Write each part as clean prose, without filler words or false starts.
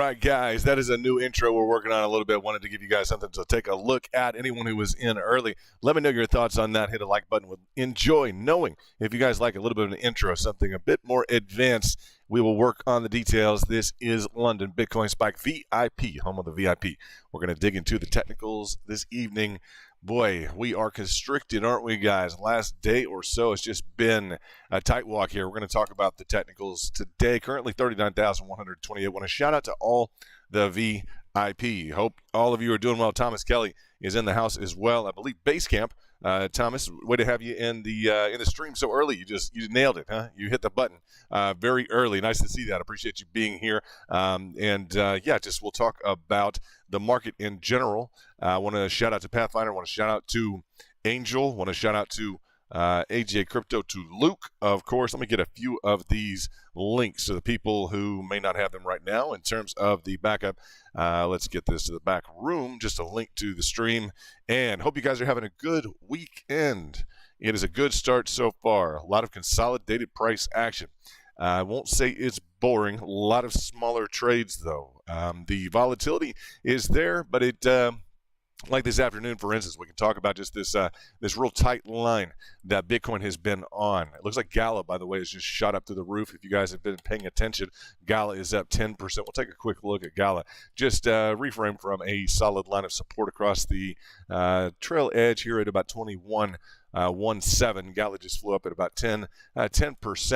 right, guys, that is a new intro we're working on a little bit. Wanted to give you guys something to take a look at. Anyone who was in early, let me know your thoughts on that. Hit a like button. Would enjoy knowing if you guys like a little bit of an intro, something a bit more advanced. We will work on the details. This is London Bitcoin Spike VIP, home of the VIP. We're going to dig into the technicals this evening. Boy, we are constricted, aren't we, guys? Last day or so, it's just been a tight walk here. We're going to talk about the technicals today. Currently 39,128. Want to shout out to all the VIP. Hope all of you are doing well. Thomas Kelly is in the house as well. I believe Basecamp. Thomas, way to have you in the stream so early. You nailed it, huh? You hit the button very early. Nice to see that. Appreciate you being here. We'll talk about the market in general. I want to shout out to Pathfinder. I want to shout out to Angel. I want to shout out to AJ Crypto, to Luke, of course. Let me get a few of these links to the people who may not have them right now in terms of the backup. Let's get this to the back room, just a link to the stream, and hope you guys are having a good weekend. It is a good start so far. A lot of consolidated price action. I won't say it's boring. A lot of smaller trades, though. The volatility is there, but it... like this afternoon, for instance, we can talk about just this real tight line that Bitcoin has been on. It looks like Gala, by the way, has just shot up through the roof. If you guys have been paying attention, Gala is up 10%. We'll take a quick look at Gala. Just reframe from a solid line of support across the trail edge here at about 21.17. Gala just flew up at about 10%.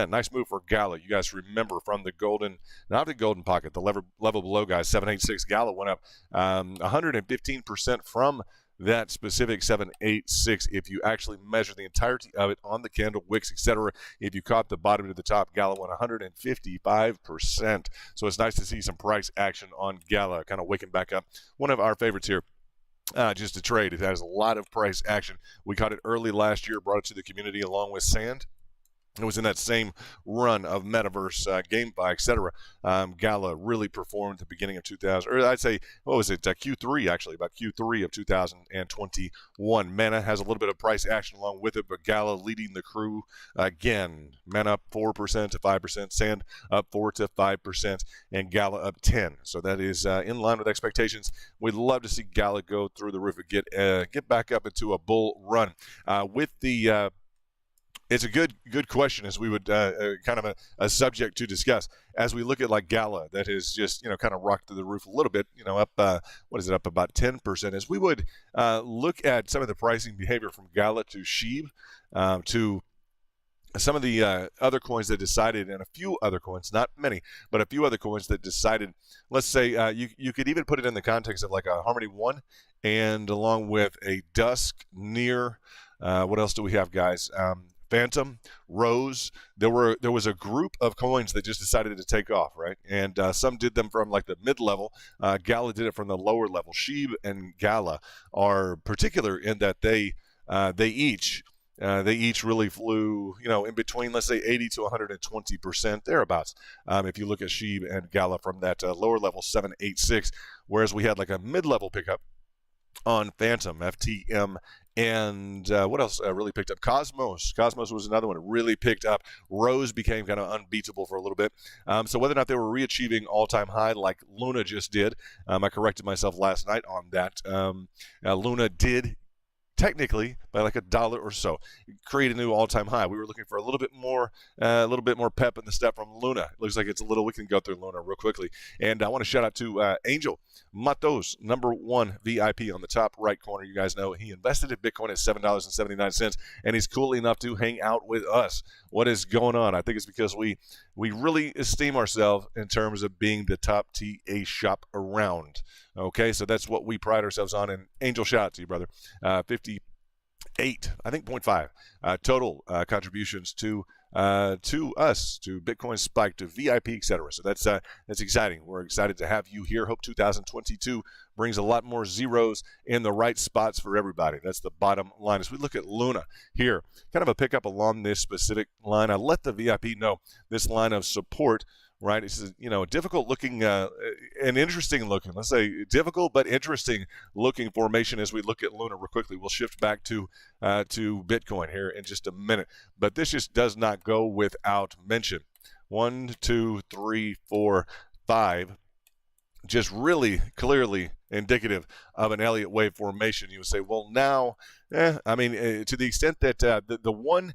Nice move for Gala. You guys remember from the golden, not the golden pocket, the level below, guys, 786. Gala went up 115% from that specific 786. If you actually measure the entirety of it on the candle, wicks, etc., if you caught the bottom to the top, Gala went 155%. So it's nice to see some price action on Gala, kind of waking back up. One of our favorites here. Just a trade. It has a lot of price action. We caught it early last year, brought it to the community along with Sand. It was in that same run of Metaverse, GameFi, etc. Gala really performed at the beginning of 2000, or I'd say, what was it, Q3 actually, about Q3 of 2021. Mana has a little bit of price action along with it, but Gala leading the crew again. Mana up 4% to 5%, Sand up 4 to 5%, and Gala up 10. So that is in line with expectations. We'd love to see Gala go through the roof and get back up into a bull run. It's a good question, as we would kind of a subject to discuss as we look at like Gala that has just kind of rocked through the roof a little bit, up up about 10%. As we would look at some of the pricing behavior from Gala to Sheeb to some of the other coins that decided, and a few other coins, not many, but a few other coins that decided. Let's say you could even put it in the context of like a Harmony One, and along with a Dusk, Near. What else do we have, guys? Phantom, Rose. There was a group of coins that just decided to take off, right? And some did them from like the mid-level. Gala did it from the lower level. Sheeb and Gala are particular in that they each really flew, in between, let's say 80 to 120%, thereabouts. If you look at Sheeb and Gala from that lower level 786, whereas we had like a mid-level pickup on Phantom, FTM, and what else really picked up? Cosmos. Cosmos was another one that really picked up. Rose became kind of unbeatable for a little bit. So whether or not they were re-achieving all-time high like Luna just did, I corrected myself last night on that. Luna did technically by like $1 or so create a new all-time high. We were looking for a little bit more pep in the step from Luna. It looks like it's a little. We can go through Luna real quickly, and I want to shout out to Angel Matos, #1 VIP on the top right corner. You guys know he invested in Bitcoin at $7.79, and he's cool enough to hang out with us. What is going on? I think it's because we really esteem ourselves in terms of being the top TA shop around. Okay, so that's what we pride ourselves on. And Angel, shout out to you, brother. 58, I think 0.5 total contributions to us, to Bitcoin Spike, to VIP, etc. So that's exciting. We're excited to have you here. Hope 2022 brings a lot more zeros in the right spots for everybody. That's the bottom line. As we look at Luna here, kind of a pickup along this specific line. I let the VIP know this line of support. Right, it's difficult looking and interesting looking. Let's say difficult but interesting looking formation as we look at Luna real quickly. We'll shift back to Bitcoin here in just a minute, but this just does not go without mention. 1, 2, 3, 4, 5 just really clearly indicative of an Elliott wave formation. You would say, well, now, I mean, to the extent that the one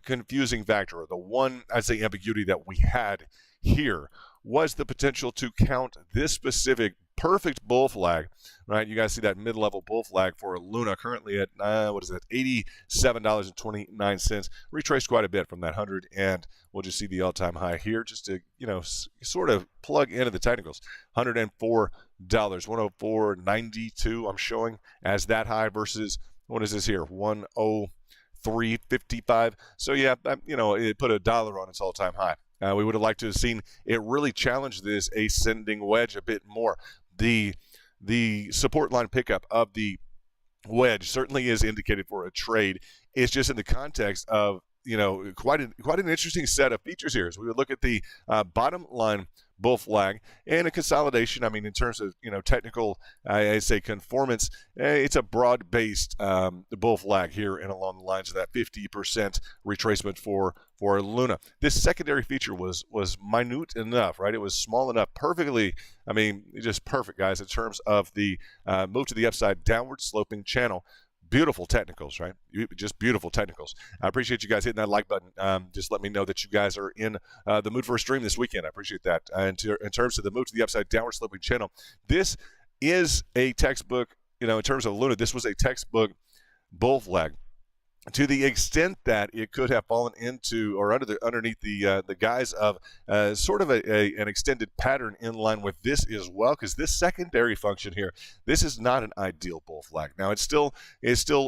confusing factor, or the one, I'd say, ambiguity that we had here was the potential to count this specific perfect bull flag, right? You guys see that mid-level bull flag for Luna currently at, what is that, $87.29. Retraced quite a bit from that 100, and we'll just see the all-time high here just to, sort of plug into the technicals. $104, 104.92 I'm showing as that high versus, what is this here, 103.55. So, yeah, it put $1 on its all-time high. We would have liked to have seen it really challenge this ascending wedge a bit more. The support line pickup of the wedge certainly is indicated for a trade. It's just in the context of quite an interesting set of features here. As we would look at the bottom line bull flag and a consolidation. I mean, in terms of technical, I say conformance, it's a broad-based bull flag here and along the lines of that 50% retracement for Luna. This secondary feature was minute enough, right? It was small enough, perfectly. I mean, just perfect, guys, in terms of the move to the upside, downward sloping channel. Beautiful technicals, right? Just beautiful technicals. I appreciate you guys hitting that like button. Just let me know that you guys are in the mood for a stream this weekend. I appreciate that. In terms of the move to the upside, downward sloping channel, this is a textbook, in terms of Luna, this was a textbook bull flag. To the extent that it could have fallen into or underneath the guise of sort of an extended pattern in line with this as well, because this secondary function here, this is not an ideal bull flag. Now it still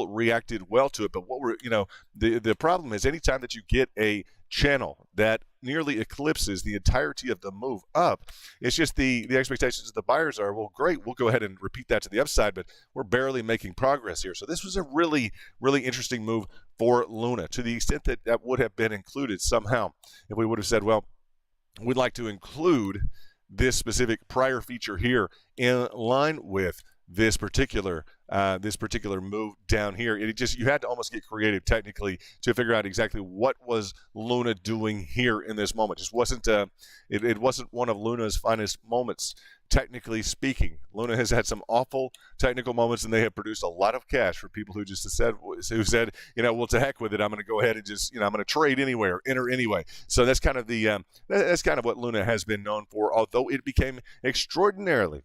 reacted well to it, but what the problem is anytime that you get a channel that nearly eclipses the entirety of the move up, it's just the expectations of the buyers are, well, great, we'll go ahead and repeat that to the upside, but we're barely making progress here. So this was a really, really interesting move for Luna, to the extent that that would have been included somehow. If we would have said, well, we'd like to include this specific prior feature here in line with this particular move down here. You had to almost get creative technically to figure out exactly what was Luna doing here in this moment. Just wasn't it wasn't one of Luna's finest moments, technically speaking. Luna has had some awful technical moments, and they have produced a lot of cash for people who said, well, to heck with it. I'm going to go ahead and just, I'm going to trade anyway or enter anyway. So that's kind of that's kind of what Luna has been known for. Although it became extraordinarily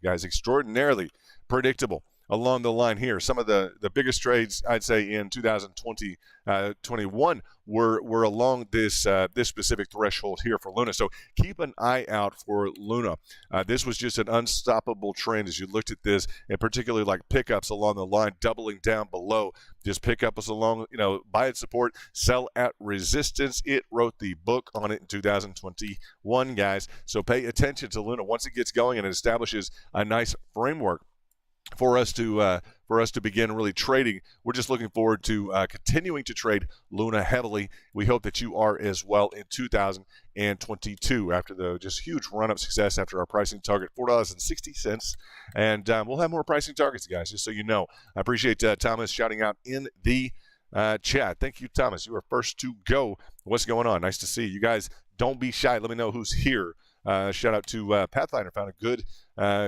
predictable along the line here. Some of the biggest trades, I'd say, in 2021 were along this specific threshold here for Luna. So keep an eye out for Luna. This was just an unstoppable trend as you looked at this, and particularly like pickups along the line, doubling down below. Just pick up us along, buy at support, sell at resistance. It wrote the book on it in 2021, guys. So pay attention to Luna once it gets going and it establishes a nice framework for us to begin really trading. We're just looking forward to continuing to trade Luna heavily. We hope that you are as well in 2022 after the just huge run-up success after our pricing target, $4.60. And we'll have more pricing targets, guys, just so you know. I appreciate Thomas shouting out in the chat. Thank you, Thomas. You are first to go. What's going on? Nice to see you guys. Don't be shy. Let me know who's here. Shout out to Pathfinder. Found a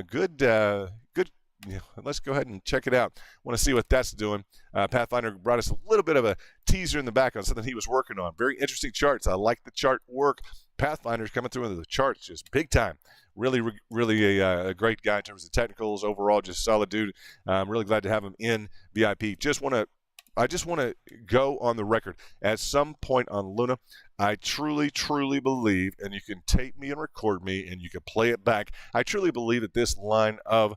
good let's go ahead and check it out. Want to see what that's doing. Pathfinder brought us a little bit of a teaser in the back on something he was working on. Very interesting charts. I like the chart work. Pathfinder's coming through with the charts just big time. Really a great guy in terms of technicals. Overall, just solid dude. I'm really glad to have him in VIP. I just want to go on the record. At some point on Luna, I truly believe, and you can tape me and record me, and you can play it back. I truly believe that this line of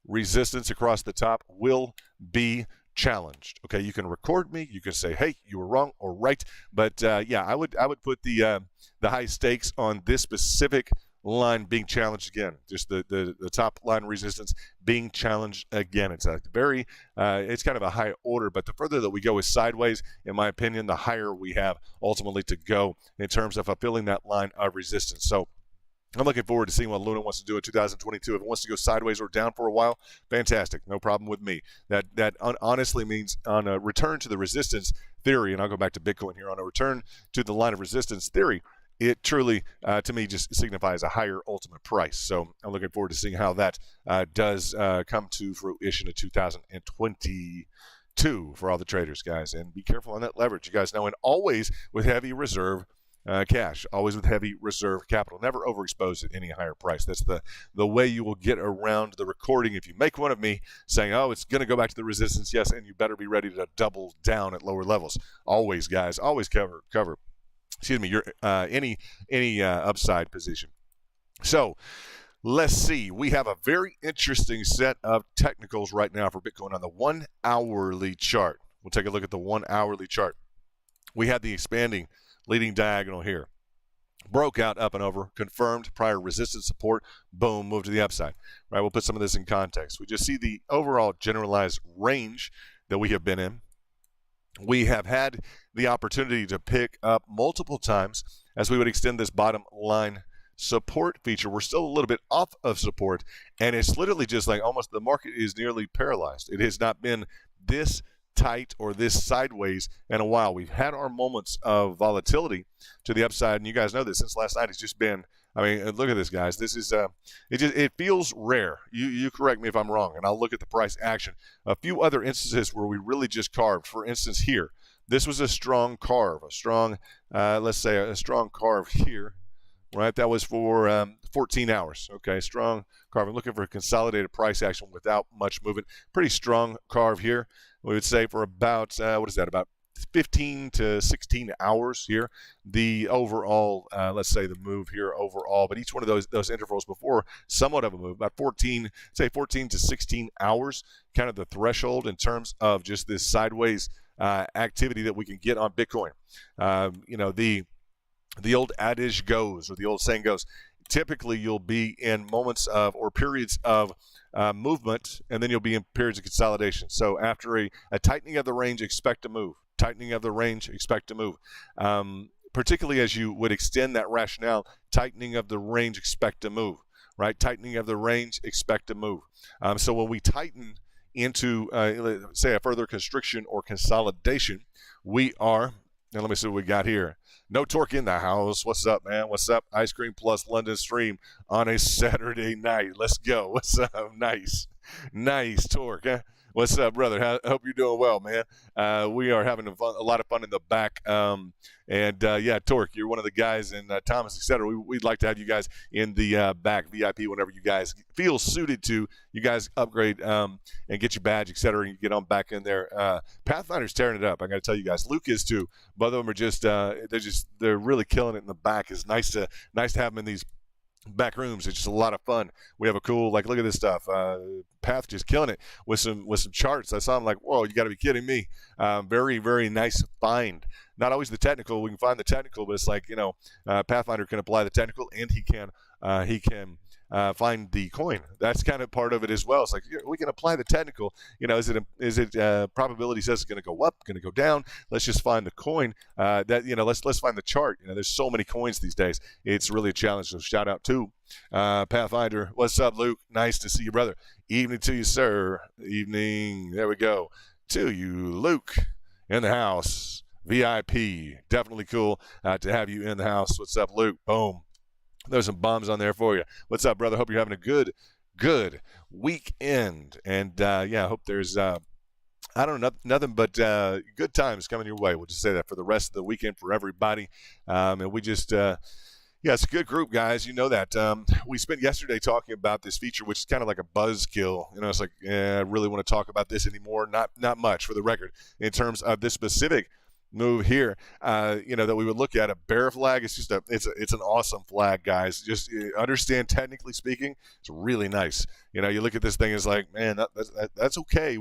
resistance across the top will be challenged. Okay, you can record me, you can say, hey, you were wrong or right, but yeah, I would put the high stakes on this specific line being challenged again. Just the top line resistance being challenged again. It's a very it's kind of a high order, but the further that we go is sideways, in my opinion, the higher we have ultimately to go in terms of fulfilling that line of resistance. So I'm looking forward to seeing what Luna wants to do in 2022. If it wants to go sideways or down for a while, fantastic. No problem with me. That honestly means on a return to the resistance theory, and I'll go back to Bitcoin here, on a return to the line of resistance theory, it truly, to me, just signifies a higher ultimate price. So I'm looking forward to seeing how that does come to fruition in 2022 for all the traders, guys. And be careful on that leverage, you guys know, and always with heavy reserve cash, always with heavy reserve capital. Never overexposed at any higher price. That's the way you will get around the recording. If you make one of me saying, oh, it's going to go back to the resistance, yes, and you better be ready to double down at lower levels. Always, guys, always cover your any upside position. So let's see. We have a very interesting set of technicals right now for Bitcoin on the 1 hourly chart. We'll take a look at the 1 hourly chart. We had the expanding leading diagonal here. Broke out up and over, confirmed prior resistance support, boom, moved to the upside. Right, we'll put some of this in context. We just see the overall generalized range that we have been in. We have had the opportunity to pick up multiple times as we would extend this bottom line support feature. We're still a little bit off of support, and it's literally just like almost the market is nearly paralyzed. It has not been this tight or this sideways in a while. We've had our moments of volatility to the upside, and you guys know this since last night. It's just been, I mean, look at this, guys. This is it feels rare. You correct me if I'm wrong, and I'll look at the price action. A few other instances where we really just carved. For instance, here, this was a strong carve, a strong let's say a strong carve here, right? That was for 14 hours. Okay, strong carve. I'm looking for a consolidated price action without much movement. Pretty strong carve here. We would say for about, what is that, about 15 to 16 hours here. The overall, let's say the move here overall, but each one of those intervals before somewhat of a move, about 14 to 16 hours, kind of the threshold in terms of just this sideways activity that we can get on Bitcoin. You know, the old adage goes, or the old saying goes, typically you'll be in moments of or periods of movement, and then you'll be in periods of consolidation. So after a tightening of the range, expect to move. Tightening of the range, expect to move. Particularly as you would extend that rationale, tightening of the range, expect to move. Right? Tightening of the range, expect to move. So when we tighten into, say, a further constriction or consolidation, we are, now let me see what we got here. No Torque in the house. What's up, man? What's up? Ice Cream Plus London stream on a Saturday night. Let's go. What's up? Nice Torque, huh? What's up, brother? Hope you're doing well, man. We are having a lot of fun in the back. Yeah, Torque, you're one of the guys, and Thomas, etc. We'd like to have you guys in the back, VIP, whenever you guys feel suited to. You guys upgrade and get your badge, etc. And you get on back in there. Pathfinder's tearing it up. I got to tell you guys. Luke is too. Both of them are just they're really killing it in the back. It's nice to have them in these back rooms. It's just a lot of fun. We have a cool, like, look at this stuff. Path just killing it with some charts. I saw him like, whoa, you got to be kidding me. Very, very nice find. Not always the technical. We can find the technical, but it's like, you know, Pathfinder can apply the technical, and he can find the coin. That's kind of part of it as well. It's like, we can apply the technical. You know, is it probability says it's going to go up, going to go down? Let's just find the coin. Let's find the chart. You know, there's so many coins these days. It's really a challenge. So shout out to Pathfinder. What's up, Luke? Nice to see you, brother. Evening to you, sir. Evening. There we go. To you, Luke, in the house. VIP. Definitely cool to have you in the house. What's up, Luke? Boom. There's some bombs on there for you. What's up, brother? Hope you're having a good weekend. And, yeah, I hope there's, nothing but good times coming your way. We'll just say that for the rest of the weekend for everybody. And we just, it's a good group, guys. You know that. We spent yesterday talking about this feature, which is kind of like a buzzkill. You know, it's like, I really want to talk about this anymore. Not much, for the record, in terms of this specific move here, that we would look at. A bear flag. It's just it's an awesome flag, guys. Just understand, technically speaking, it's really nice. You know, you look at this thing, it's like, man, that's okay.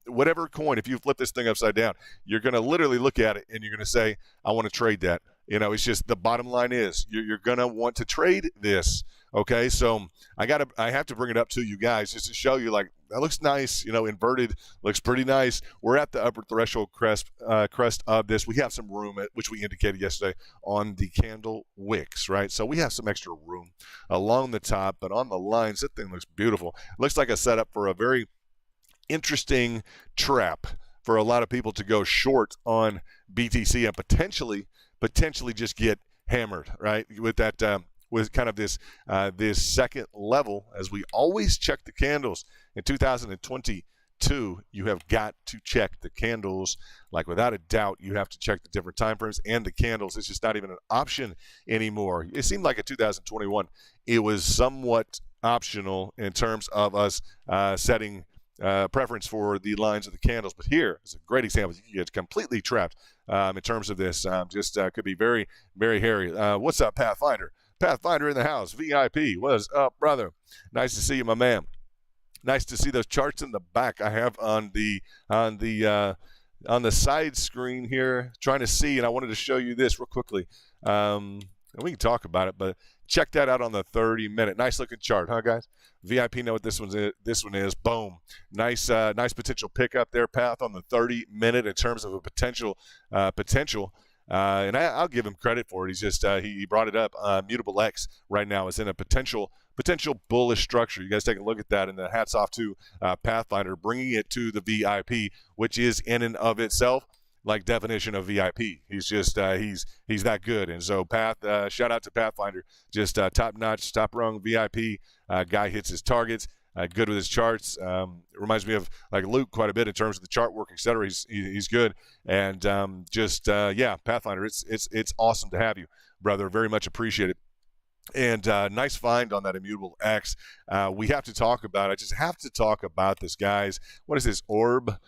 Whatever coin, if you flip this thing upside down, you're going to literally look at it and you're going to say, I want to trade that. You know, it's just the bottom line is you're going to want to trade this. Okay, so I have to bring it up to you guys just to show you, like, that looks nice. You know, inverted looks pretty nice. We're at the upper threshold crest of this. We have some room, which we indicated yesterday on the candle wicks, right? So we have some extra room along the top, but on the lines, that thing looks beautiful. Looks like a setup for a very interesting trap for a lot of people to go short on BTC and potentially just get hammered, right? With that, with kind of this second level, as we always check the candles in 2022. You have got to check the candles. Like, without a doubt, you have to check the different time frames and the candles. It's just not even an option anymore. It seemed like in 2021 it was somewhat optional in terms of us setting preference for the lines of the candles. But here is a great example. You get completely trapped in terms of this. Just could be very, very hairy. What's up, Pathfinder? Pathfinder in the house. VIP. What's up, brother? Nice to see you, my man. Nice to see those charts in the back. I have on the side screen here, trying to see, and I wanted to show you this real quickly. And we can talk about it, but check that out on the 30-minute. Nice looking chart, huh, guys? VIP know what this one is. Boom. Nice potential pickup there, Path, on the 30-minute in terms of a potential. And I'll give him credit for it. He's just he brought it up. Mutable X right now is in a potential bullish structure. You guys take a look at that, and hats off to Pathfinder bringing it to the VIP, which is in and of itself like definition of VIP. He's just he's that good. And so shout out to Pathfinder, just top notch, top rung VIP guy. Hits his targets. Good with his charts. Reminds me of like Luke quite a bit in terms of the chart work, etc. He's good, and yeah, Pathfinder. It's awesome to have you, brother. Very much appreciate it. And nice find on that Immutable X. We have to talk about it. I just have to talk about this, guys. What is this? Orber.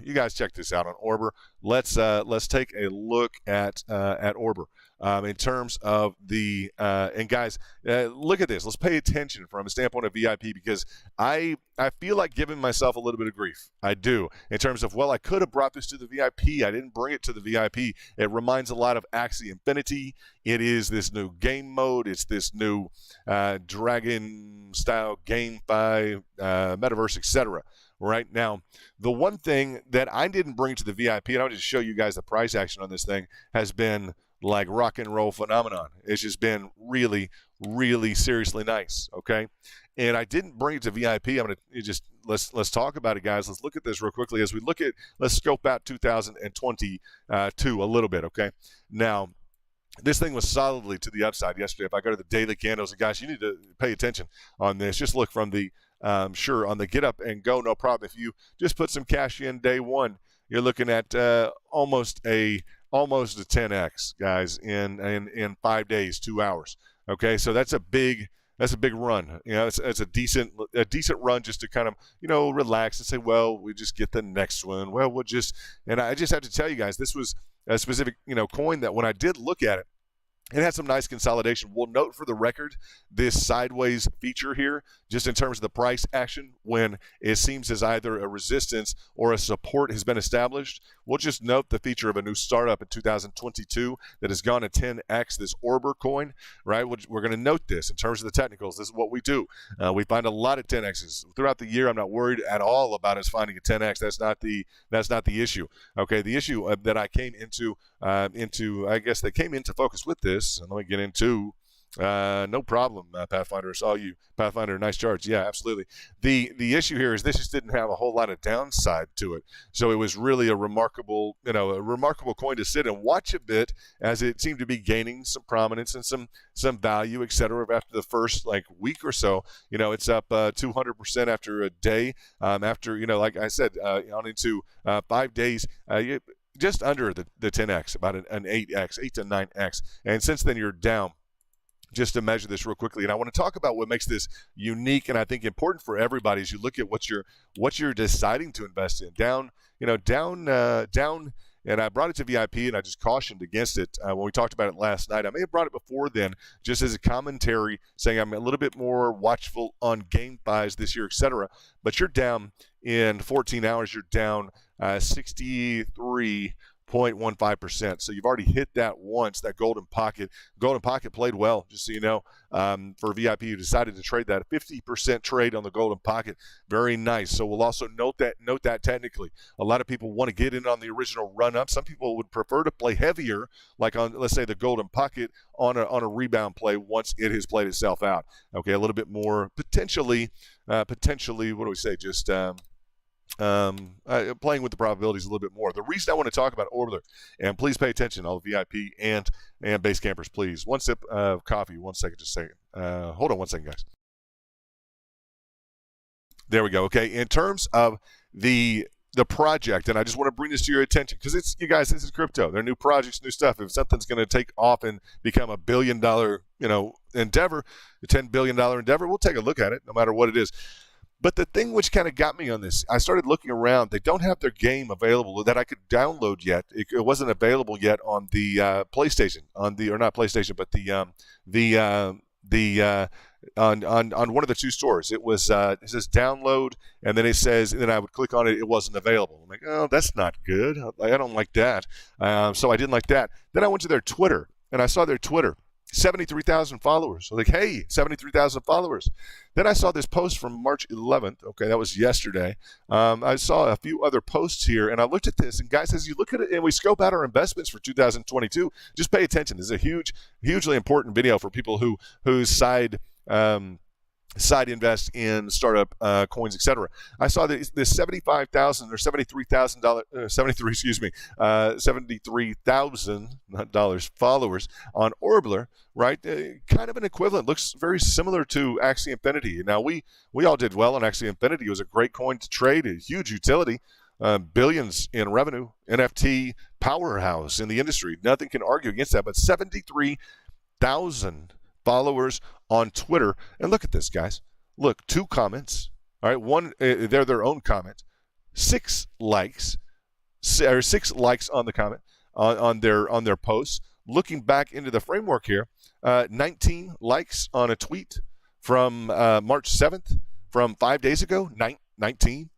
You guys check this out on Orber. Let's take a look at Orber. In terms of the and guys, look at this. Let's pay attention from a standpoint of VIP, because I feel like giving myself a little bit of grief. I do, in terms of, well, I could have brought this to the VIP. I didn't bring it to the VIP. It reminds a lot of Axie Infinity. It is this new game mode. It's this new Dragon style GameFi metaverse, etc. Right now, the one thing that I didn't bring to the VIP, and I'll just show you guys the price action on this thing, has been like rock and roll phenomenon. It's just been really, really seriously nice. Okay, and I didn't bring it to VIP. I'm gonna just let's talk about it, guys. Let's look at this real quickly as we look at. Let's scope out 2022 a little bit. Okay, now. This thing was solidly to the upside yesterday. If I go to the daily candles, and guys, you need to pay attention on this. Just look from the sure on the get up and go, no problem. If you just put some cash in day one, you're looking at almost a 10x, guys, in 5 days, 2 hours. Okay, so that's a big run. You know, it's a decent run just to kind of, you know, relax and say, well, we just get the next one. Well, and I just have to tell you guys, this was a specific, you know, coin that when I did look at it, it had some nice consolidation. We'll note for the record this sideways feature here, just in terms of the price action, when it seems as either a resistance or a support has been established. We'll just note the feature of a new startup in 2022 that has gone to 10x, this Orber coin, right? We're going to note this in terms of the technicals. This is what we do. We find a lot of 10x's throughout the year. I'm not worried at all about us finding a 10x. That's not the issue. Okay, the issue that I came into, I guess they came into focus with this. And let me get into no problem, Pathfinder. I saw you, Pathfinder. Nice charts. Yeah, absolutely. The issue here is this just didn't have a whole lot of downside to it, so it was really a remarkable coin to sit and watch a bit, as it seemed to be gaining some prominence and some value, etc. After the first week or so, it's up 200% after a day. After like I said, on into 5 days. Just under the 10x, about an 8x, 8 to 9x. And since then, you're down. Just to measure this real quickly, and I want to talk about what makes this unique, and I think important for everybody as you look at what you're deciding to invest in. Down. And I brought it to VIP, and I just cautioned against it when we talked about it last night. I may have brought it before then, just as a commentary, saying I'm a little bit more watchful on GameFis this year, etc. But you're down in 14 hours. You're down 63.15%. So you've already hit that once, that golden pocket. Golden pocket played well, just so you know. For VIP, you decided to trade that 50% trade on the golden pocket. Very nice. So we'll also note that technically. A lot of people want to get in on the original run up. Some people would prefer to play heavier, like on, let's say, the golden pocket on a rebound play once it has played itself out. Okay, a little bit more potentially. What do we say? Just playing with the probabilities a little bit more. The reason I want to talk about Orbler, and please pay attention, all the VIP and base campers, please. One sip of coffee. 1 second, just a second. Hold on 1 second, guys. There we go. Okay, in terms of the project, and I just want to bring this to your attention because it's, you guys, this is crypto. They're new projects, new stuff. If something's going to take off and become a $1 billion, endeavor, a $10 billion endeavor, we'll take a look at it, no matter what it is. But the thing which kind of got me on this, I started looking around. They don't have their game available that I could download yet. It wasn't available yet on the PlayStation, on not PlayStation, but on one of the two stores. It was it says download, and then it says, and then I would click on it. It wasn't available. I'm like, oh, that's not good. I don't like that. So I didn't like that. Then I went to their Twitter, and I saw their Twitter. 73,000 followers. So like, hey, 73,000 followers. Then I saw this post from March 11th. Okay, that was yesterday. I saw a few other posts here, and I looked at this. And guys, as you look at it and we scope out our investments for 2022, just pay attention. This is a hugely important video for people who side invest in startup coins, etc. I saw this $75,000 or $73,000, $73,000 followers on Orbler, right? Kind of an equivalent. Looks very similar to Axie Infinity. Now we all did well on Axie Infinity. It was a great coin to trade, a huge utility, billions in revenue, NFT powerhouse in the industry. Nothing can argue against that. But 73,000 followers on Twitter, and look at this, guys. Look, 2 comments. All right, one, they're their own comment. 6 likes, or 6 likes on the comment on their posts. Looking back into the framework here, 19 likes on a tweet from March 7th, from 5 days ago. 19.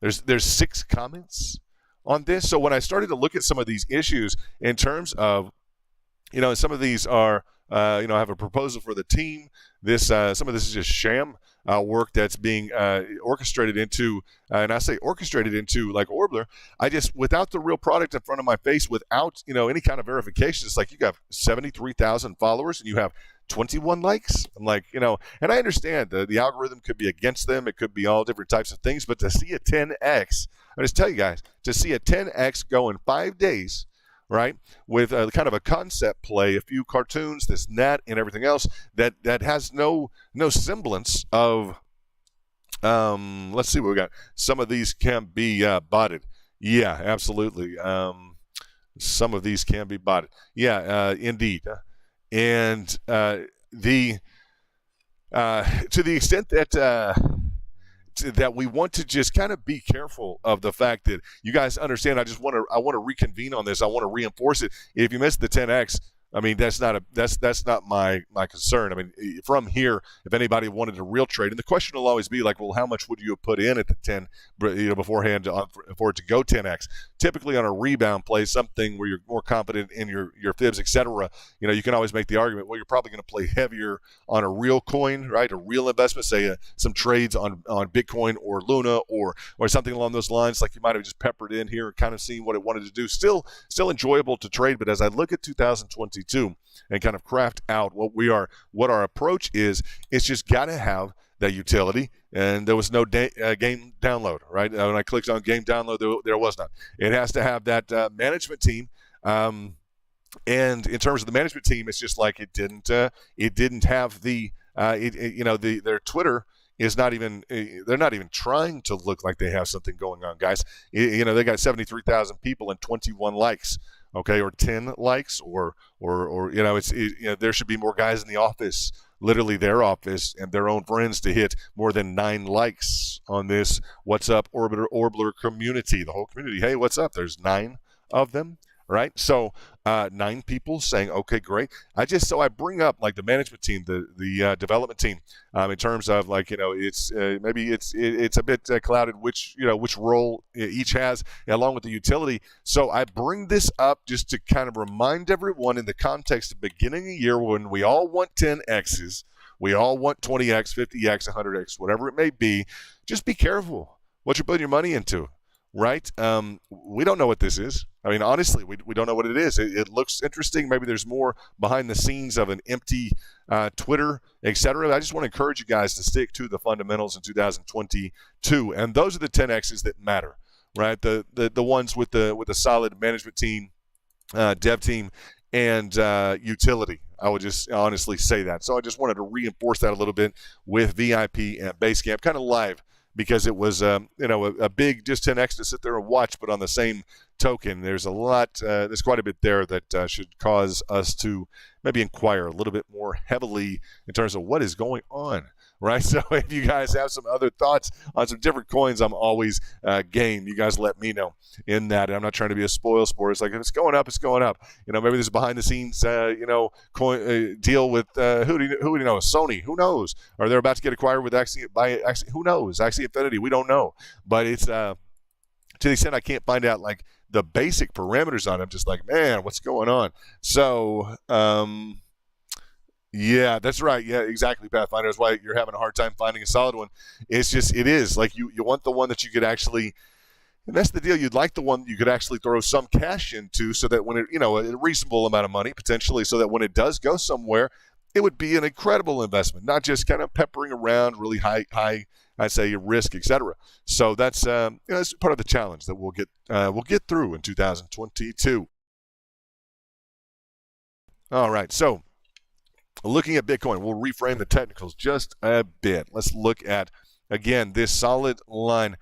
There's 6 comments on this. So when I started to look at some of these issues in terms of, some of these are. I have a proposal for the team. Some of this is just sham work that's being orchestrated into, and I say orchestrated into like Orbler. Without the real product in front of my face, without any kind of verification, it's like you got 73,000 followers and you have 21 likes. I'm like, and I understand the algorithm could be against them. It could be all different types of things, but to see a 10x, I just tell you guys, to see a 10x go in 5 days. Right, with kind of a concept play, a few cartoons, this net, and everything else that has no semblance of. Let's see what we got. Some of these can be botted. Yeah, absolutely. Some of these can be botted. Yeah, indeed. And to the extent that. That we want to just kind of be careful of the fact that you guys understand. I want to reconvene on this. I want to reinforce it. If you missed the 10x, I mean, that's not my concern. I mean, from here, if anybody wanted a real trade, and the question will always be like, well, how much would you have put in at the 10, beforehand for it to go 10x? Typically on a rebound play, something where you're more confident in your fibs, etc. You can always make the argument, well, you're probably going to play heavier on a real coin, right? A real investment, say some trades on Bitcoin or Luna or something along those lines. Like you might have just peppered in here and kind of seen what it wanted to do. Still enjoyable to trade, but as I look at 2022 and kind of craft out what our approach is, it's just got to have that utility. And there was no game download, right? When I clicked on game download, there was none. It has to have that management team. And in terms of the management team, it's just like it didn't have the their Twitter is not even, they're not even trying to look like they have something going on, guys. They got 73,000 people and 21 likes. Okay, or 10 likes, or there should be more guys in the office, literally their office and their own friends, to hit more than 9 likes on this What's Up Orbler community, the whole community. Hey, what's up? There's 9 of them, right? So 9 people saying, okay, great. I bring up like the management team, the development team, in terms of like, it's maybe it's a bit clouded which role each has along with the utility. So I bring this up just to kind of remind everyone in the context of beginning a year when we all want 10x's, we all want 20x, 50x, 100x, whatever it may be. Just be careful what you're putting your money into. right? We don't know what this is. I mean, honestly, we don't know what it is. It looks interesting. Maybe there's more behind the scenes of an empty Twitter, etc. I just want to encourage you guys to stick to the fundamentals in 2022, and those are the 10Xs that matter, right? The ones with the solid management team, dev team, and utility. I would just honestly say that. So I just wanted to reinforce that a little bit with VIP and Basecamp, kind of live, because it was a big just 10X to sit there and watch, but on the same token, there's quite a bit there that should cause us to maybe inquire a little bit more heavily in terms of what is going on, right? So if you guys have some other thoughts on some different coins, I'm always game. You guys let me know in that. I'm not trying to be a spoil sport. It's like, if it's going up, it's going up. Maybe there's a behind the scenes, coin deal with who do you know? Sony. Who knows? Or they're about to get acquired with Axie. Who knows? Axie Infinity. We don't know. But it's to the extent I can't find out like the basic parameters on it, I'm just like, man, what's going on? So, yeah, that's right. Yeah, exactly, Pathfinder. That's why you're having a hard time finding a solid one. It's just, it is like you want the one that you could actually, and that's the deal. You'd like the one you could actually throw some cash into, so that when it, a reasonable amount of money potentially, so that when it does go somewhere, it would be an incredible investment, not just kind of peppering around really high, I'd say, risk, etc. So that's that's part of the challenge that we'll get through in 2022. All right, so looking at Bitcoin, we'll reframe the technicals just a bit. Let's look at, again, this solid line.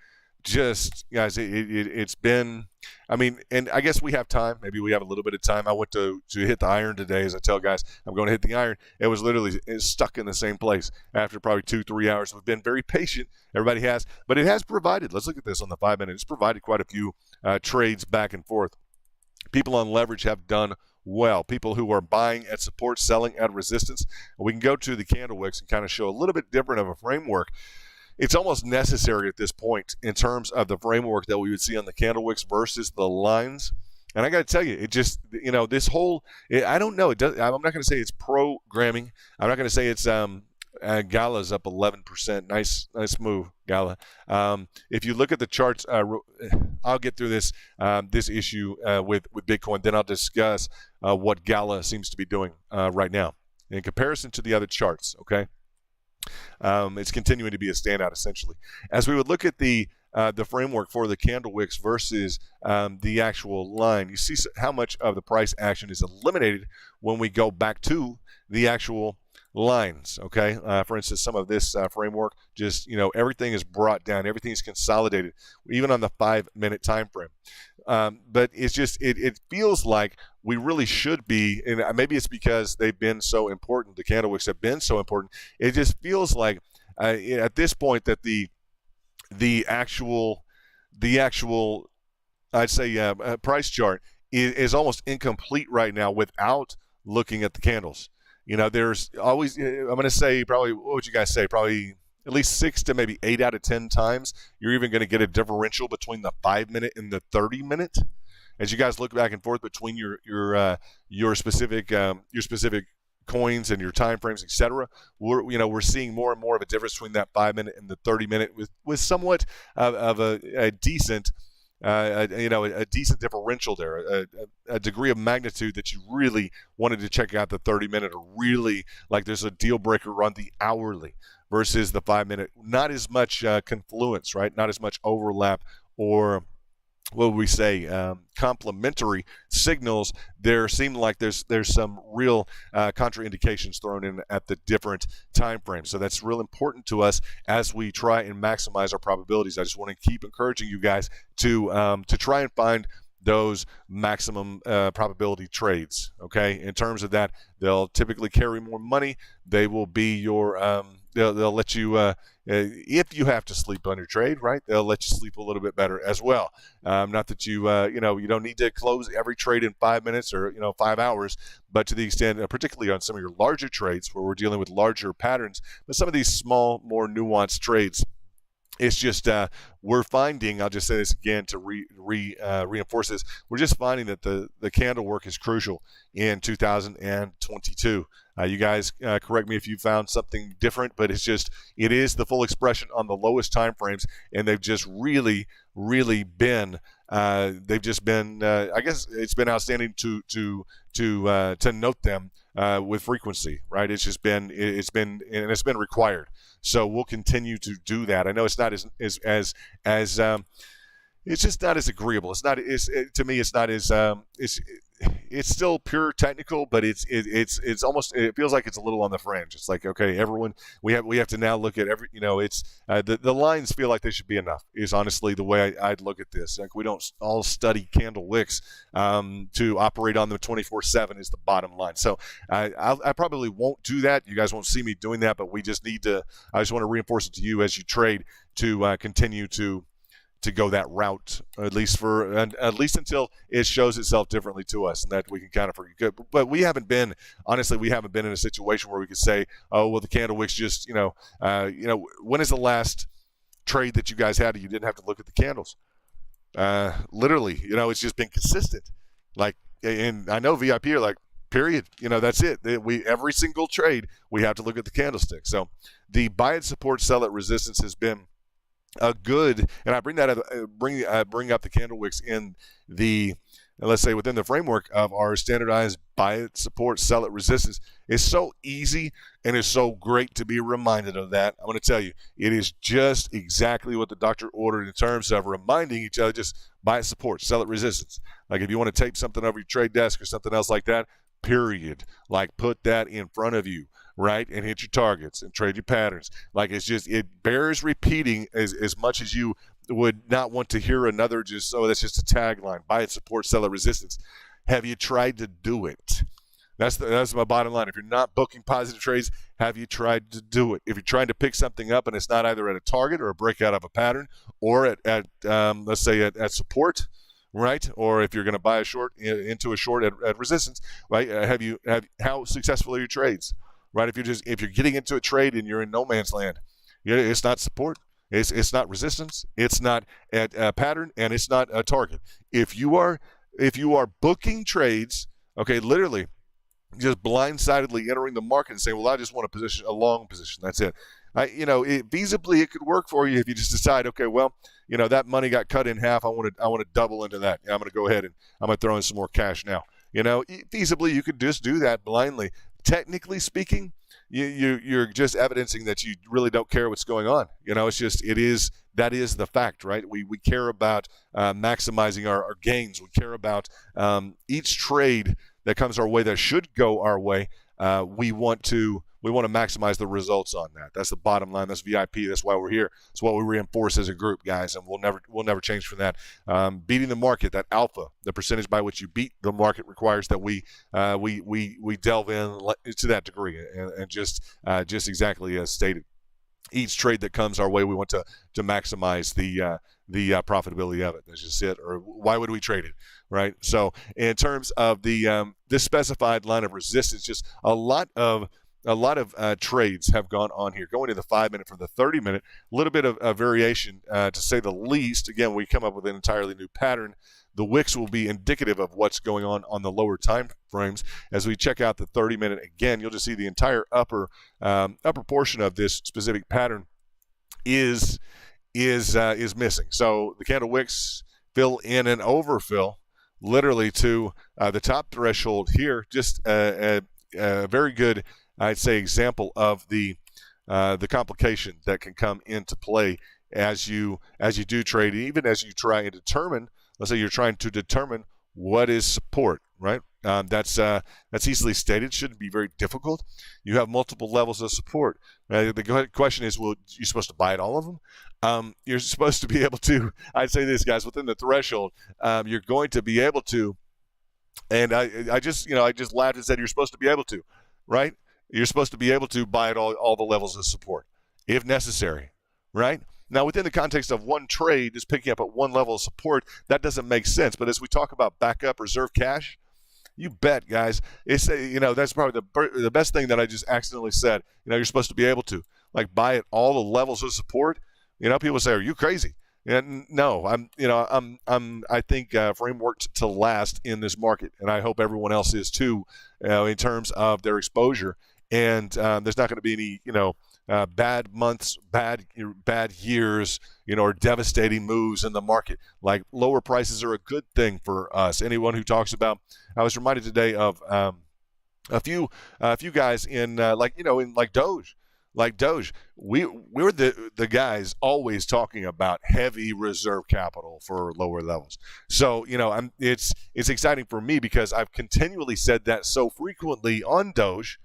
Just, guys, it's been, I mean, and I guess we have time. Maybe we have a little bit of time. I went to hit the iron today. As I tell guys, I'm going to hit the iron. It was literally stuck in the same place after probably 2-3 hours. We've been very patient. Everybody has. But it has provided, let's look at this on the 5 minute. It's provided quite a few trades back and forth. People on leverage have done well. People who are buying at support, selling at resistance. We can go to the candle wicks and kind of show a little bit different of a framework. It's almost necessary at this point in terms of the framework that we would see on the candle wicks versus the lines. And I got to tell you, it just, this whole, I don't know. It does. I'm not going to say it's programming. I'm not going to say it's Gala's up 11%. Nice move, Gala. If you look at the charts, I'll get through this issue with Bitcoin. Then I'll discuss what Gala seems to be doing right now in comparison to the other charts. Okay. It's continuing to be a standout, essentially. As we would look at the framework for the candle wicks versus the actual line, you see how much of the price action is eliminated when we go back to the actual lines. Okay, for instance, some of this framework, just everything is brought down, everything is consolidated, even on the 5 minute time frame. But it's just it feels like we really should be, and maybe it's because they've been so important. The candle wicks have been so important. It just feels like at this point that the actual I'd say price chart is almost incomplete right now without looking at the candles. There's always, I'm going to say probably, what would you guys say? Probably at least 6 to maybe 8 out of 10 times, you're even going to get a differential between the 5 minute and the 30 minute. As you guys look back and forth between your specific coins and your time frames, etc., we're seeing more and more of a difference between that 5 minute and the 30 minute with somewhat of a decent. A decent differential there, a degree of magnitude that you really wanted to check out the 30 minute, or really like there's a deal breaker on the hourly versus the 5 minute. Not as much confluence, right? Not as much overlap, or what would we say, complementary signals. There seem like there's some real contraindications thrown in at the different time frames. So that's real important to us as we try and maximize our probabilities. I just want to keep encouraging you guys to try and find those maximum probability trades. Okay, in terms of that, they'll typically carry more money. They will be your they'll let you if you have to sleep on your trade, right? They'll let you sleep a little bit better as well. Not that you don't need to close every trade in 5 minutes or 5 hours, but to the extent, particularly on some of your larger trades where we're dealing with larger patterns, but some of these small, more nuanced trades, it's just we're finding, I'll just say this again to reinforce this, we're just finding that the candle work is crucial in 2022. You guys correct me if you found something different, but it is the full expression on the lowest time frames, and they've just really really been. They've just been. I guess it's been outstanding to note them with frequency, right? It's been required. So we'll continue to do that. I know it's not as it's just not as agreeable. It's not. To me, it's not as. It's still pure technical, but it's almost. It feels like it's a little on the fringe. It's like, okay, everyone, we have to now look at every. It's the lines feel like they should be enough. Is honestly the way I'd look at this. Like we don't all study candle wicks to operate on them 24/7 is the bottom line. So I probably won't do that. You guys won't see me doing that, but we just need to. I just want to reinforce it to you as you trade to continue to go that route, at least until it shows itself differently to us, and that we can kind of forget. But we haven't been in a situation where we could say, oh, well, the candle wicks just, when is the last trade that you guys had you didn't have to look at the candles? Literally, it's just been consistent. Like, and I know VIP are like, period. That's it. Every single trade we have to look at the candlestick. So the buy at support, sell at resistance has been a good, and I bring up the candle wicks in the, let's say, within the framework of our standardized buy it, support, sell it, resistance. It's so easy and it's so great to be reminded of that. I'm going to tell you, it is just exactly what the doctor ordered in terms of reminding each other, just buy it, support, sell it, resistance. Like if you want to tape something over your trade desk or something else like that, period. Like put that in front of you. Right, and hit your targets and trade your patterns. Like it bears repeating as much as you would not want to hear another that's just a tagline. Buy it, support, sell it, resistance. Have you tried to do it? That's my bottom line. If you're not booking positive trades, have you tried to do it? If you're trying to pick something up and it's not either at a target or a breakout of a pattern or at let's say at support, right? Or if you're going to buy a short into a short at resistance, right? How successful are your trades? Right, if you're getting into a trade and you're in no man's land, it's not support, it's not resistance, it's not at a pattern, and it's not a target. If you are booking trades, okay, literally just blindsidedly entering the market and saying, well, I just want a long position. That's it. Feasibly it could work for you if you just decide, okay, well, that money got cut in half. I want to double into that. I'm going to go ahead and I'm going to throw in some more cash now. Feasibly you could just do that blindly. Technically speaking, you're just evidencing that you really don't care what's going on. That is the fact, right? We care about maximizing our gains. We care about each trade that comes our way that should go our way. We want to maximize the results on that. That's the bottom line. That's VIP. That's why we're here. It's what we reinforce as a group, guys, and we'll never change from that. Beating the market, that alpha, the percentage by which you beat the market, requires that we delve in to that degree, and just exactly as stated. Each trade that comes our way, we want to maximize the profitability of it. That's just it. Or why would we trade it, right? So in terms of this specified line of resistance, just a lot of trades have gone on here. Going to the 5-minute from the 30-minute, a little bit of variation to say the least. Again, we come up with an entirely new pattern. The wicks will be indicative of what's going on the lower time frames. As we check out the 30-minute, again, you'll just see the entire upper portion of this specific pattern is missing. So the candle wicks fill in an overfill, literally to the top threshold here. Just a very good, I'd say, example of the complication that can come into play as you do trade, even as you try and determine. Let's say you're trying to determine what is support, right? That's easily stated. Shouldn't be very difficult. You have multiple levels of support. The question is, well, you're supposed to buy at all of them? You're supposed to be able to. I'd say this, guys, within the threshold, you're going to be able to. And I just laughed and said you're supposed to be able to, right? You're supposed to be able to buy at all the levels of support, if necessary, right? Now, within the context of one trade is picking up at one level of support, that doesn't make sense. But as we talk about backup reserve cash, you bet, guys. It's that's probably the best thing that I just accidentally said. You're supposed to be able to buy at all the levels of support. People say, "Are you crazy?" And no, I think frameworked to last in this market, and I hope everyone else is too, in terms of their exposure. And there's not going to be any bad months, bad years, or devastating moves in the market. Like lower prices are a good thing for us. Anyone who talks about, I was reminded today of a few guys in like Doge. Like Doge, we're the guys always talking about heavy reserve capital for lower levels. So it's exciting for me because I've continually said that so frequently on Doge.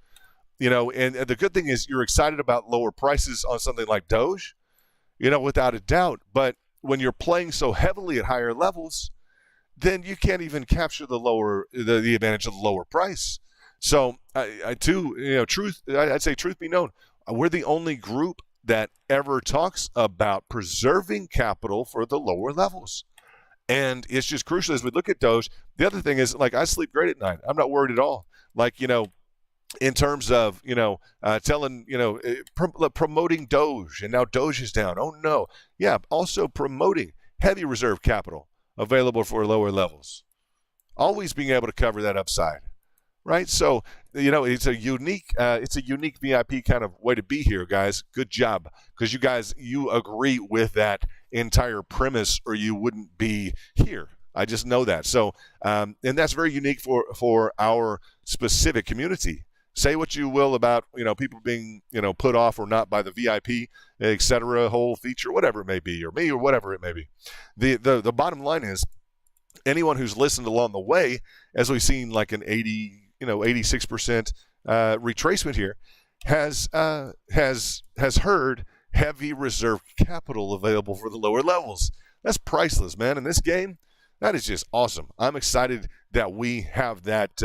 And the good thing is you're excited about lower prices on something like Doge, without a doubt. But when you're playing so heavily at higher levels, then you can't even capture the advantage of the lower price. So I'd say truth be known, we're the only group that ever talks about preserving capital for the lower levels. And it's just crucial as we look at Doge. The other thing is, like, I sleep great at night. I'm not worried at all. Like, in terms of, promoting Doge, and now Doge is down. Oh, no. Yeah, also promoting heavy reserve capital available for lower levels. Always being able to cover that upside. Right, so it's a unique VIP kind of way to be here, guys. Good job, because you agree with that entire premise, or you wouldn't be here. I just know that. So, and that's very unique for our specific community. Say what you will about people being put off or not by the VIP, etc. Whole feature, whatever it may be, or me, or whatever it may be. The bottom line is, anyone who's listened along the way, as we've seen like an 86% retracement here, has heard heavy reserve capital available for the lower levels. That's priceless, man. In this game, that is just awesome. I'm excited that we have that.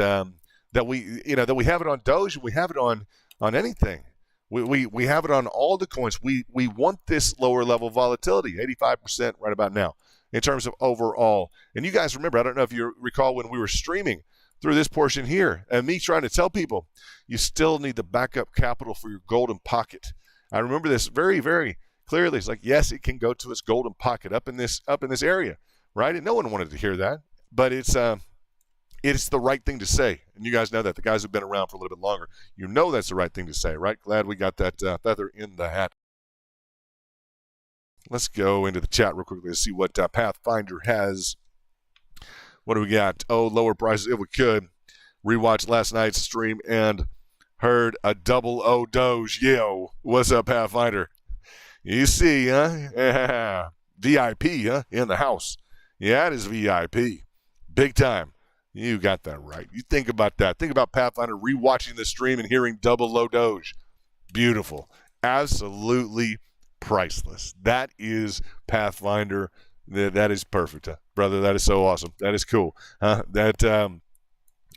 That we have it on Doge, and we have it on anything. We have it on all the coins. We want this lower level volatility, 85% right about now, in terms of overall. And you guys remember, I don't know if you recall when we were streaming through this portion here, and me trying to tell people, you still need the backup capital for your golden pocket. I remember this very, very clearly. It's like, yes, it can go to its golden pocket up in this area, right? And no one wanted to hear that, but it's the right thing to say. And you guys know that. The guys who've been around for a little bit longer, that's the right thing to say, right? Glad we got that feather in the hat. Let's go into the chat real quickly to see what Pathfinder has. What do we got? Oh, lower prices if we could. Rewatched last night's stream and heard a double O Doge. Yo, what's up, Pathfinder? You see, huh? Yeah. VIP, huh? In the house. Yeah, it is VIP. Big time. You got that right. You think about that. Think about Pathfinder rewatching the stream and hearing double low Doge. Beautiful. Absolutely priceless. That is Pathfinder. That is perfect, brother. That is so awesome. That is cool. And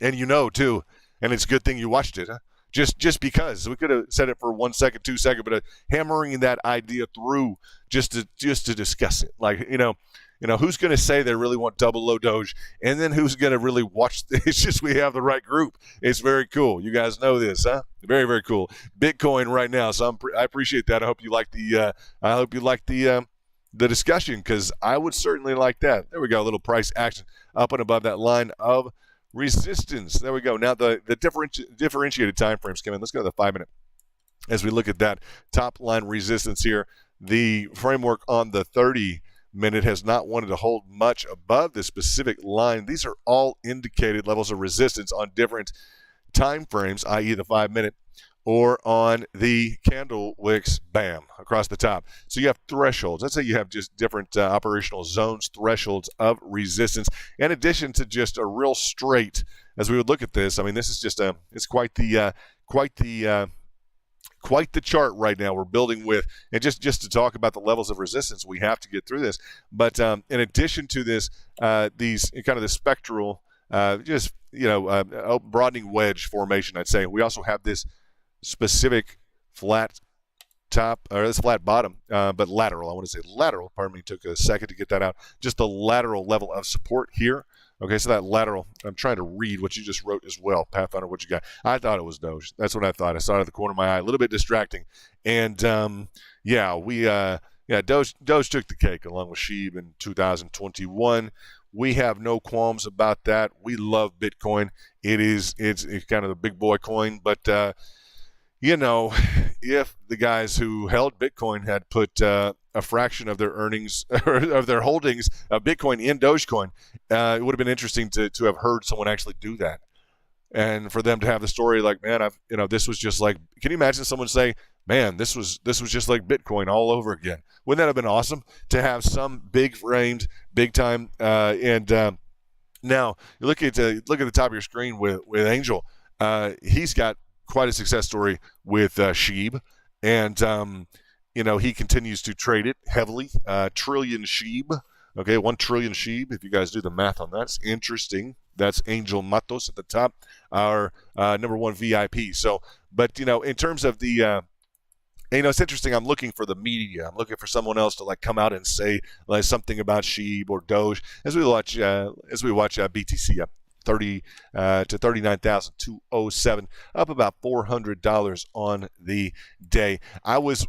too, and it's a good thing you watched it, huh? Just because we could have said it for 1 second, 2 seconds, but hammering that idea through just to discuss it. Like, who's going to say they really want double low Doge, and then who's going to really watch? It's just we have the right group. It's very cool. You guys know this, huh? Very, very cool. Bitcoin right now, so I appreciate that. I hope you like the discussion, because I would certainly like that. There we go. A little price action up and above that line of resistance. There we go. Now the differentiated time frames come in. Let's go to the 5 minute. As we look at that top line resistance here, the framework on the 30 minute has not wanted to hold much above this specific line. These are all indicated levels of resistance on different time frames, i.e. the 5 minute, or on the candle wicks, bam, across the top. So you have thresholds. Let's say you have just different operational zones, thresholds of resistance, in addition to just a real straight, as we would look at this. I mean, this is just it's quite the chart right now we're building with. And just to talk about the levels of resistance, we have to get through this. But in addition to this, these kind of the spectral, broadening wedge formation, I'd say, we also have this specific flat top, or this flat bottom, but lateral. I want to say lateral. Pardon me, took a second to get that out. Just the lateral level of support here. Okay, so that lateral, I'm trying to read what you just wrote as well. Pathfinder, what you got? I thought it was Doge. That's what I thought. I saw it out of the corner of my eye. A little bit distracting. And, Doge took the cake along with SHIB in 2021. We have no qualms about that. We love Bitcoin. It's kind of the big boy coin, but if the guys who held Bitcoin had put a fraction of their earnings or of their holdings of Bitcoin in Dogecoin, it would have been interesting to have heard someone actually do that. And for them to have the story like, man, this was just like, can you imagine someone saying, man, this was just like Bitcoin all over again? Wouldn't that have been awesome to have some big framed, big time? Now you look at the top of your screen with Angel. He's got quite a success story with SHIB, and he continues to trade it heavily. Trillion SHIB. Okay, 1 trillion SHIB. If you guys do the math on that, it's interesting. That's Angel Matos at the top, our number one VIP. So, but in terms of the, it's interesting. I'm looking for the media. I'm looking for someone else to come out and say something about SHIB or Doge as we watch BTC up 30 to 39,207, up about $400 on the day. I was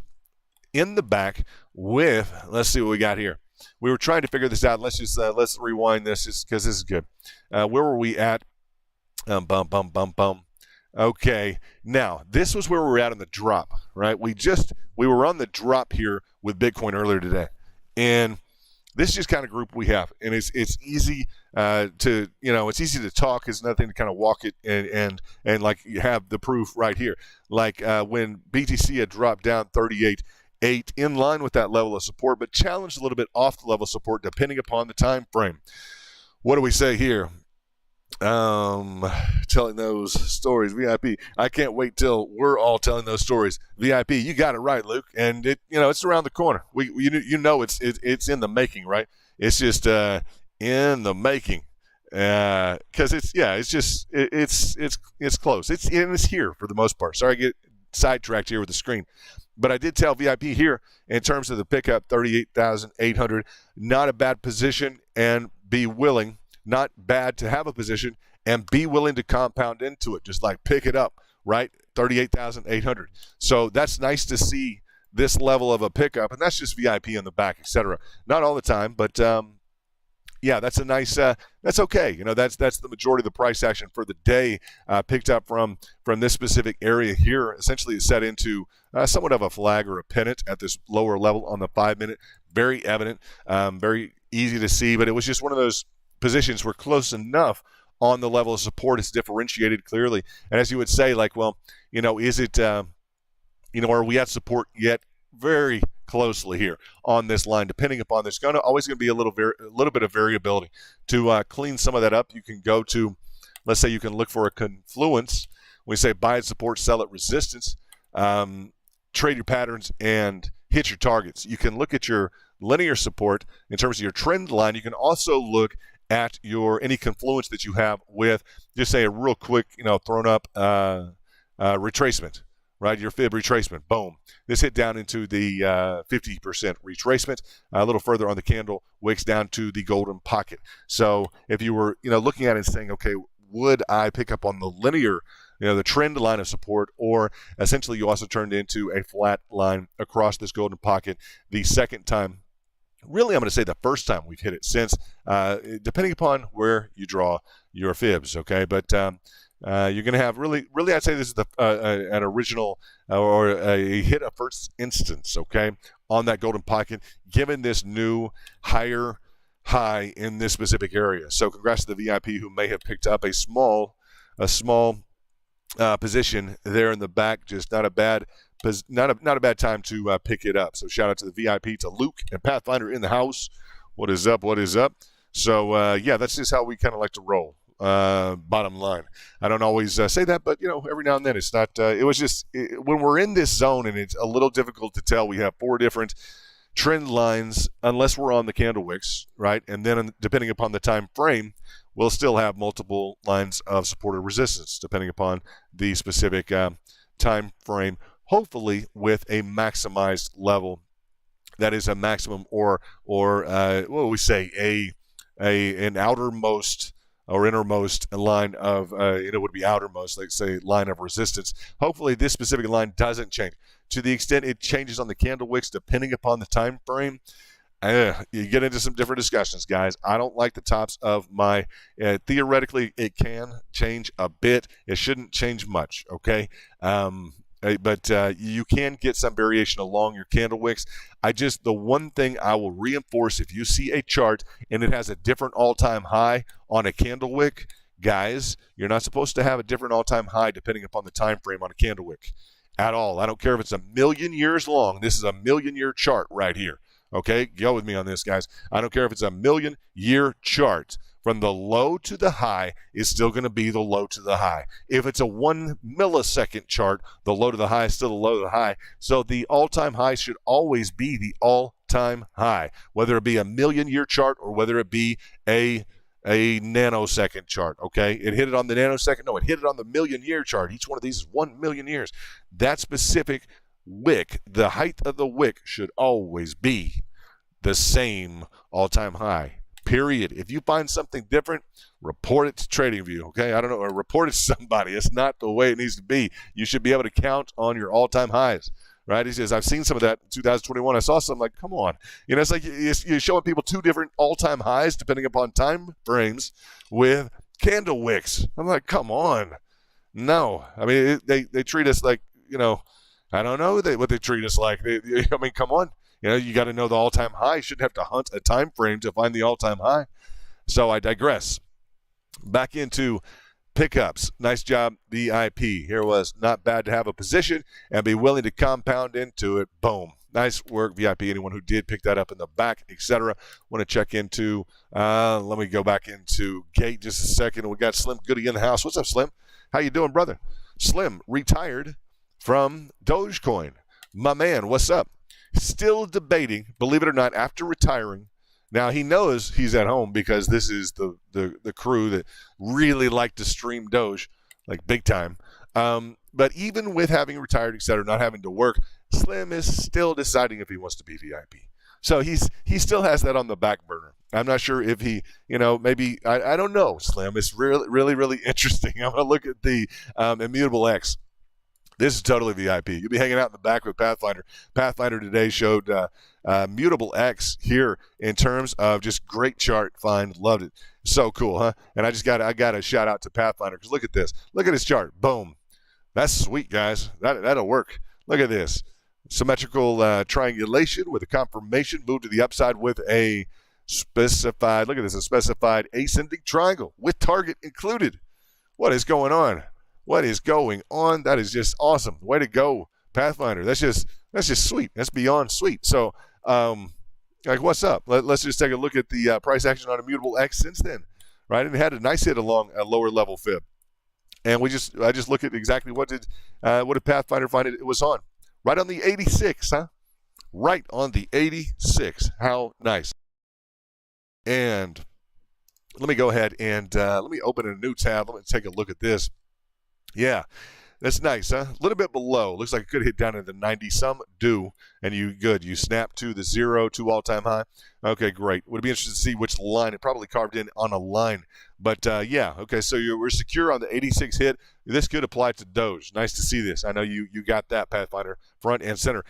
in the back with. Let's see what we got here. We were trying to figure this out. Let's rewind this because this is good. Where were we at? Okay, now this was where we were at in the drop, right? We were on the drop here with Bitcoin earlier today, and this is just kind of group we have, and it's easy it's easy to talk. It's nothing to kind of walk it and you have the proof right here. When BTC had dropped down 38. In line with that level of support, but challenged a little bit off the level of support depending upon the time frame. What do we say here? Telling those stories, VIP. I can't wait till we're all telling those stories. VIP, you got it right, Luke. And it's around the corner. It's in the making, right? It's just in the making. Because it's close. It's here for the most part. Sorry, I get sidetracked here with the screen. But I did tell VIP here in terms of the pickup, 38,800, not a bad position, and be willing, not bad to have a position and be willing to compound into it, just pick it up, right? 38,800. So that's nice to see this level of a pickup, and that's just VIP in the back, etc. Not all the time, but that's a nice. That's okay. That's the majority of the price action for the day picked up from this specific area here. Essentially, it's set into somewhat of a flag or a pennant at this lower level on the 5-minute. Very evident, very easy to see, but it was just one of those positions where close enough on the level of support. It's differentiated clearly, and as you would say, is it? Are we at support yet? Very closely here on this line, depending upon there's always going to be a little bit of variability. To clean some of that up, you can go to, let's say you can look for a confluence. We say buy at support, sell at resistance, trade your patterns, and hit your targets. You can look at your linear support in terms of your trend line. You can also look at any confluence that you have with just say a real quick, thrown up retracement. Right, your fib retracement, boom. This hit down into the 50% retracement. A little further on the candle, wicks down to the golden pocket. So if you were, looking at it and saying, okay, would I pick up on the linear, the trend line of support, or essentially you also turned into a flat line across this golden pocket the second time. Really, I'm going to say the first time we've hit it since, depending upon where you draw your fibs, okay? But you're going to have really, I'd say this is an original or a hit of first instance, okay, on that golden pocket, given this new higher high in this specific area. So congrats to the VIP who may have picked up a small position there in the back. Just not a bad time to pick it up. So shout out to the VIP, to Luke and Pathfinder in the house. What is up? So that's just how we kind of like to roll. Bottom line, I don't always say that, but every now and then it's not. It was just when we're in this zone and it's a little difficult to tell. We have 4 different trend lines, unless we're on the candle wicks, right? And then depending upon the time frame, we'll still have multiple lines of support or resistance depending upon the specific time frame. Hopefully, with a maximized level, that is a maximum or what would we say, an outermost or innermost line of, would be outermost, like say, line of resistance. Hopefully this specific line doesn't change. To the extent it changes on the candle wicks, depending upon the time frame, you get into some different discussions, guys. I don't like the tops of my, theoretically, it can change a bit. It shouldn't change much, okay? but you can get some variation along your candle wicks. The one thing I will reinforce, if you see a chart and it has a different all-time high on a candle wick, guys, you're not supposed to have a different all-time high depending upon the time frame on a candle wick at all. I don't care if it's 1,000,000 years long. This is a 1,000,000-year chart right here. Okay, go with me on this, guys. I don't care if it's a 1,000,000-year chart. From the low to the high is still going to be the low to the high. If it's a 1 millisecond chart, the low to the high is still the low to the high. So the all-time high should always be the all-time high, whether it be a 1,000,000-year chart or whether it be a nanosecond chart, okay? It hit it on the nanosecond. No, it hit it on the 1,000,000-year chart. Each one of these is 1,000,000 years. That specific wick, the height of the wick should always be the same all-time high, period. If you find something different, report it to TradingView, okay? I don't know, or report it to somebody. It's not the way it needs to be. You should be able to count on your all-time highs. Right? He says, I've seen some of that in 2021. I saw something like, come on. You know, it's like you're showing people two different all-time highs depending upon time frames with candle wicks. I'm like, come on. No. I mean, they treat us like, you know, I don't know what they treat us like. I mean, come on. You know, you got to know the all-time high. You shouldn't have to hunt a time frame to find the all-time high. So I digress. Back into pickups. Nice job, VIP. Here was not bad to have a position and be willing to compound into it. Boom. Nice work, VIP. Anyone who did pick that up in the back, etc. Want to check into, let me go back into Gate just a second. We got Slim Goody in the house. What's up, Slim? How you doing, brother? Slim retired from Dogecoin. My man, what's up? Still debating, believe it or not, after retiring. Now, he knows he's at home because this is the crew that really like to stream Doge, like big time. But even with having retired, et cetera, not having to work, Slim is still deciding if he wants to be VIP. So he still has that on the back burner. I'm not sure if he, you know, maybe, I don't know, Slim. It's really, really, really interesting. I'm going to look at the Immutable X. This is totally VIP. You'll be hanging out in the back with Pathfinder. Pathfinder today showed Mutable X here in terms of just great chart find. Loved it. So cool, huh? And I got a shout out to Pathfinder because look at this. Look at this chart. Boom. That's sweet, guys. That'll work. Look at this. Symmetrical triangulation with a confirmation. Move to the upside with a specified, look at this, a specified ascending triangle with target included. What is going on? What is going on? That is just awesome. Way to go, Pathfinder. That's just sweet. That's beyond sweet. So, like, what's up? Let's just take a look at the price action on Immutable X since then, right? And it had a nice hit along a lower level fib. And I just look at exactly what did Pathfinder find it was on? Right on the 86, huh? Right on the 86. How nice. And let me go ahead and let me open a new tab. Let me take a look at this. Yeah, that's nice, huh? A little bit below. Looks like it could hit down to the 90. Some do, and you snap to the 0 to all-time high. Okay, great. Would be interested to see which line. It probably carved in on a line. But, yeah, okay, so we're secure on the 86 hit. This could apply to Doge. Nice to see this. I know you got that, Pathfinder, front and center.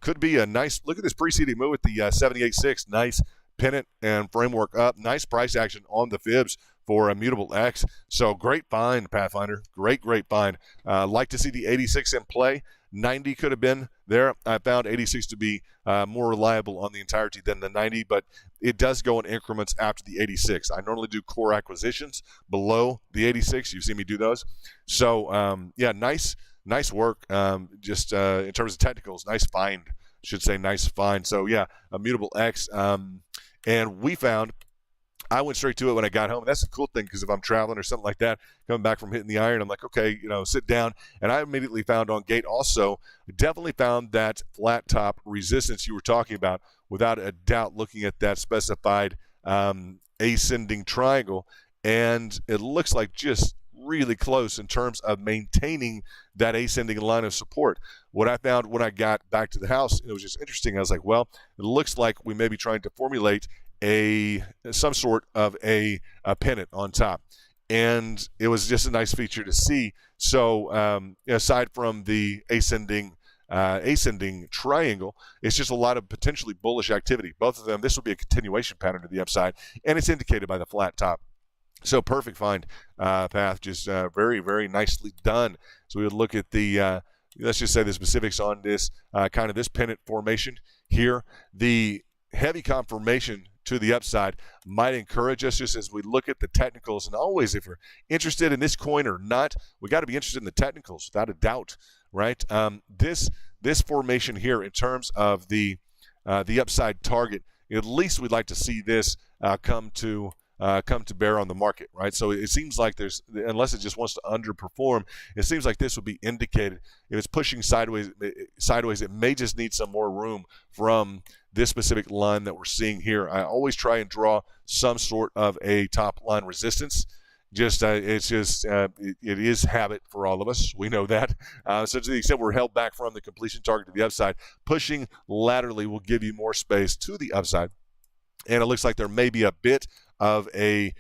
Could be a nice – look at this preceding move with the 78.6. Nice pennant and framework up. Nice price action on the fibs for Immutable X. So great find, Pathfinder. Great find. Like to see the 86 in play. 90 could have been there. I found 86 to be more reliable on the entirety than the 90, but it does go in increments after the 86. I normally do core acquisitions below the 86. You've seen me do those. So, yeah, nice work. Just in terms of technicals, nice find. Should say nice find. So, yeah, Immutable X. And we found – I went straight to it when I got home. And that's the cool thing because if I'm traveling or something like that, coming back from hitting the iron, I'm like, okay, sit down. And I immediately found on Gate also, definitely found that flat top resistance you were talking about without a doubt looking at that specified ascending triangle. And it looks like just really close in terms of maintaining that ascending line of support. What I found when I got back to the house, it was just interesting. I was like, well, it looks like we may be trying to formulate some sort of a pennant on top, and it was just a nice feature to see. So aside from the ascending triangle, it's just a lot of potentially bullish activity. Both of them, this will be a continuation pattern to the upside, and it's indicated by the flat top. So perfect find, Path. Just very, very nicely done. So we would look at the let's just say the specifics on this kind of this pennant formation here. The heavy confirmation to the upside might encourage us just as we look at the technicals. And always, if we're interested in this coin or not, we got to be interested in the technicals without a doubt, right? This formation here in terms of the upside target, at least we'd like to see this come to bear on the market, right? So it seems like there's, unless it just wants to underperform, it seems like this would be indicated. If it's pushing sideways, it may just need some more room from this specific line that we're seeing here. I always try and draw some sort of a top line resistance. It is habit for all of us. We know that. So to the extent we're held back from the completion target to the upside, pushing laterally will give you more space to the upside. And it looks like there may be a bit of an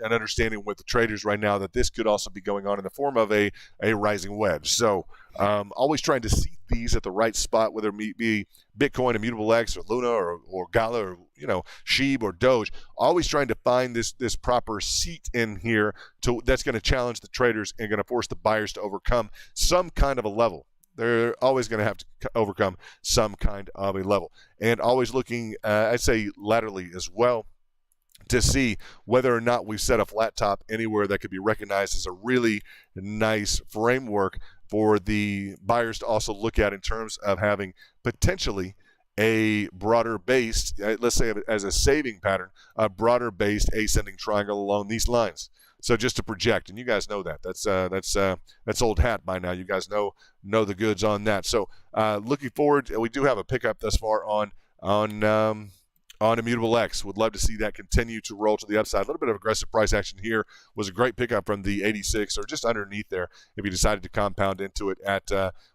understanding with the traders right now that this could also be going on in the form of a rising wedge. So always trying to seat these at the right spot, whether it be Bitcoin, Immutable X, or Luna, or Gala, or Sheeb or Doge. Always trying to find this proper seat in here that's going to challenge the traders and going to force the buyers to overcome some kind of a level. They're always going to have to overcome some kind of a level. And always looking, I'd say, laterally as well, to see whether or not we've set a flat top anywhere that could be recognized as a really nice framework for the buyers to also look at in terms of having potentially a broader based, let's say as a saving pattern, a broader based ascending triangle along these lines. So just to project, and you guys know that. That's old hat by now. You guys know the goods on that. So looking forward, we do have a pickup thus far on Immutable X. Would love to see that continue to roll to the upside. A little bit of aggressive price action here was a great pickup from the 86 or just underneath there if you decided to compound into it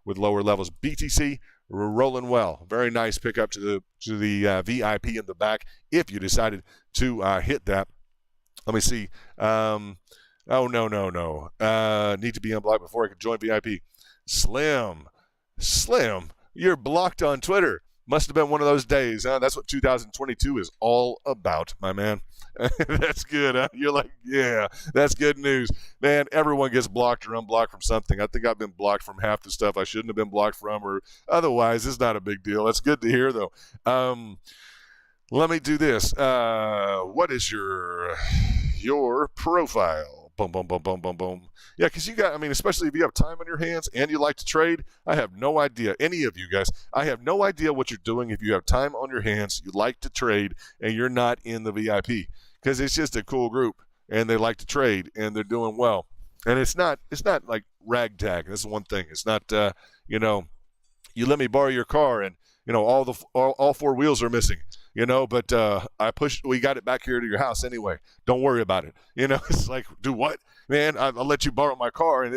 with lower levels. BTC rolling well. Very nice pickup to the VIP in the back if you decided to hit that. Let me see. No. Need to be unblocked before I can join VIP. Slim, you're blocked on Twitter. Must have been one of those days, huh? That's what 2022 is all about, my man. That's good, huh? You're like, yeah, that's good news. Man, everyone gets blocked or unblocked from something. I think I've been blocked from half the stuff I shouldn't have been blocked from, or otherwise, it's not a big deal. That's good to hear, though. Let me do this. What is your profile? Boom, boom, boom, boom, boom, boom. Yeah, because especially if you have time on your hands and you like to trade, I have no idea, any of you guys, I have no idea what you're doing if you have time on your hands, you like to trade, and you're not in the VIP. Because it's just a cool group, and they like to trade, and they're doing well. And it's not like ragtag. That's the one thing. It's not, you let me borrow your car, and, all four wheels are missing. But we got it back here to your house anyway. Don't worry about it. It's like, do what? Man, I'll let you borrow my car, and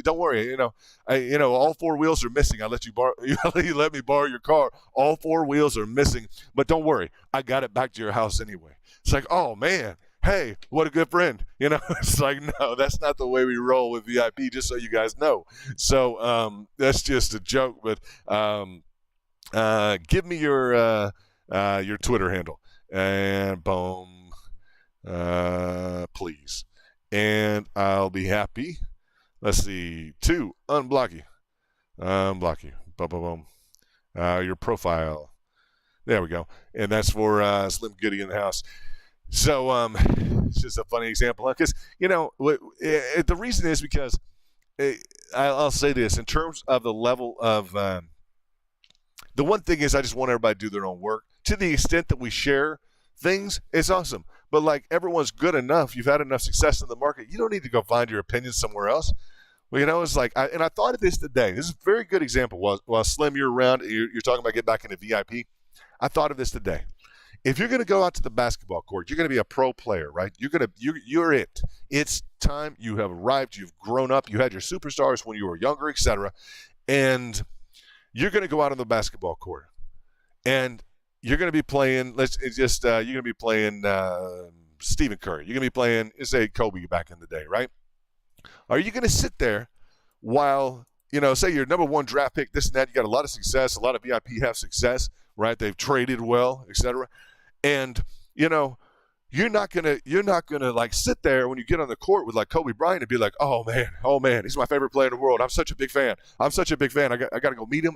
don't worry. All four wheels are missing. You let me borrow your car. All four wheels are missing, but don't worry. I got it back to your house anyway. It's like, oh man, hey, what a good friend. It's like, no, that's not the way we roll with VIP. Just so you guys know. So that's just a joke, but give me your Twitter handle, and boom, please, and I'll be happy. Let's see, to unblock you, boom, boom, boom. Your profile, there we go, and that's for Slim Goody in the house. So it's just a funny example, because the reason is because I'll say this in terms of the level of. The one thing is I just want everybody to do their own work. To the extent that we share things, it's awesome. But like everyone's good enough, you've had enough success in the market, you don't need to go find your opinion somewhere else. Well, it's like, and I thought of this today. This is a very good example. While Slim, you're around, you're talking about getting back into VIP. I thought of this today. If you're going to go out to the basketball court, you're going to be a pro player, right? You're it. It's time. You have arrived. You've grown up. You had your superstars when you were younger, etc. And you're going to go out on the basketball court, and you're going to be playing. You're going to be playing Stephen Curry. You're going to be playing, say, Kobe back in the day, right? Are you going to sit there while say you're number one draft pick, this and that? You got a lot of success. A lot of VIP have success, right? They've traded well, etc. And you're not gonna like sit there when you get on the court with like Kobe Bryant and be like, oh man, he's my favorite player in the world. I'm such a big fan. I gotta go meet him.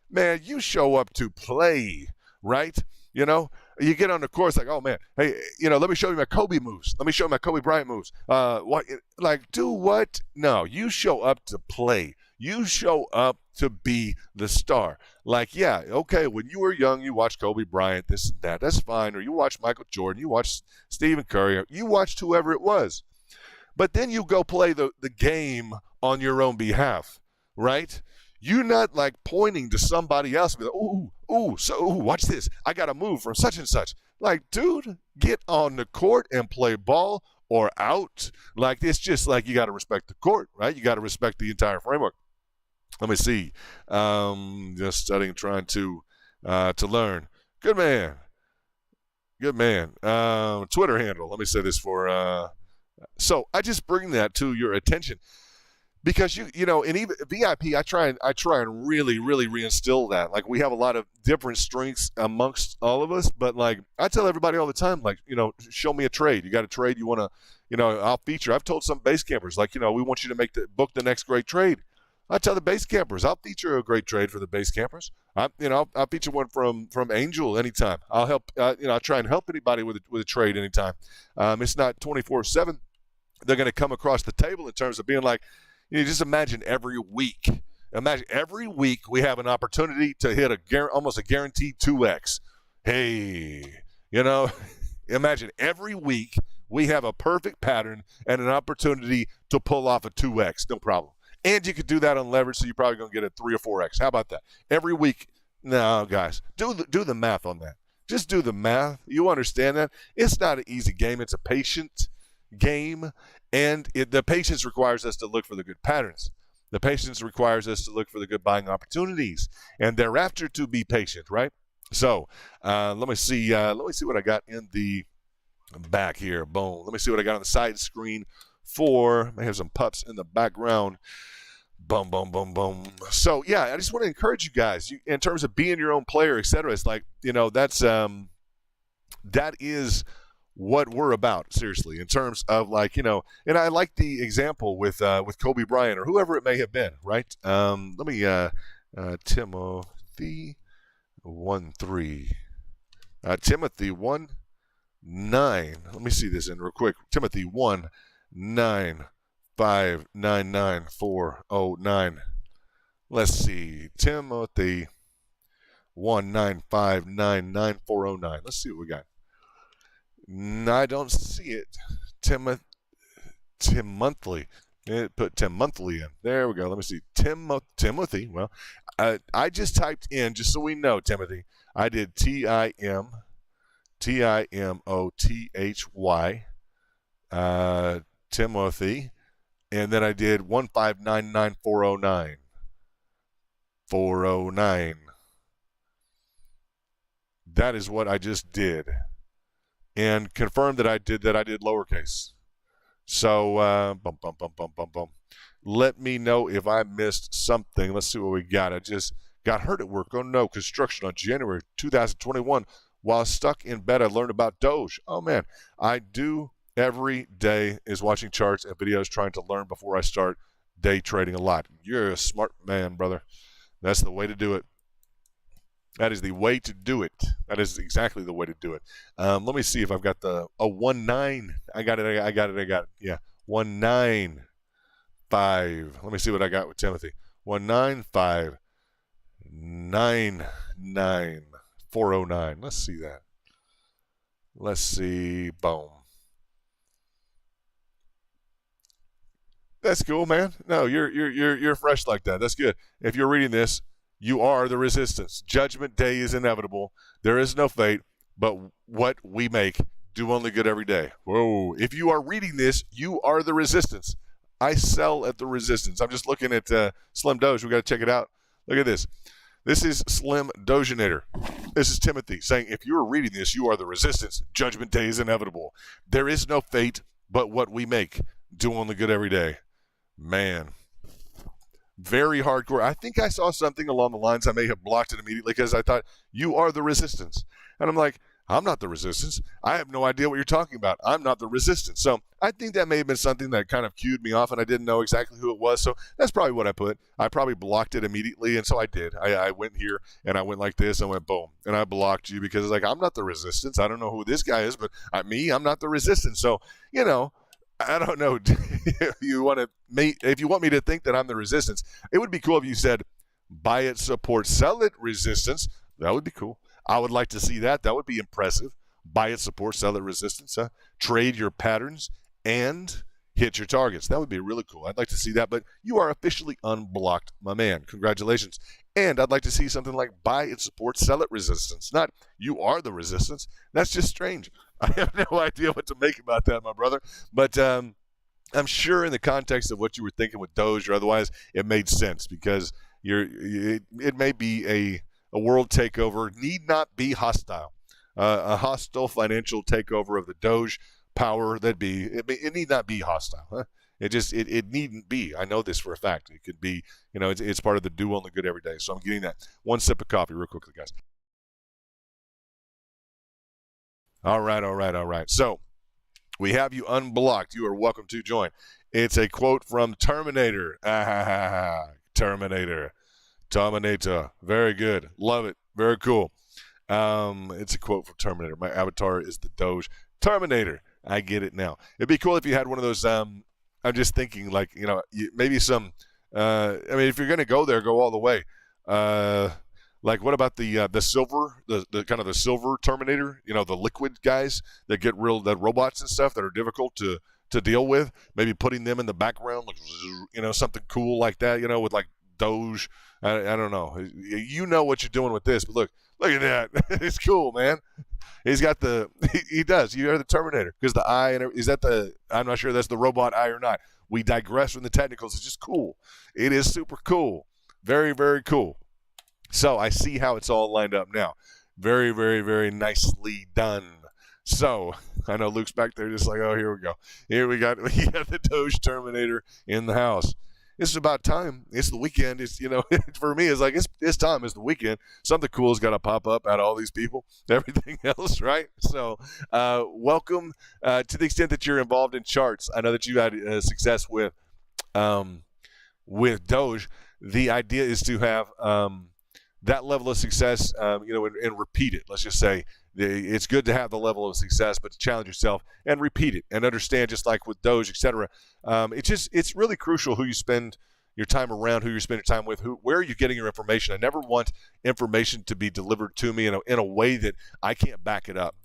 Man, you show up to play, right? You know, you get on the course like, oh man, hey, let me show you my Kobe moves. Let me show you my Kobe Bryant moves. What? Like, do what? No, you show up to play. You show up to be the star. Like, yeah, okay, when you were young, you watched Kobe Bryant, this and that. That's fine. Or you watched Michael Jordan. You watched Stephen Curry. You watched whoever it was. But then you go play the game on your own behalf, right? You're not like pointing to somebody else and be like, watch this. I got a move from such and such. Like, dude, get on the court and play ball or out. Like, it's just like you got to respect the court, right? You got to respect the entire framework. Let me see. Just studying, trying to learn. Good man. Twitter handle. Let me say this for. So I just bring that to your attention because you know, in even VIP, I try and really reinstill that. Like, we have a lot of different strengths amongst all of us, but like I tell everybody all the time, like, show me a trade. You got a trade you want to, I'll feature. I've told some base campers, like, we want you to book the next great trade. I tell the base campers, I'll feature a great trade for the base campers. I'll feature one from Angel anytime. I'll help. I'll try and help anybody with a trade anytime. It's not 24/7. They're going to come across the table in terms of being like, just imagine every week. Imagine every week we have an opportunity to hit almost a guaranteed 2x. Hey, imagine every week we have a perfect pattern and an opportunity to pull off a 2x, no problem. And you could do that on leverage, so you're probably going to get a 3 or 4x. How about that? Every week. No, guys, do the math on that. Just do the math. You understand that? It's not an easy game. It's a patient game, and the patience requires us to look for the good patterns. The patience requires us to look for the good buying opportunities, and thereafter to be patient, right? So let me see what I got in the back here. Boom. Let me see what I got on the side screen. May have some pups in the background. Boom, boom, boom, boom. So yeah, I just want to encourage you guys in terms of being your own player, etc. It's like, that is what we're about, seriously, in terms of like, and I like the example with Kobe Bryant or whoever it may have been, right? Let me Timothy 1:3. Timothy 1:9. Let me see this in real quick. Timothy 1:9,599,409. Let's see. Timothy 1:9,599,409. Let's see what we got. No, I don't see it. Tim Monthly. Put Tim Monthly in. There we go. Let me see. Timothy. Well, I just typed in, just so we know, Timothy. I did TIMOTHY. Timothy, and then I did 1599409. 409. That is what I just did, and confirmed that I did lowercase. So let me know if I missed something. Let's see what we got. I just got hurt at work. Oh no, construction on January 2021. While stuck in bed, I learned about Doge. Oh man, I do. Every day is watching charts and videos, trying to learn before I start day trading a lot. You're a smart man, brother. That's the way to do it. That is the way to do it. That is exactly the way to do it. Let me see if I've got the 1.9. I got it. Yeah, 1.95. Let me see what I got with Timothy. 1.9599,409. Let's see that. Let's see. Boom. That's cool, man. No, you're fresh like that. That's good. If you're reading this, you are the resistance. Judgment day is inevitable. There is no fate, but what we make do only good every day. Whoa. If you are reading this, you are the resistance. I sell at the resistance. I'm just looking at Slim Doge. We got to check it out. Look at this. This is Slim Doginator. This is Timothy saying, if you're reading this, you are the resistance. Judgment day is inevitable. There is no fate, but what we make do only good every day. Man, very hardcore. I think I saw something along the lines. I may have blocked it immediately because I thought, you are the resistance. And I'm like, I'm not the resistance. I have no idea what you're talking about. I'm not the resistance. So I think that may have been something that kind of cued me off, and I didn't know exactly who it was. So that's probably what I put. I probably blocked it immediately, and so I did. I went here, and I went like this, and went boom. And I blocked you because it's like, I'm not the resistance. I don't know who this guy is, but I'm not the resistance. So, I don't know. If you want me to think that I'm the resistance, it would be cool if you said, buy it, support, sell it, resistance. That would be cool. I would like to see that. That would be impressive. Buy it, support, sell it, resistance. Trade your patterns and hit your targets. That would be really cool. I'd like to see that. But you are officially unblocked, my man. Congratulations. And I'd like to see something like buy it, support, sell it, resistance. Not you are the resistance. That's just strange. I have no idea what to make about that, my brother. But I'm sure in the context of what you were thinking with Doge or otherwise, it made sense because it may be a world takeover, need not be hostile. A hostile financial takeover of the Doge power, it need not be hostile. Huh? It needn't be. I know this for a fact. It could be, it's part of the do only good every day. So I'm getting that. One sip of coffee real quickly, guys. All right. So we have you unblocked. You are welcome to join. It's a quote from Terminator. Terminator. Very good. Love it. Very cool. It's a quote from Terminator. My avatar is the Doge. Terminator. I get it now. It'd be cool if you had one of those. I'm just thinking, like, maybe some. If you're gonna go there, go all the way. Like, what about the silver, the kind of the silver Terminator? The liquid guys that get the robots and stuff that are difficult to deal with. Maybe putting them in the background, like, something cool like that. With like Doge. I don't know. You know what you're doing with this, but look at that. It's cool, man. He's got he does. You are the Terminator because the eye I'm not sure that's the robot eye or not. We digress from the technicals. It's just cool. It is super cool. Very, very cool. So I see how it's all lined up now. Very, very, very nicely done. So I know Luke's back there just like, oh, here we go. Here we got the Doge Terminator in the house. It's about time. It's the weekend. It's, for me, it's like, it's time. It's the weekend. Something cool has got to pop up out of all these people, everything else, right? So welcome to the extent that you're involved in charts. I know that you had success with Doge. The idea is to have that level of success, and repeat it. Let's just say it's good to have the level of success, but to challenge yourself and repeat it and understand, just like with Doge, etc. It's really crucial who you spend your time around, who you spend your time with, where are you getting your information. I never want information to be delivered to me in a way that I can't back it up,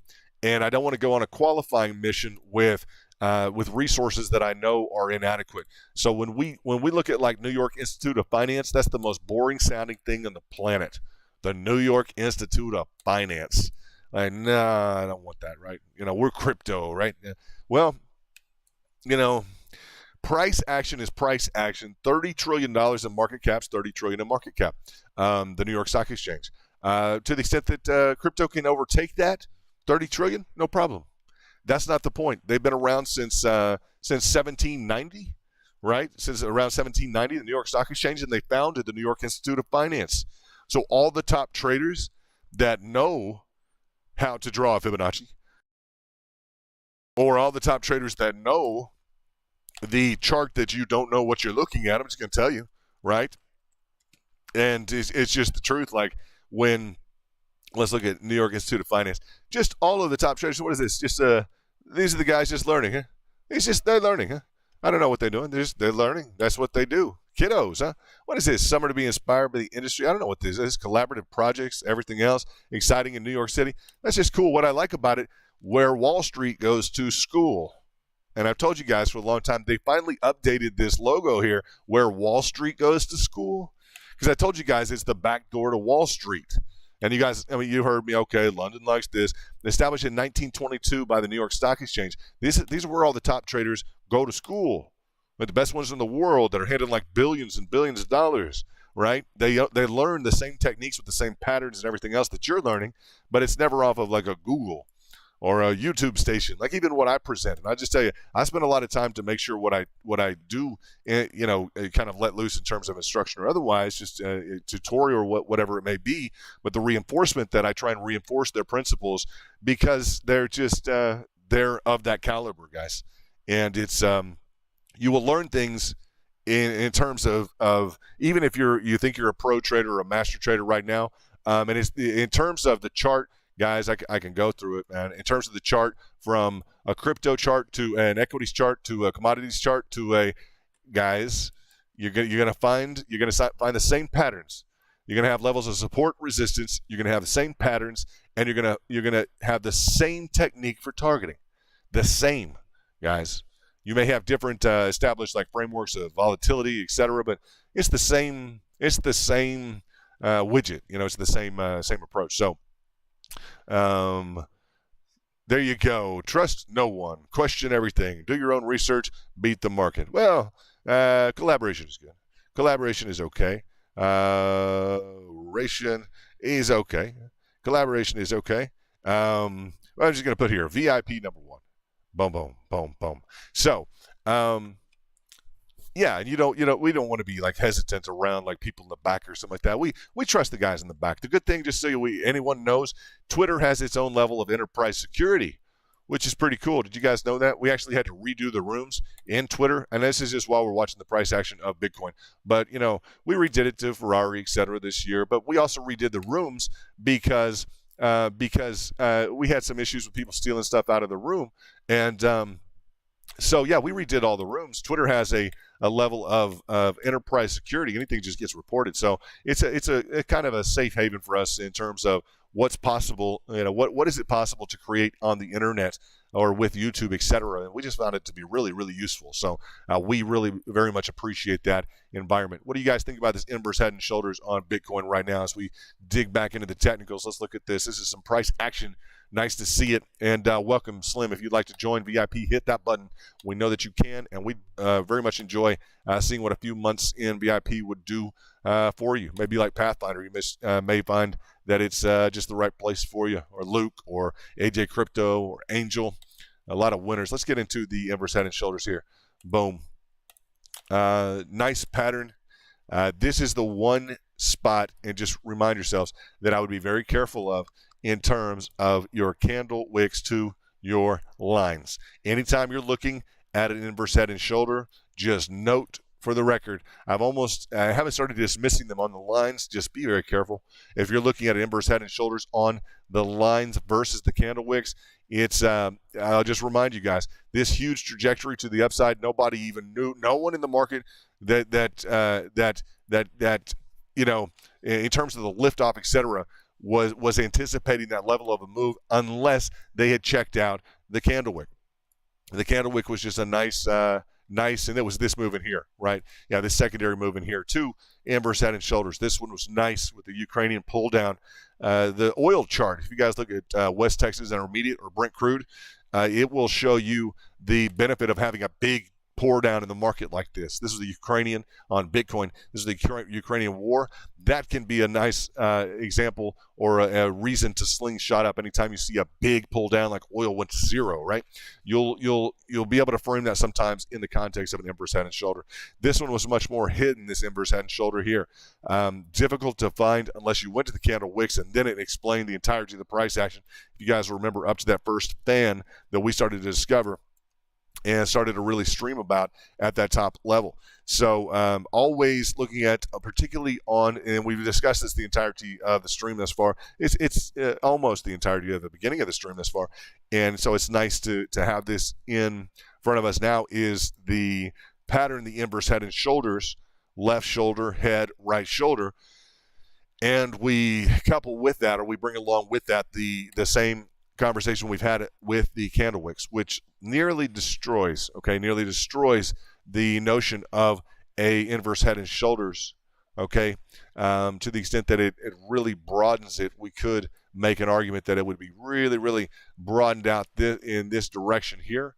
and I don't want to go on a qualifying mission with resources that I know are inadequate. So when we look at like New York Institute of Finance, that's the most boring sounding thing on the planet. The New York Institute of Finance. Like, nah, I don't want that, right? We're crypto, right? Well, price action is price action. $30 trillion in market caps, $30 trillion in market cap. The New York Stock Exchange. To the extent that crypto can overtake that, 30 trillion, no problem. That's not the point. They've been around since 1790, right? Since around 1790, the New York Stock Exchange, and they founded the New York Institute of Finance. So all the top traders that know how to draw a Fibonacci, or all the top traders that know the chart that you don't know what you're looking at, I'm just going to tell you, right? And it's just the truth. Like let's look at New York Institute of Finance. Just all of the top traders. What is this? Just these are the guys just learning, huh? They're learning, huh? I don't know what they're doing. They're learning. That's what they do. Kiddos, huh? What is this? Summer to be inspired by the industry. I don't know what this is. Collaborative projects, everything else. Exciting in New York City. That's just cool. What I like about it, where Wall Street goes to school. And I've told you guys for a long time, they finally updated this logo here, where Wall Street goes to school. Because I told you guys it's the back door to Wall Street. And you guys, you heard me, okay, London likes this. Established in 1922 by the New York Stock Exchange. These are where all the top traders go to school. But the best ones in the world that are handling like billions and billions of dollars, right? They learn the same techniques with the same patterns and everything else that you're learning, but it's never off of like a Google. or a YouTube station, like even what I present. And I just tell you, I spend a lot of time to make sure what I do, kind of let loose in terms of instruction or otherwise, just a tutorial or whatever it may be. But the reinforcement that I try and reinforce their principles, because they're just they're of that caliber, guys. And it's you will learn things in terms of even if you think you're a pro trader or a master trader right now, and it's in terms of the chart. Guys, I can go through it, man. In terms of the chart, from a crypto chart to an equities chart to a commodities chart to a, guys, you're gonna find the same patterns. You're gonna have levels of support, resistance. You're gonna have the same patterns, and you're gonna have the same technique for targeting. The same, guys. You may have different established like frameworks of volatility, etc., but it's the same. It's the same widget. It's the same approach. So. There you go. Trust no one. Question everything. Do your own research. Beat the market. Well, collaboration is good. Collaboration is okay. Ration is okay. Collaboration is okay. I'm just going to put here VIP number 1. Boom, boom, boom, boom. So, yeah, and we don't want to be like hesitant around like people in the back or something like that. We trust the guys in the back. The good thing, just so anyone knows, Twitter has its own level of enterprise security, which is pretty cool. Did you guys know that? We actually had to redo the rooms in Twitter, and this is just while we're watching the price action of Bitcoin. But we redid it to Ferrari, etc. this year, but we also redid the rooms because we had some issues with people stealing stuff out of the room, and so yeah, we redid all the rooms. Twitter has a level of enterprise security. Anything just gets reported. So it's a kind of a safe haven for us in terms of what's possible. What is it possible to create on the internet or with YouTube, etc. And we just found it to be really, really useful. So we really very much appreciate that environment. What do you guys think about this inverse head and shoulders on Bitcoin right now as we dig back into the technicals? Let's look at this. This is some price action. Nice to see it. And welcome, Slim. If you'd like to join VIP, hit that button. We know that you can, and we very much enjoy seeing what a few months in VIP would do for you. Maybe like Pathfinder, you may find that it's just the right place for you, or Luke, or AJ Crypto, or Angel. A lot of winners. Let's get into the inverse head and shoulders here. Boom. Nice pattern. This is the one spot, and just remind yourselves that I would be very careful of in terms of your candle wicks to your lines. Anytime you're looking at an inverse head and shoulder, just note for the record, I haven't started dismissing them on the lines. Just be very careful. If you're looking at an inverse head and shoulders on the lines versus the candle wicks, it's I'll just remind you guys, this huge trajectory to the upside, nobody even knew, no one in the market that in terms of the liftoff, etc., was anticipating that level of a move unless they had checked out the candle wick. The candle wick was just a nice, and it was this move in here, right? Yeah, this secondary move in here too, inverse head and shoulders. This one was nice with the Ukrainian pull down. The oil chart, if you guys look at West Texas Intermediate or Brent crude, it will show you the benefit of having a big pour down in the market like this. This is the Ukrainian on Bitcoin. This is the Ukrainian war. That can be a nice example or a reason to slingshot up anytime you see a big pull down like oil went to zero, right? You'll be able to frame that sometimes in the context of an inverse head and shoulder. This one was much more hidden, this inverse head and shoulder here. Difficult to find unless you went to the candle wicks and then it explained the entirety of the price action. If you guys remember up to that first fan that we started to discover and started to really stream about at that top level. So always looking at, particularly on, and we've discussed this the entirety of the stream thus far. It's almost the entirety of the beginning of the stream thus far. And so it's nice to have this in front of us now is the pattern, the inverse head and shoulders, left shoulder, head, right shoulder. And we couple with that, or we bring along with that the same conversation we've had with the candle wicks, which nearly destroys the notion of a inverse head and shoulders, to the extent that it really broadens it. We could make an argument that it would be really, really broadened out in this direction here,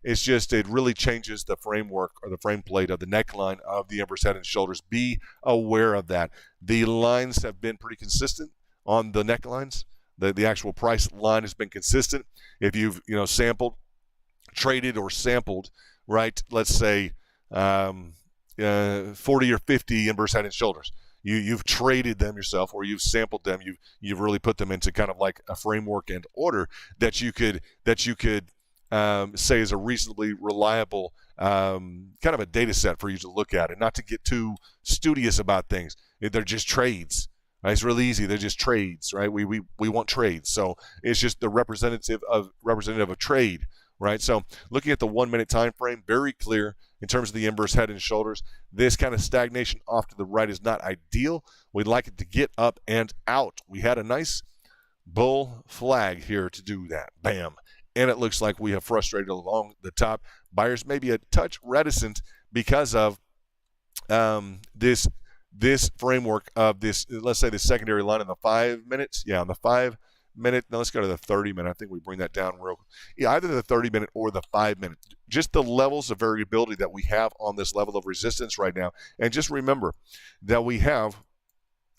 It's just, it really changes the framework or the frame plate of the neckline of the inverse head and shoulders. Be aware of that. The lines have been pretty consistent on the necklines. the actual price line has been consistent. If you've sampled, traded, or sampled, right? Let's say 40 or 50 inverse head and shoulders. You've traded them yourself, or you've sampled them. You've really put them into kind of like a framework and order that you could say is a reasonably reliable kind of a data set for you to look at, and not to get too studious about things. They're just trades. Right? It's really easy. They're just trades, right? We want trades, so it's just the representative of trade, right? So looking at the 1 minute time frame, very clear in terms of the inverse head and shoulders. This kind of stagnation off to the right is not ideal. We'd like it to get up and out. We had a nice bull flag here to do that. Bam. And it looks like we have frustrated along the top. Buyers may be a touch reticent because of this framework of this, let's say the secondary line in the 5 minutes. Yeah, on the 5 minute. Now let's go to the 30 minute. I think we bring that down real. Yeah, either the 30 minute or the 5 minute. Just the levels of variability that we have on this level of resistance right now. And just remember that we have,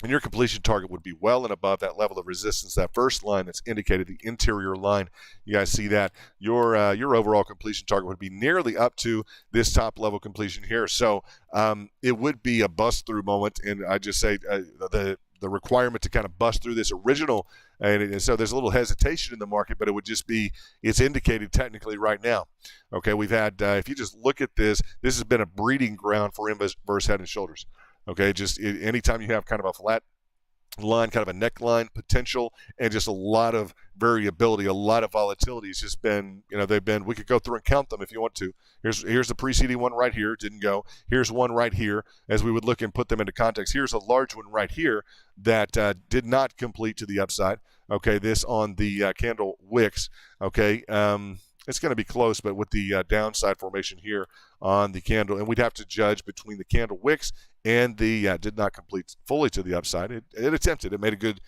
and your completion target would be well and above that level of resistance, that first line that's indicated, the interior line. You guys see that? Your overall completion target would be nearly up to this top level completion here. So it would be a bust through moment, and I just say the requirement to kind of bust through this original, and so there's a little hesitation in the market, but it would just be, it's indicated technically right now. Okay, we've had, if you just look at this has been a breeding ground for inverse head and shoulders. Okay, just anytime you have kind of a flat line, kind of a neckline potential, and just a lot of variability, a lot of volatility. It's just been, they've been, we could go through and count them if you want to. Here's the preceding one right here, didn't go. Here's one right here, as we would look and put them into context. Here's a large one right here that did not complete to the upside. Okay, this on the candle wicks. Okay, it's going to be close, but with the downside formation here on the candle, and we'd have to judge between the candle wicks and the did not complete fully to the upside. It attempted. It made it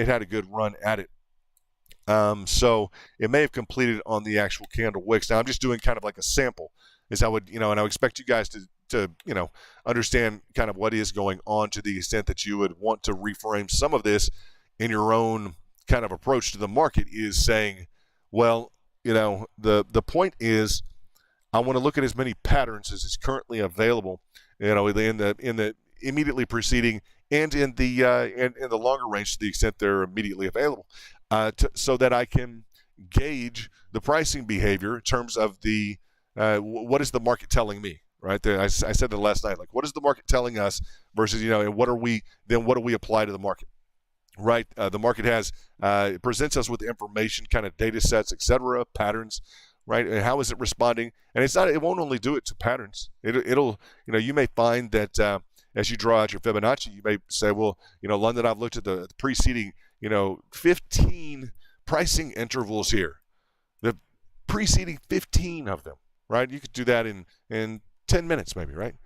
had a good run at it. So it may have completed on the actual candle wicks. Now I'm just doing kind of like a sample, is I would, and I would expect you guys to understand kind of what is going on, to the extent that you would want to reframe some of this in your own kind of approach to the market, is saying, well, the point is, I want to look at as many patterns as is currently available, in the immediately preceding and in the longer range, to the extent they're immediately available, so that I can gauge the pricing behavior in terms of the what is the market telling me, right? I said that last night. Like, what is the market telling us versus and what do we apply to the market? Right, the market has it presents us with information, kind of data sets, etc., patterns, right? And how is it responding? And it won't only do it to patterns. It'll you may find that as you draw out your Fibonacci, you may say, well, London, I've looked at the preceding 15 pricing intervals here, the preceding 15 of them, right? You could do that in 10 minutes maybe, right?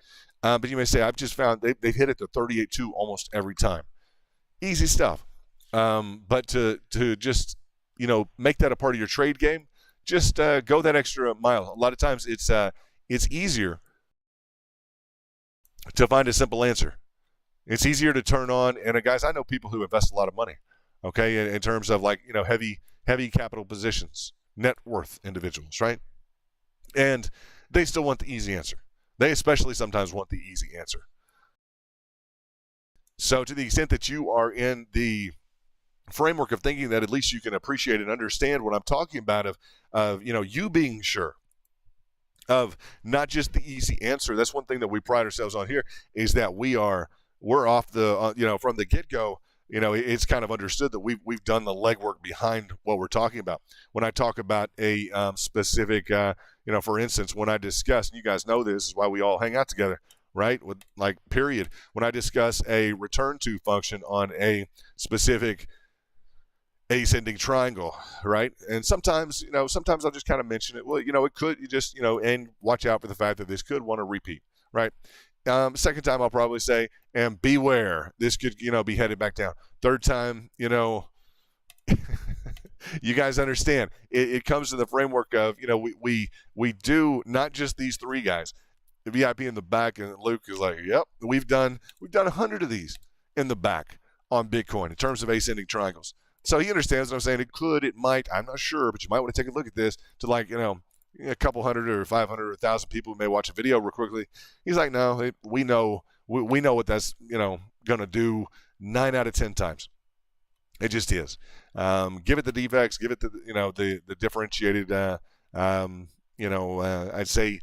But you may say, I've just found they've hit it to 38.2 almost every time. Easy stuff. But to just, make that a part of your trade game, just go that extra mile. A lot of times it's easier to find a simple answer. It's easier to turn on, and guys, I know people who invest a lot of money, okay, in terms of like, heavy capital positions, net worth individuals, right? And they still want the easy answer. They especially sometimes want the easy answer. So to the extent that you are in the framework of thinking that at least you can appreciate and understand what I'm talking about, of you being sure of not just the easy answer. That's one thing that we pride ourselves on here, is that we're off the from the get-go. It's kind of understood that we've done the legwork behind what we're talking about. When I talk about a specific, for instance, when I discuss, and you guys know this is why we all hang out together, right? With period. When I discuss a return to function on a specific ascending triangle, right? And sometimes I'll just kind of mention it. Well, it could, and watch out for the fact that this could want to repeat, right? Second time, I'll probably say, and beware, this could, be headed back down. Third time, you guys understand. It comes to the framework of, we do not just these three guys. The VIP in the back, and Luke is like, yep, we've done 100 of these in the back on Bitcoin in terms of ascending triangles. So he understands what I'm saying. It could, it might, I'm not sure, but you might want to take a look at this to like, a couple hundred or 500 or 1,000 people who may watch a video real quickly. He's like, no, we know what that's, going to do 9 out of 10 times. It just is. Give it the defects, give it the differentiated, I'd say,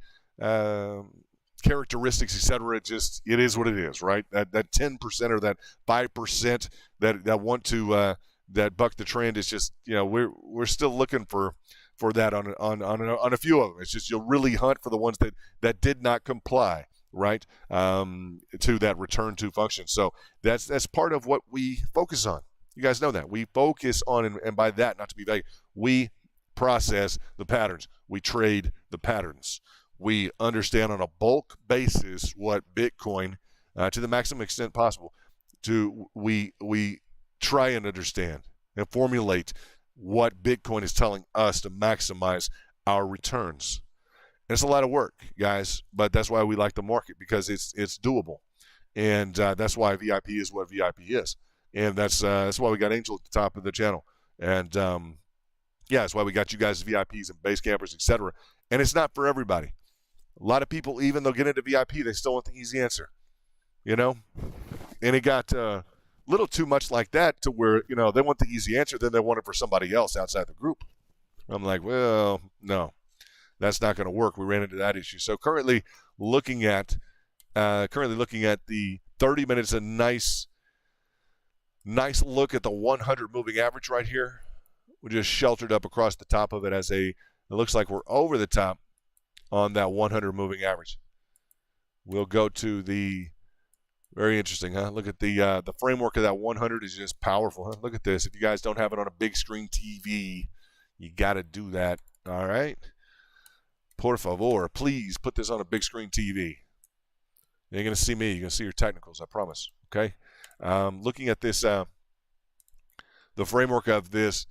characteristics, etc. It is what it is, right? That 10% or that 5% that want to that buck the trend is just, we're still looking for that on a few of them. It's just you'll really hunt for the ones that did not comply, right, to that return to function. So that's part of what we focus on. You guys know that we focus on, and by that, not to be vague, we process the patterns. We trade the patterns. We understand on a bulk basis what Bitcoin, to the maximum extent possible, we try and understand and formulate what Bitcoin is telling us to maximize our returns. And it's a lot of work, guys, but that's why we like the market, because it's doable, and that's why VIP is what VIP is, and that's why we got Angel at the top of the channel, and that's why we got you guys VIPs and base campers, etc. And it's not for everybody. A lot of people, even they'll get into VIP, they still want the easy answer, and it got a little too much like that to where, they want the easy answer, then they want it for somebody else outside the group. I'm like, well, no, that's not going to work. We ran into that issue. So currently looking at the 30 minutes, a nice look at the 100 moving average right here. We just sheltered up across the top of it it looks like we're over the top on that 100 moving average. We'll go to the, very interesting, huh? Look at the framework of that 100 is just powerful, huh? Look at this. If you guys don't have it on a big screen TV, you got to do that, all right? Por favor, please put this on a big screen TV. You ain't going to see me. You're going to see your technicals, I promise, okay? Looking at this, the framework of this,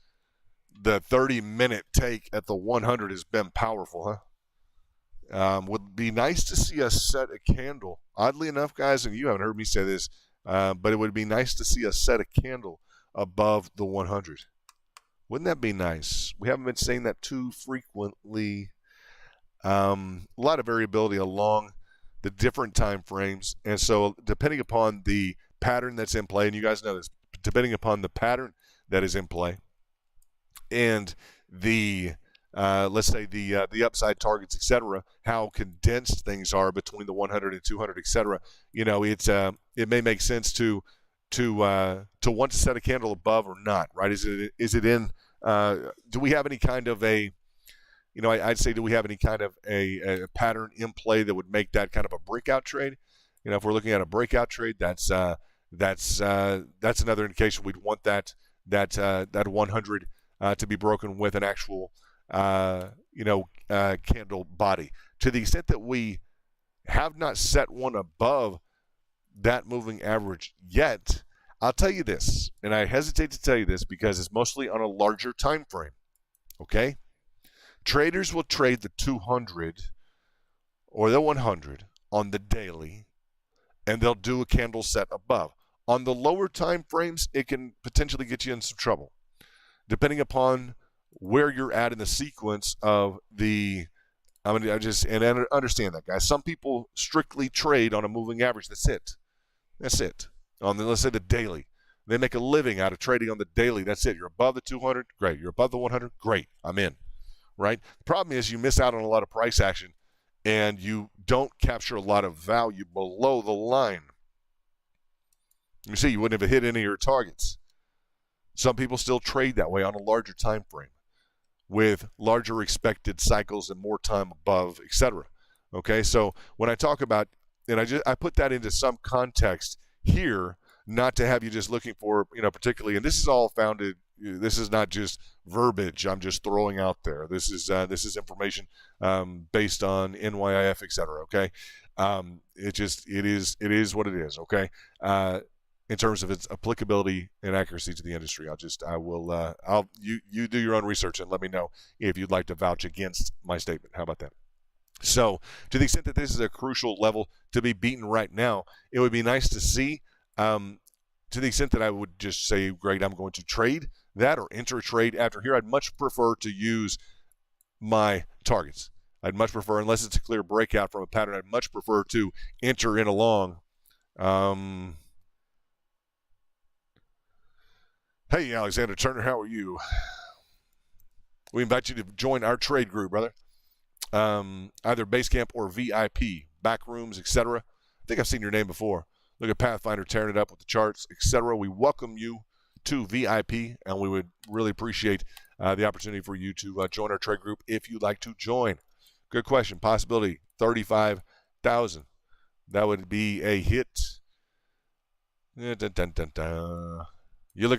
the 30-minute take at the 100 has been powerful, huh? Would be nice to see us set a candle. Oddly enough, guys, and you haven't heard me say this, but it would be nice to see us set a candle above the 100. Wouldn't that be nice? We haven't been saying that too frequently. A lot of variability along the different time frames, and so depending upon the pattern that's in play, and you guys know this, depending upon the pattern that is in play, and the let's say the upside targets, etc., how condensed things are between the 100 and 200, etc. It may make sense to want to set a candle above or not, right? Is it in? Do we have any kind of a, I'd say, do we have any kind of a pattern in play that would make that kind of a breakout trade? If we're looking at a breakout trade, that's another indication we'd want that 100 to be broken with an actual candle body. To the extent that we have not set one above that moving average yet, I'll tell you this, and I hesitate to tell you this because it's mostly on a larger time frame, okay? Traders will trade the 200 or the 100 on the daily, and they'll do a candle set above. On the lower time frames, it can potentially get you in some trouble, depending upon where you're at in the sequence of the, and understand that, guys. Some people strictly trade on a moving average. That's it. On the, let's say, the daily. They make a living out of trading on the daily. That's it. You're above the 200, great. You're above the 100, great. I'm in, right? The problem is you miss out on a lot of price action, and you don't capture a lot of value below the line. You see, you wouldn't have hit any of your targets. Some people still trade that way on a larger time frame, with larger expected cycles and more time above, etc. Okay, so when I talk about, and I put that into some context here, not to have you just looking for, particularly, and this is all founded, this is not just verbiage I'm just throwing out there. This is information based on NYIF, etc. Okay, it is what it is. Okay, in terms of its applicability and accuracy to the industry. You do your own research and let me know if you'd like to vouch against my statement. How about that? So, to the extent that this is a crucial level to be beaten right now, it would be nice to see, to to the extent that I would just say, great, I'm going to trade that or enter a trade after here, I'd much prefer to use my targets. I'd much prefer, unless it's a clear breakout from a pattern, I'd much prefer to enter in a long. Hey, Alexander Turner, how are you? We invite you to join our trade group, brother. Either Basecamp or VIP, back rooms, etc. I think I've seen your name before. Look at Pathfinder tearing it up with the charts, etc. We welcome you to VIP, and we would really appreciate the opportunity for you to join our trade group if you'd like to join. Good question. Possibility 35,000. That would be a hit. You're looking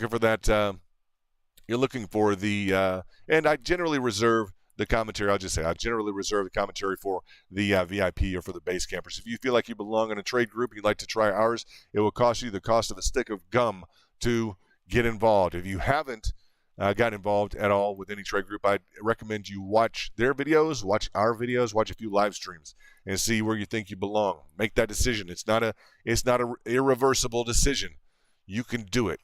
for that. You're looking for the, and I generally reserve the commentary. I'll just say I generally reserve the commentary for the VIP or for the base campers. If you feel like you belong in a trade group, you'd like to try ours, it will cost you the cost of a stick of gum to get involved. If you haven't got involved at all with any trade group, I'd recommend you watch their videos, watch our videos, watch a few live streams, and see where you think you belong. Make that decision. It's not a irreversible decision. You can do it.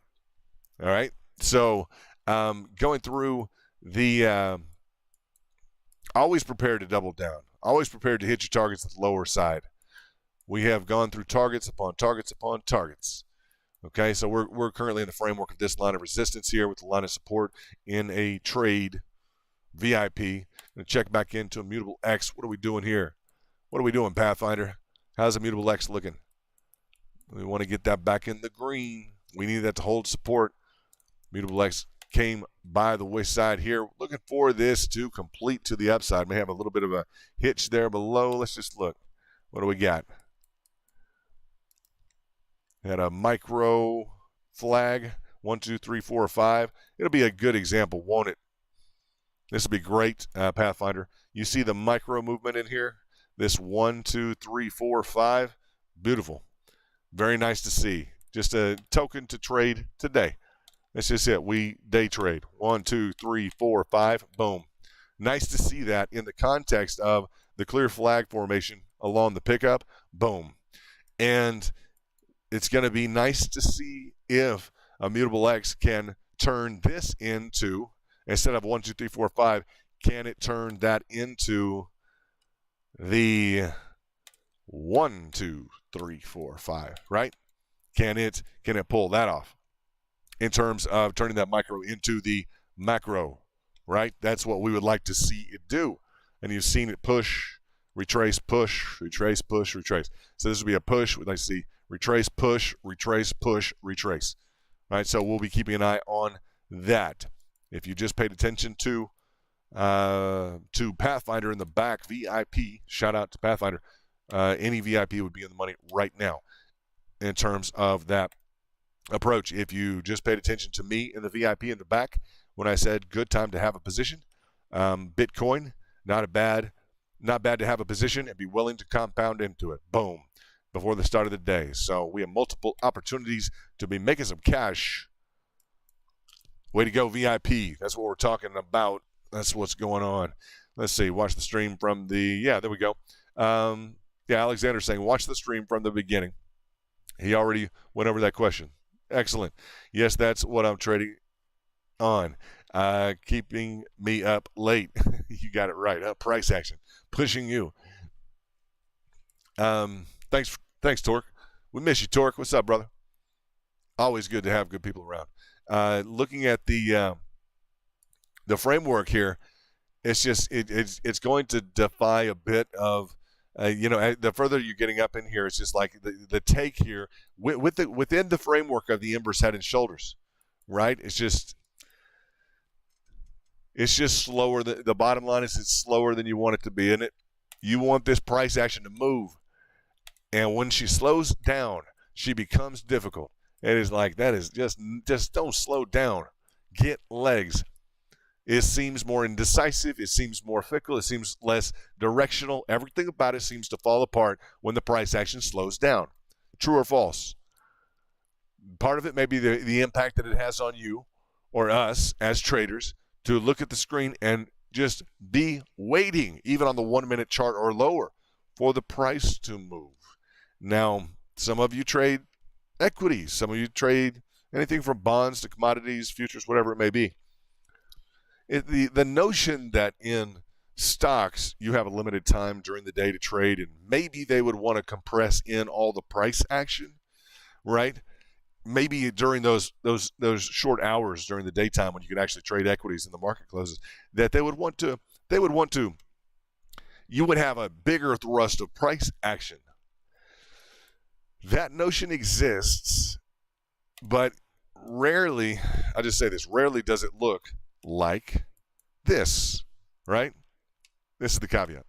All right. So going through the always prepared to double down. Always prepared to hit your targets at the lower side. We have gone through targets upon targets upon targets. Okay, so we're currently in the framework of this line of resistance here with the line of support in a trade VIP. Going to check back into Immutable X. What are we doing here? What are we doing, Pathfinder? How's Immutable X looking? We want to get that back in the green. We need that to hold support. Immutable X came by the wayside here. Looking for this to complete to the upside. May have a little bit of a hitch there below. Let's just look. What do we got? Had a micro flag, 1, 2, 3, 4, 5. It'll be a good example, won't it? This will be great, Pathfinder. You see the micro movement in here? This 1, 2, 3, 4, 5. Beautiful. Very nice to see. Just a token to trade today. That's just it. We day trade. 1, 2, 3, 4, 5. Boom. Nice to see that in the context of the clear flag formation along the pickup. Boom. And it's going to be nice to see if Immutable X can turn this into, instead of 1, 2, 3, 4, 5, can it turn that into the 1, 2, 3, 4, 5, right? Can it pull that off in terms of turning that micro into the macro, right? That's what we would like to see it do. And you've seen it push, retrace, push, retrace, push, retrace. So this would be a push. We'd like to see retrace, push, retrace, push, retrace. All right, so we'll be keeping an eye on that. If you just paid attention to Pathfinder in the back, VIP, shout out to Pathfinder, any VIP would be in the money right now in terms of that approach. If you just paid attention to me in the VIP in the back when I said good time to have a position, Bitcoin, not bad to have a position and be willing to compound into it. Boom. Before the start of the day. So we have multiple opportunities to be making some cash. Way to go, VIP. That's what we're talking about. That's what's going on. Let's see. Watch the stream from the, yeah, there we go. Alexander's saying, watch the stream from the beginning. He already went over that question. Excellent. Yes, that's what I'm trading on. Keeping me up late. You got it right. Price action. Pushing you. Thanks, Torque. We miss you, Torque. What's up, brother? Always good to have good people around. Looking at the framework here, it's just it's going to defy a bit of the further you're getting up in here, it's just like the take here within the framework of the inverse head and shoulders, right? It's just slower. The bottom line is it's slower than you want it to be, and you want this price action to move. And when she slows down, she becomes difficult. It is like, that is just don't slow down. Get legs. It seems more indecisive. It seems more fickle. It seems less directional. Everything about it seems to fall apart when the price action slows down. True or false? Part of it may be the impact that it has on you or us as traders to look at the screen and just be waiting, even on the 1-minute chart or lower, for the price to move. Now, some of you trade equities. Some of you trade anything from bonds to commodities, futures, whatever it may be. The notion that in stocks you have a limited time during the day to trade, and maybe they would want to compress in all the price action, right? Maybe during those short hours during the daytime when you can actually trade equities and the market closes, that you would have a bigger thrust of price action. That notion exists, but rarely, I just say this, rarely does it look like this, right? This is the caveat.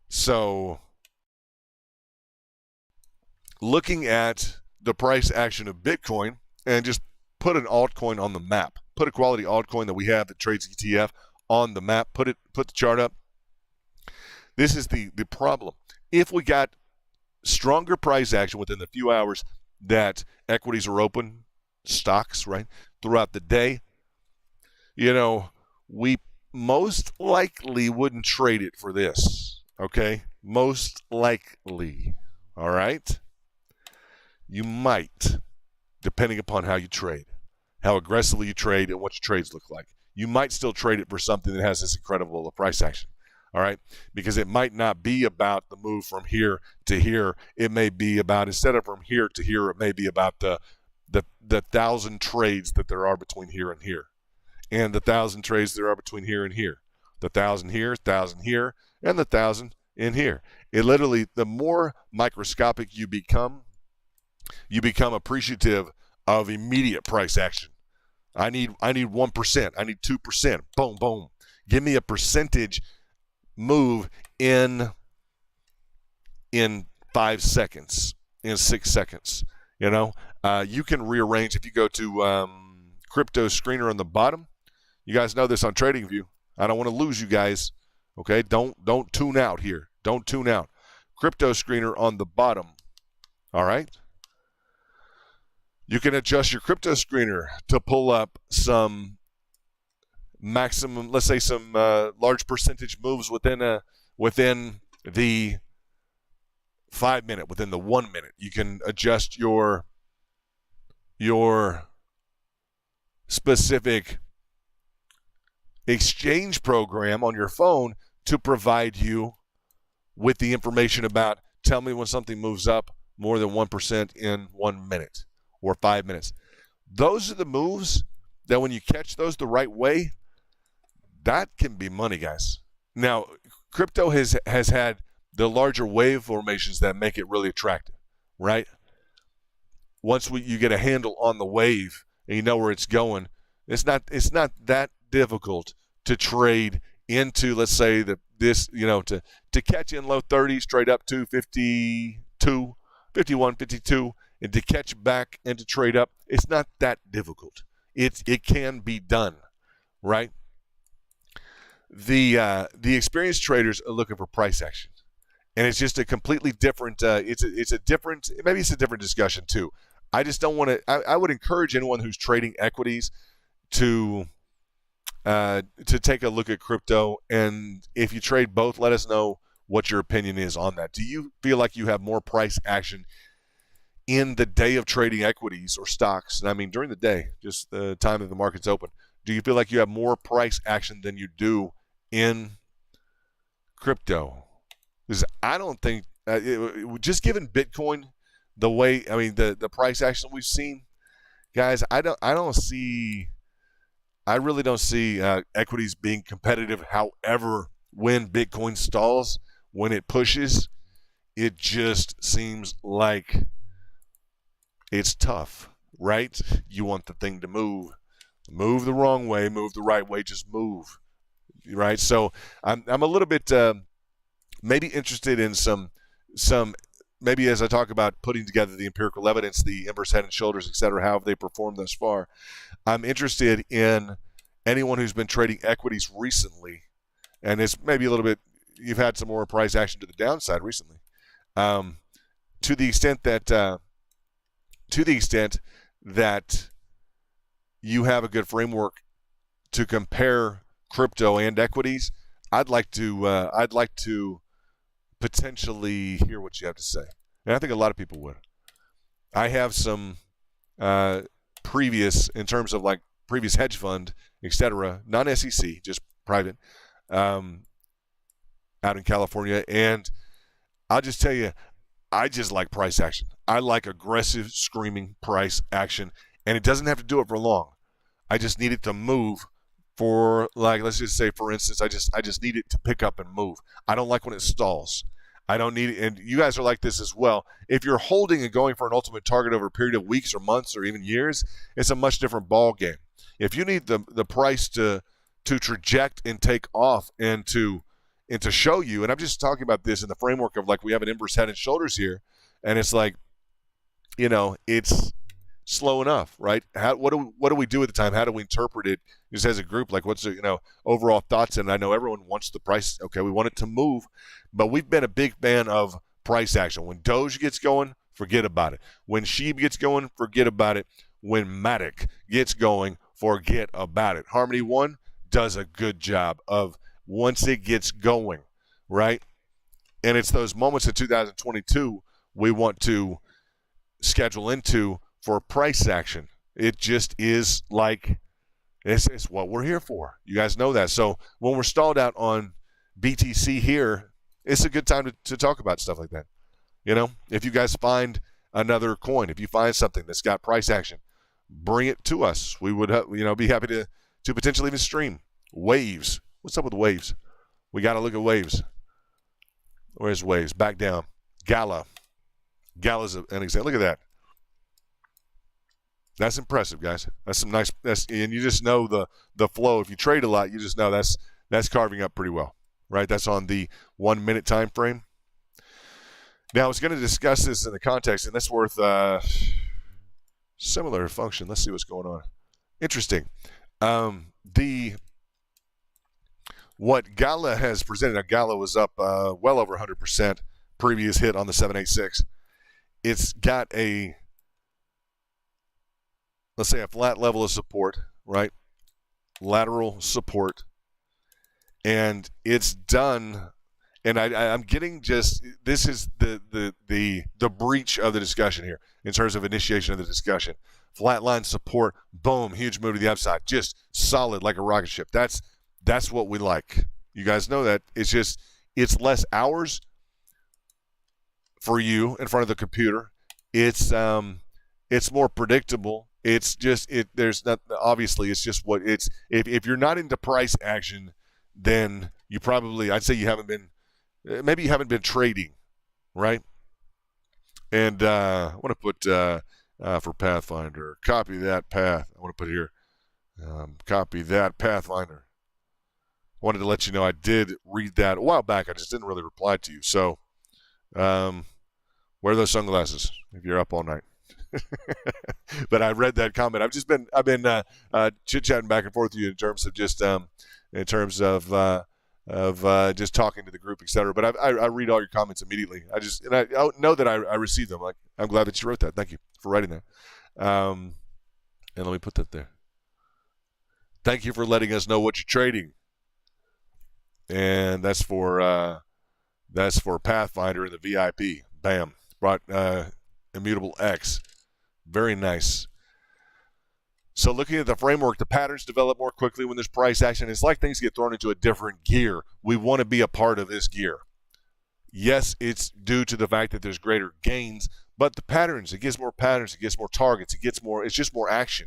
So, looking at the price action of Bitcoin, and just put an altcoin on the map. Put a quality altcoin that we have that trades ETF on the map. Put the chart up. This is the problem. If we got stronger price action within the few hours that equities are open, stocks, right, throughout the day, we most likely wouldn't trade it for this, okay? Most likely, all right? You might, depending upon how you trade, how aggressively you trade, and what your trades look like. You might still trade it for something that has this incredible price action, all right? Because it might not be about the move from here to here. It may be about, instead of from here to here, it may be about the 1,000 trades that there are between here and here, and the 1,000 trades there are between here and here, the 1,000 here, 1,000 here, and the 1,000 in here. It literally, the more microscopic you become appreciative of immediate price action. I need 1%. I need 2%. Boom, boom. Give me a percentage move in 5 seconds, in 6 seconds. You can rearrange if you go to Crypto Screener on the bottom. You guys know this on TradingView. I don't want to lose you guys. Okay, don't tune out here. Don't tune out. Crypto Screener on the bottom. All right. You can adjust your Crypto Screener to pull up some maximum, let's say some large percentage moves within the 5 minute, within the 1 minute. You can adjust your specific exchange program on your phone to provide you with the information about, tell me when something moves up more than 1% in 1 minute or 5 minutes. Those are the moves that when you catch those the right way, that can be money, guys. Now, crypto has had the larger wave formations that make it really attractive, right? Once you get a handle on the wave and you know where it's going, it's not that difficult to trade into, let's say, to catch in low 30s, trade up to 52, 51, 52, and to catch back and to trade up. It's not that difficult. It can be done, right? The experienced traders are looking for price action, and it's just a completely different. It's a different discussion too. I just don't want to. I would encourage anyone who's trading equities to take a look at crypto, and if you trade both, let us know what your opinion is on that. Do you feel like you have more price action in the day of trading equities or stocks? And I mean during the day, just the time that the market's open. Do you feel like you have more price action than you do in crypto? Because I don't think, just given Bitcoin, the way, I mean, the price action we've seen, guys, I really don't see equities being competitive. However, when Bitcoin stalls, when it pushes, it just seems like it's tough, right? You want the thing to move the wrong way, move the right way, just move, right? So I'm a little bit maybe interested in some maybe as I talk about putting together the empirical evidence, the inverse head and shoulders, et cetera, how have they performed thus far? I'm interested in anyone who's been trading equities recently, and it's maybe a little bit, you've had some more price action to the downside recently, to the extent that you have a good framework to compare crypto and equities. I'd like to potentially hear what you have to say, and I think a lot of people would. I have some previous, in terms of like previous hedge fund, etc., non-SEC, just private, out in California. And I'll just tell you, I just like price action. I like aggressive, screaming price action. And it doesn't have to do it for long. I just need it to move for, like, let's just say, for instance, I just need it to pick up and move. I don't like when it stalls. I don't need it, and you guys are like this as well. If you're holding and going for an ultimate target over a period of weeks or months or even years, it's a much different ball game. If you need the price to traject and take off and to show you, and I'm just talking about this in the framework of like we have an inverse head and shoulders here, and it's like, it's slow enough, right? What do we do at the time? How do we interpret it just as a group? Like, what's the overall thoughts? And I know everyone wants the price. Okay, we want it to move, but we've been a big fan of price action. When Doge gets going, forget about it. When Sheeb gets going, forget about it. When Matic gets going, forget about it. Harmony One does a good job of once it gets going, right? And it's those moments in 2022 we want to schedule into for price action. It just is like, it's what we're here for. You guys know that. So when we're stalled out on BTC here, it's a good time to talk about stuff like that. If you guys find another coin, if you find something that's got price action, bring it to us. We would be happy to potentially even stream. Waves. What's up with waves? We got to look at waves. Where's waves? Back down. Gala. Gala's an example. Look at that. That's impressive, guys. That's some nice. And you just know the flow. If you trade a lot, you just know that's carving up pretty well, right? That's on the 1 minute time frame. Now, I was going to discuss this in the context, and that's worth similar function. Let's see what's going on. Interesting. What Gala has presented. Now, Gala was up well over 100%. Previous hit on the 786. It's got let's say a flat level of support, right? Lateral support. And it's done, and I'm getting this is the breach of the discussion here in terms of initiation of the discussion. Flatline support, boom, huge move to the upside. Just solid like a rocket ship. That's what we like. You guys know that. It's less hours for you in front of the computer. It's more predictable. It's just there's not, obviously it's just what it's. If you're not into price action, then you probably, I'd say you haven't been, maybe you haven't been trading, right? And I want to put for Pathfinder, copy that path. I want to put here, copy that Pathfinder. I wanted to let you know I did read that a while back. I just didn't really reply to you. So wear those sunglasses if you're up all night. But I read that comment. I've been chit-chatting back and forth with you in terms of just just talking to the group, etc. But I read all your comments immediately. I know that I received them. Like, I'm glad that you wrote that. Thank you for writing that. And let me put that there. Thank you for letting us know what you're trading. And that's for Pathfinder and the VIP. Bam. Brought Immutable X. Very nice. So looking at the framework, the patterns develop more quickly when there's price action. It's like things get thrown into a different gear. We want to be a part of this gear. Yes, it's due to the fact that there's greater gains, but the patterns, it gets more patterns, it gets more targets, it's just more action.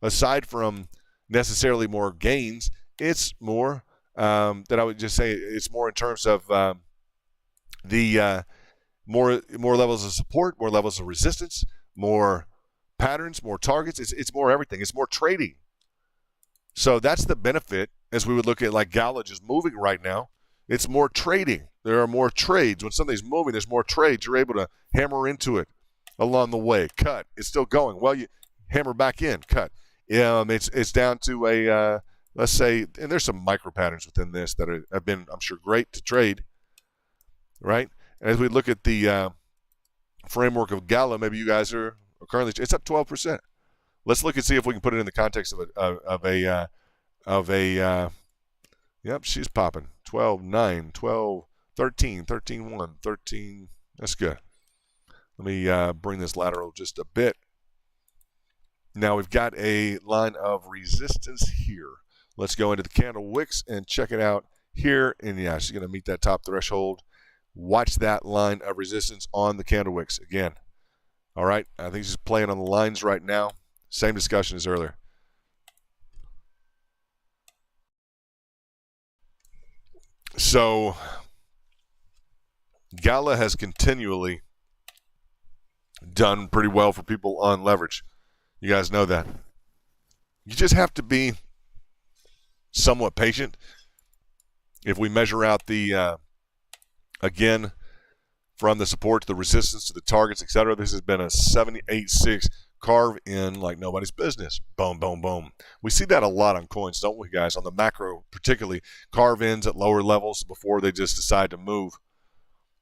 Aside from necessarily more gains, it's more, that I would just say it's more in terms of more levels of support, more levels of resistance, more patterns, more targets. It's more everything. It's more trading. So that's the benefit as we would look at like Gala just moving right now. It's more trading. There are more trades. When something's moving, there's more trades. You're able to hammer into it along the way. Cut. It's still going. Well, you hammer back in. Cut. It's down to a, let's say, and there's some micro patterns within this that have been, I'm sure, great to trade, right? And as we look at the framework of Gala, maybe you guys are currently, it's up 12%. Let's look and see if we can put it in the context of a yep, she's popping. 12, 9, 12, 13, 13, 1, 13. That's good. Let me bring this lateral just a bit. Now we've got a line of resistance here. Let's go into the candle wicks and check it out here. And yeah, she's going to meet that top threshold. Watch that line of resistance on the candle wicks again. All right, I think she's playing on the lines right now. Same discussion as earlier. So Gala has continually done pretty well for people on leverage. You guys know that. You just have to be somewhat patient. If we measure out the, again, from the support to the resistance to the targets, etc., this has been a 78.6 carve in like nobody's business. Boom, boom, boom. We see that a lot on coins, don't we, guys? On the macro, particularly, carve ins at lower levels before they just decide to move,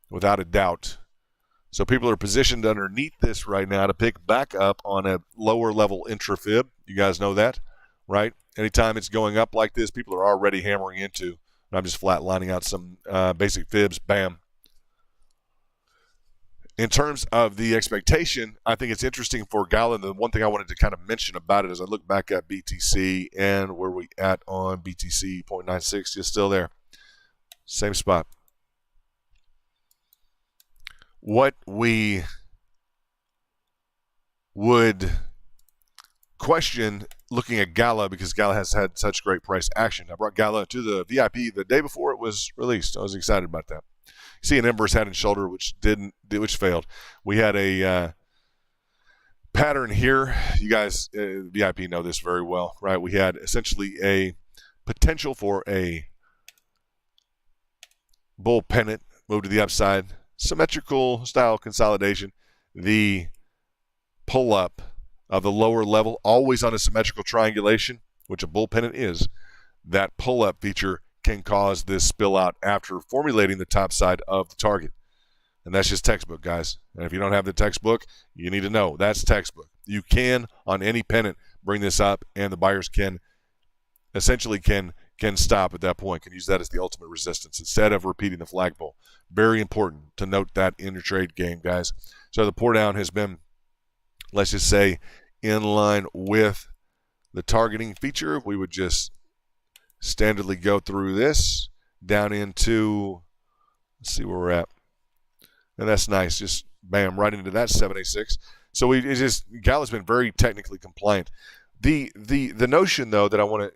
without a doubt. So people are positioned underneath this right now to pick back up on a lower level intra-fib. You guys know that, right? Anytime it's going up like this, people are already hammering into. I'm just flat lining out some basic fibs. Bam. In terms of the expectation, I think it's interesting for Gala. The one thing I wanted to kind of mention about it is I look back at BTC and where we at on BTC 0.96, just still there. Same spot. What we would question looking at Gala, because Gala has had such great price action. I brought Gala to the VIP the day before it was released. I was excited about that. You see an inverse head and shoulder, which failed. We had a pattern here. You guys, VIP know this very well, right? We had essentially a potential for a bull pennant, move to the upside, symmetrical style consolidation. The pull up of the lower level, always on a symmetrical triangulation, which a bull pennant is. That pull up feature can cause this spill out after formulating the top side of the target. And that's just textbook, guys. And if you don't have the textbook, you need to know that's textbook. You can, on any pennant, bring this up, and the buyers can essentially can stop at that point, can use that as the ultimate resistance instead of repeating the flagpole. Very important to note that in your trade game, guys. So the pour down has been, let's just say, in line with the targeting feature. We would just standardly go through this down into, let's see where we're at. And that's nice. Just bam, right into that 786. So Gala's been very technically compliant. The notion, though, that I want to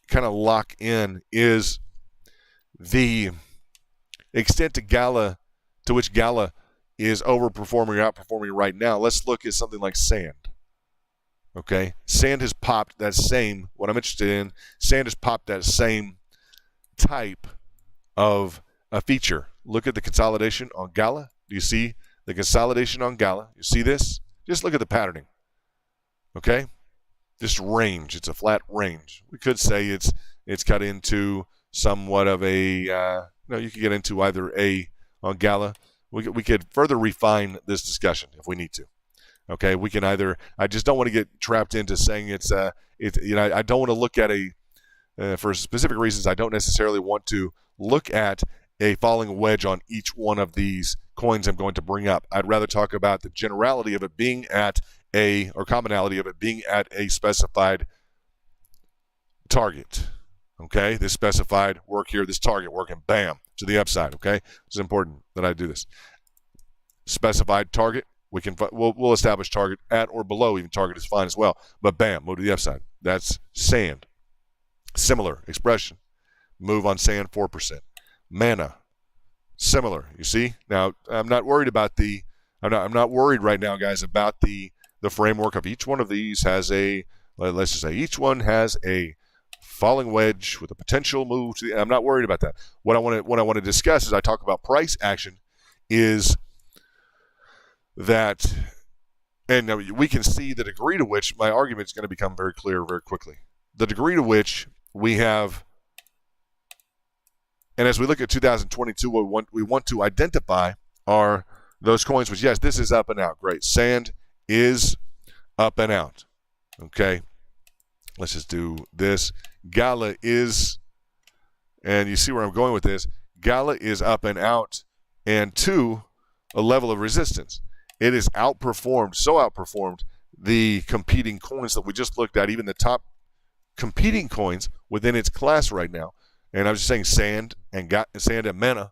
kind of lock in is the extent to which Gala is overperforming or outperforming right now. Let's look at something like Sand. Okay, Sand has popped that same, what I'm interested in, Sand has popped that same type of a feature. Look at the consolidation on Gala. Do you see the consolidation on Gala? You see this? Just look at the patterning. Okay, this range, it's a flat range. We could say it's cut into somewhat of a, you could get into either a on Gala. We could further refine this discussion if we need to. Okay, we can either. I just don't want to get trapped into saying I don't want to look at for specific reasons. I don't necessarily want to look at a falling wedge on each one of these coins I'm going to bring up. I'd rather talk about the generality of it being at or commonality of it being at a specified target. Okay, this specified work here, this target working, bam, to the upside. Okay, it's important that I do this. Specified target. We'll establish target at or below. Even target is fine as well. But bam, move to the upside. That's Sand. Similar expression. Move on Sand 4%. Mana. Similar. You see? Now I'm not worried about I'm not worried right now, guys, about the framework of each one of these has a. Let's just say each one has a falling wedge with a potential move to I'm not worried about that. What I want to discuss as I talk about price action is that, and we can see the degree to which my argument is going to become very clear very quickly. The degree to which we have, and as we look at 2022, what we want to identify are those coins which, yes, this is up and out. Great. Sand is up and out. Okay. Let's just do this. Gala is, and you see where I'm going with this, Gala is up and out and to a level of resistance. it has outperformed, so outperformed the competing coins that we just looked at, even the top competing coins within its class right now. And I was just saying sand and mana.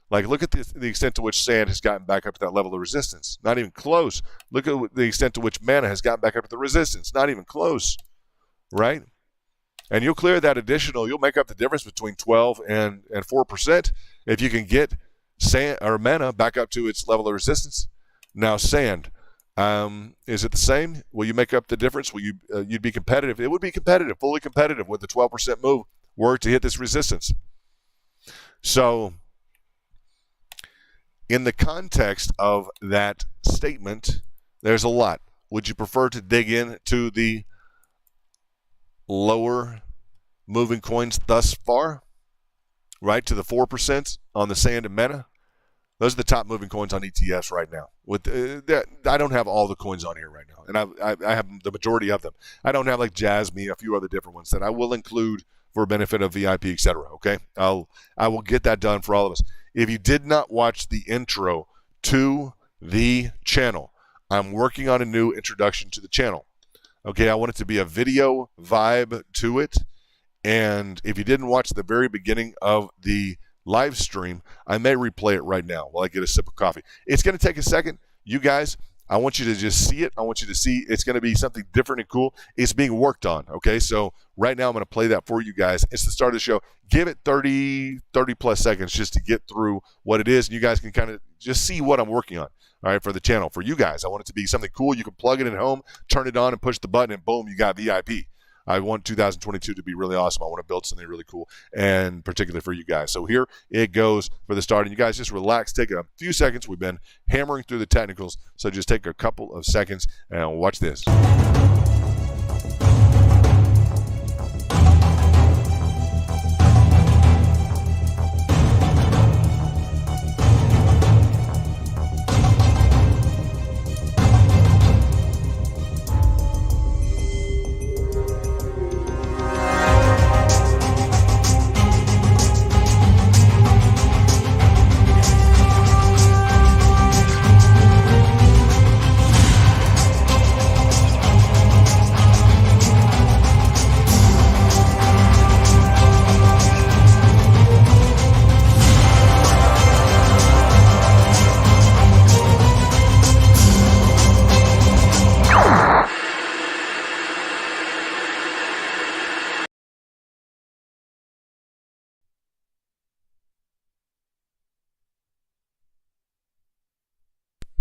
Like, look at the extent to which sand has gotten back up to that level of resistance. Not even close. Look at the extent to which mana has gotten back up to the resistance. Not even close, right? And you'll clear that additional. You'll make up the difference between 12 and 4% if you can get sand or mana back up to its level of resistance. Now, sand, is it the same? Will you make up the difference? Will you you'd be competitive? It would be competitive, fully competitive, with the 12% move were to hit this resistance. So, in the context of that statement, there's a lot. Would you prefer to dig into the lower moving coins thus far, right, to the 4% on the sand and mana? Those are the top moving coins on ETFs right now. With I don't have all the coins on here right now, and I have the majority of them. I don't have like Jasmine, a few other different ones that I will include for benefit of VIP, etc. Okay, I will get that done for all of us. If you did not watch the intro to the channel, I'm working on a new introduction to the channel. Okay, I want it to be a video vibe to it. And if you didn't watch the very beginning of the live stream, I may replay it right now while I get a sip of coffee. It's going to take a second. You guys, I want you to just see it. I want you to see it's going to be something different and cool. It's being worked on, okay? So right now I'm going to play that for you guys. It's the start of the show. Give it 30 plus seconds just to get through what it is, and you guys can kind of just see what I'm working on, all right, for the channel. For you guys, I want it to be something cool. You can plug it in at home, turn it on, and push the button, and boom, you got VIP. I want 2022 to be really awesome. I want to build something really cool, and particularly for you guys. So here it goes for the start. And you guys just relax. Take a few seconds. We've been hammering through the technicals, so just take a couple of seconds and watch this.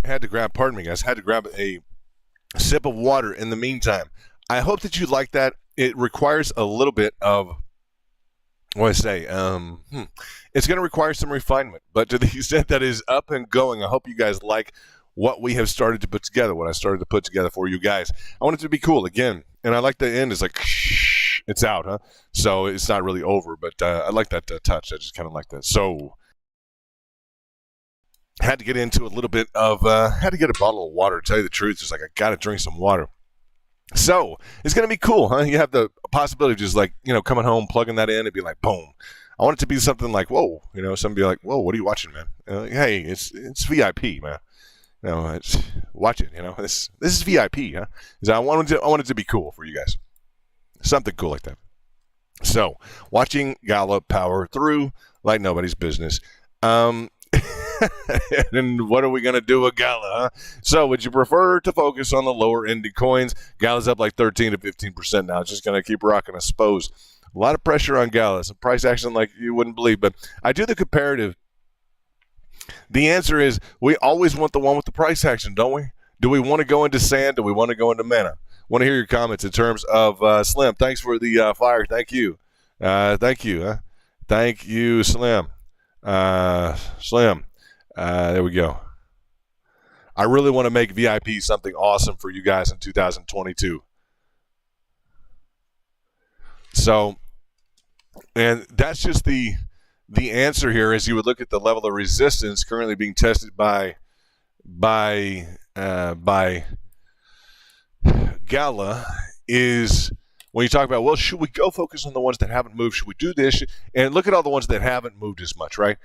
Had to grab, pardon me guys, had to grab a sip of water in the meantime. I hope that you like that. It requires a little bit of, what do I say, it's going to require some refinement, but to the extent that is up and going, I hope you guys like what we have started to put together, what I started to put together for you guys. I want it to be cool again, and I like the end is like, it's out, huh? So it's not really over, but I like that touch. I just kind of like that. So had to get into a little bit of, had to get a bottle of water, to tell you the truth. It's like, I got to drink some water. So it's going to be cool, huh? You have the possibility of just like, coming home, plugging that in and be like, boom. I want it to be something like, whoa, somebody be like, whoa, what are you watching, man? Hey, it's VIP, man. Watch it, this is VIP, huh? So I want it to be cool for you guys. Something cool like that. So watching Gala power through like nobody's business. And what are we going to do with Gala, huh? So would you prefer to focus on the lower ending coins? Gala's up like 13 to 15% now. It's just going to keep rocking, I suppose. A lot of pressure on Gala. Some price action like you wouldn't believe. But I do the comparative. The answer is we always want the one with the price action, don't we? Do we want to go into sand? Do we want to go into mana? Want to hear your comments in terms of Slim. Thanks for the fire. Thank you. Thank you. Huh? Thank you, Slim. Slim. There we go. I really want to make VIP something awesome for you guys in 2022. So, and that's just the answer here. As you would look at the level of resistance currently being tested by Gala, is when you talk about, well, should we go focus on the ones that haven't moved? Should we do this? And look at all the ones that haven't moved as much, right?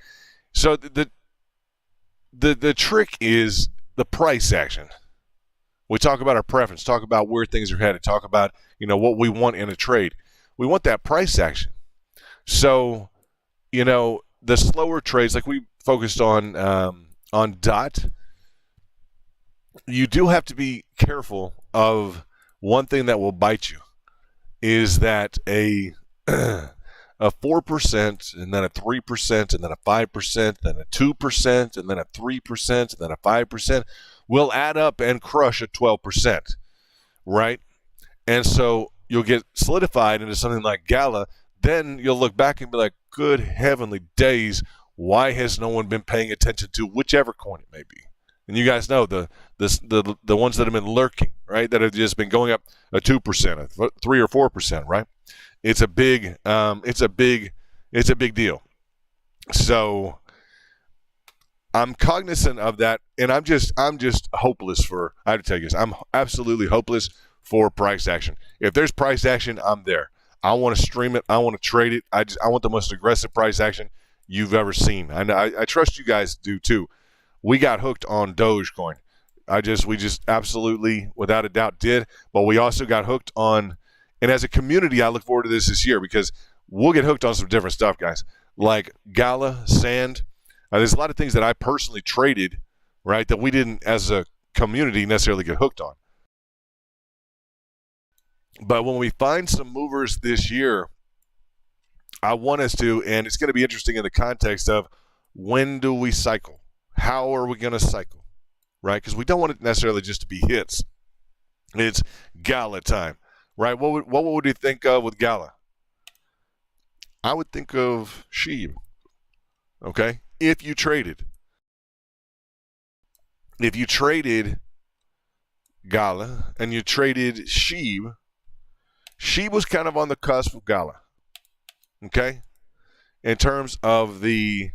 So the trick is the price action. We talk about our preference, talk about where things are headed, talk about, what we want in a trade. We want that price action. So, the slower trades, like we focused on DOT, you do have to be careful of one thing that will bite you, is that a 4% and then a 3% and then a 5%, then a 2% and then a 3% and then a 5% will add up and crush a 12%, right? And so you'll get solidified into something like Gala. Then you'll look back and be like, good heavenly days, why has no one been paying attention to whichever coin it may be? And you guys know the ones that have been lurking, right? That have just been going up a 2%, a 3 or 4%, right? It's a big deal. So I'm cognizant of that, and I'm just hopeless for. I have to tell you this. I'm absolutely hopeless for price action. If there's price action, I'm there. I want to stream it. I want to trade it. I want the most aggressive price action you've ever seen. I trust you guys do too. We got hooked on Dogecoin. We just absolutely, without a doubt, did. But we also got hooked on, and as a community, I look forward to this year because we'll get hooked on some different stuff, guys. Like Gala, Sand. There's a lot of things that I personally traded, right, that we didn't, as a community, necessarily get hooked on. But when we find some movers this year, I want us to, and it's going to be interesting in the context of when do we cycle? How are we going to cycle, right? Because we don't want it necessarily just to be hits. It's Gala time, right? What would you think of with Gala? I would think of SHIB, okay? If you traded Gala and you traded SHIB was kind of on the cusp of Gala, okay? In terms of the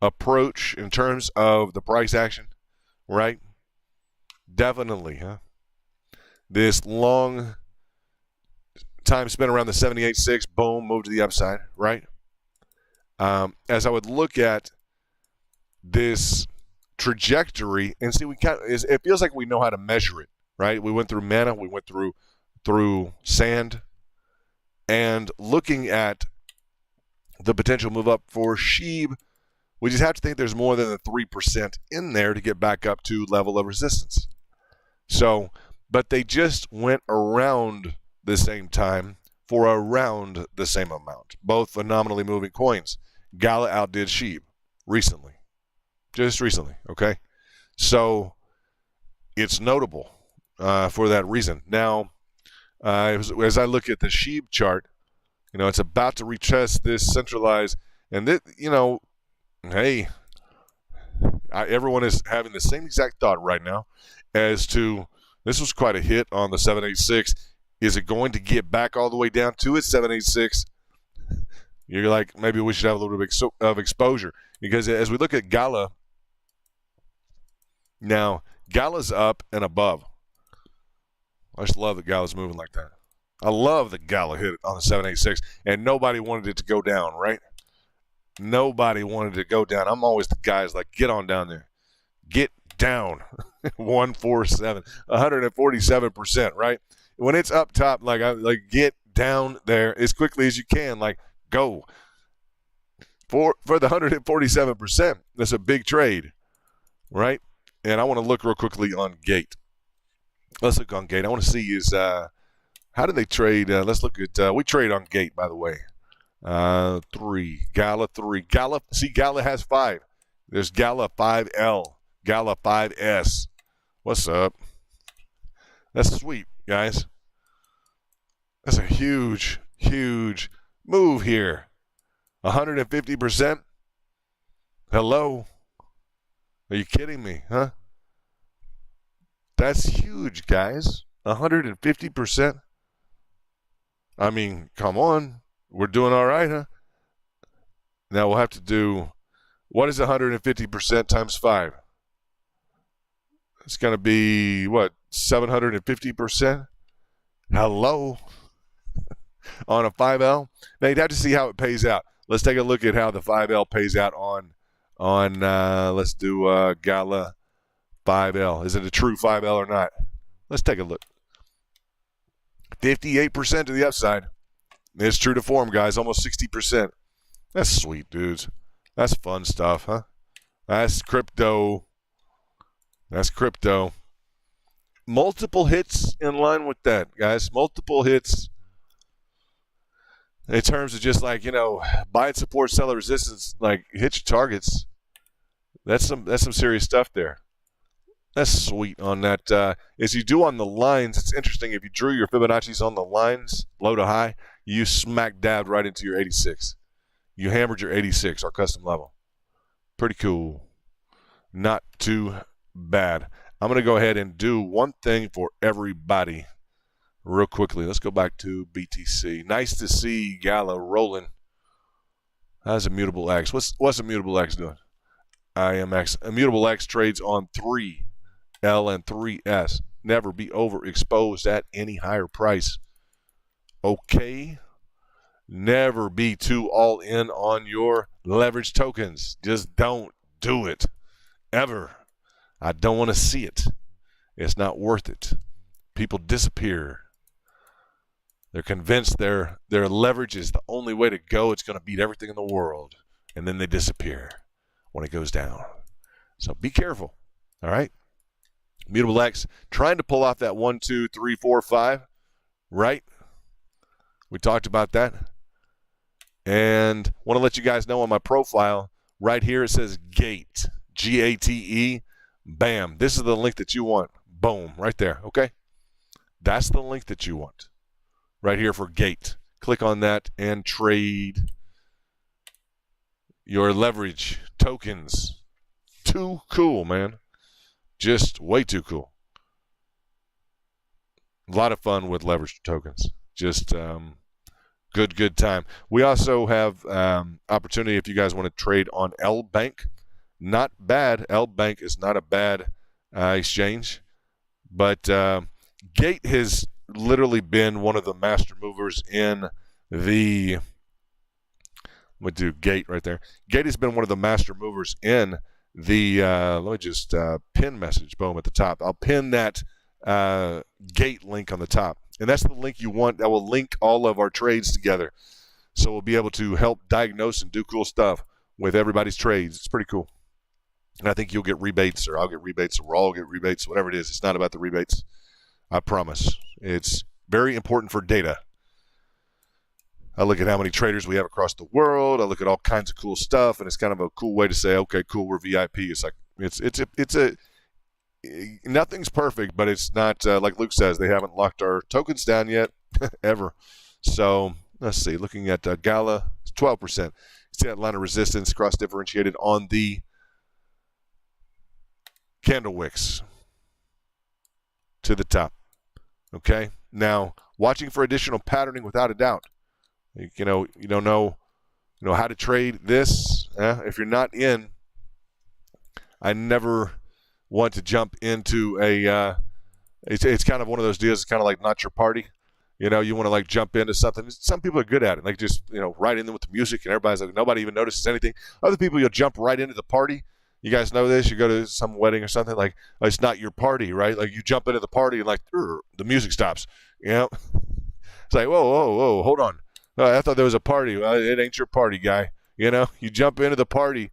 approach, in terms of the price action, right? Definitely, huh? This long time spent around the 78.6, boom, moved to the upside, right? As I would look at this trajectory and see, it feels like we know how to measure it, right? We went through Mana, we went through Sand, and looking at the potential move up for SHIB, we just have to think there's more than the 3% in there to get back up to level of resistance. So, but they just went around the same time for around the same amount. Both phenomenally moving coins. Gala outdid SHIB recently. Just recently, okay? So, it's notable for that reason. Now, as I look at the SHIB chart, it's about to retest this centralized, and hey, everyone is having the same exact thought right now as to, this was quite a hit on the 786. Is it going to get back all the way down to its 786? You're like, maybe we should have a little bit of exposure, because as we look at Gala, now Gala's up and above. I just love that Gala's moving like that. I love that Gala hit it on the 786, and nobody wanted it to go down, right? Nobody wanted to go down. I'm always the guys like, get on down there. Get down. 147, 147%, right? When it's up top, like get down there as quickly as you can, like go. For the 147%, that's a big trade, right? And I want to look real quickly on Gate. Let's look on Gate. I want to see how do they trade? Let's look at, we trade on Gate, by the way. 3, Gala 3. Gala, see, Gala has 5. There's Gala 5L, Gala 5S. What's up? That's sweet, guys. That's a huge, huge move here. 150%? Hello? Are you kidding me, huh? That's huge, guys. 150%. I mean, come on. We're doing all right, huh? Now we'll have to do, what is 150% times 5? It's going to be, what, 750%? Hello? On a 5L? Now you'd have to see how it pays out. Let's take a look at how the 5L pays out on let's do Gala 5L. Is it a true 5L or not? Let's take a look. 58% to the upside. It's true to form, guys. Almost 60%. That's sweet, dudes. That's fun stuff, huh? That's crypto. That's crypto. Multiple hits in line with that, guys. Multiple hits in terms of just like, buy and support, sell at resistance, like hit your targets. That's some serious stuff there. That's sweet on that. As you do on the lines, it's interesting. If you drew your Fibonacci's on the lines, low to high, you smack dabbed right into your 86. You hammered your 86, our custom level. Pretty cool. Not too bad. I'm going to go ahead and do one thing for everybody real quickly. Let's go back to BTC. Nice to see Gala rolling. How's Immutable X? What's Immutable X doing? IMX. Immutable X trades on 3L and 3S. Never be overexposed at any higher price. Okay? Never be too all in on your leverage tokens. Just don't do it. Ever. I don't want to see it. It's not worth it. People disappear. They're convinced their leverage is the only way to go. It's going to beat everything in the world. And then they disappear when it goes down. So be careful. All right? Immutable X trying to pull off that 1, 2, 3, 4, 5. Right? We talked about that. And want to let you guys know on my profile, right here it says GATE. G-A-T-E. Bam. This is the link that you want. Boom. Right there. Okay? That's the link that you want. Right here for GATE. Click on that and trade your leverage tokens. Too cool, man. Just way too cool. A lot of fun with leverage tokens. Just good time. We also have opportunity if you guys want to trade on L Bank. Not bad. L Bank is not a bad exchange. But GATE has literally been one of the master movers in the GATE right there. GATE has been one of the master movers in the let me just pin message, boom, at the top. I'll pin that GATE link on the top. And that's the link you want that will link all of our trades together. So we'll be able to help diagnose and do cool stuff with everybody's trades. It's pretty cool. And I think you'll get rebates, or I'll get rebates, or we'll all get rebates, whatever it is. It's not about the rebates. I promise. It's very important for data. I look at how many traders we have across the world. I look at all kinds of cool stuff, and it's kind of a cool way to say, okay, cool, we're VIP. It's like it's a nothing's perfect, but it's not like Luke says, they haven't locked our tokens down yet, ever. So let's see. Looking at Gala, 12%. See that line of resistance cross differentiated on the candle wicks to the top. Okay. Now, watching for additional patterning without a doubt. You don't know how to trade this. If you're not in, I never want to jump into a. It's kind of one of those deals. It's kind of like not your party. You want to like jump into something. Some people are good at it, like just right in there with the music, and everybody's like nobody even notices anything. Other people, you'll jump right into the party. You guys know this. You go to some wedding or something, like it's not your party, right? Like you jump into the party and like the music stops. It's like whoa, hold on. I thought there was a party. Well, it ain't your party, guy. You jump into the party.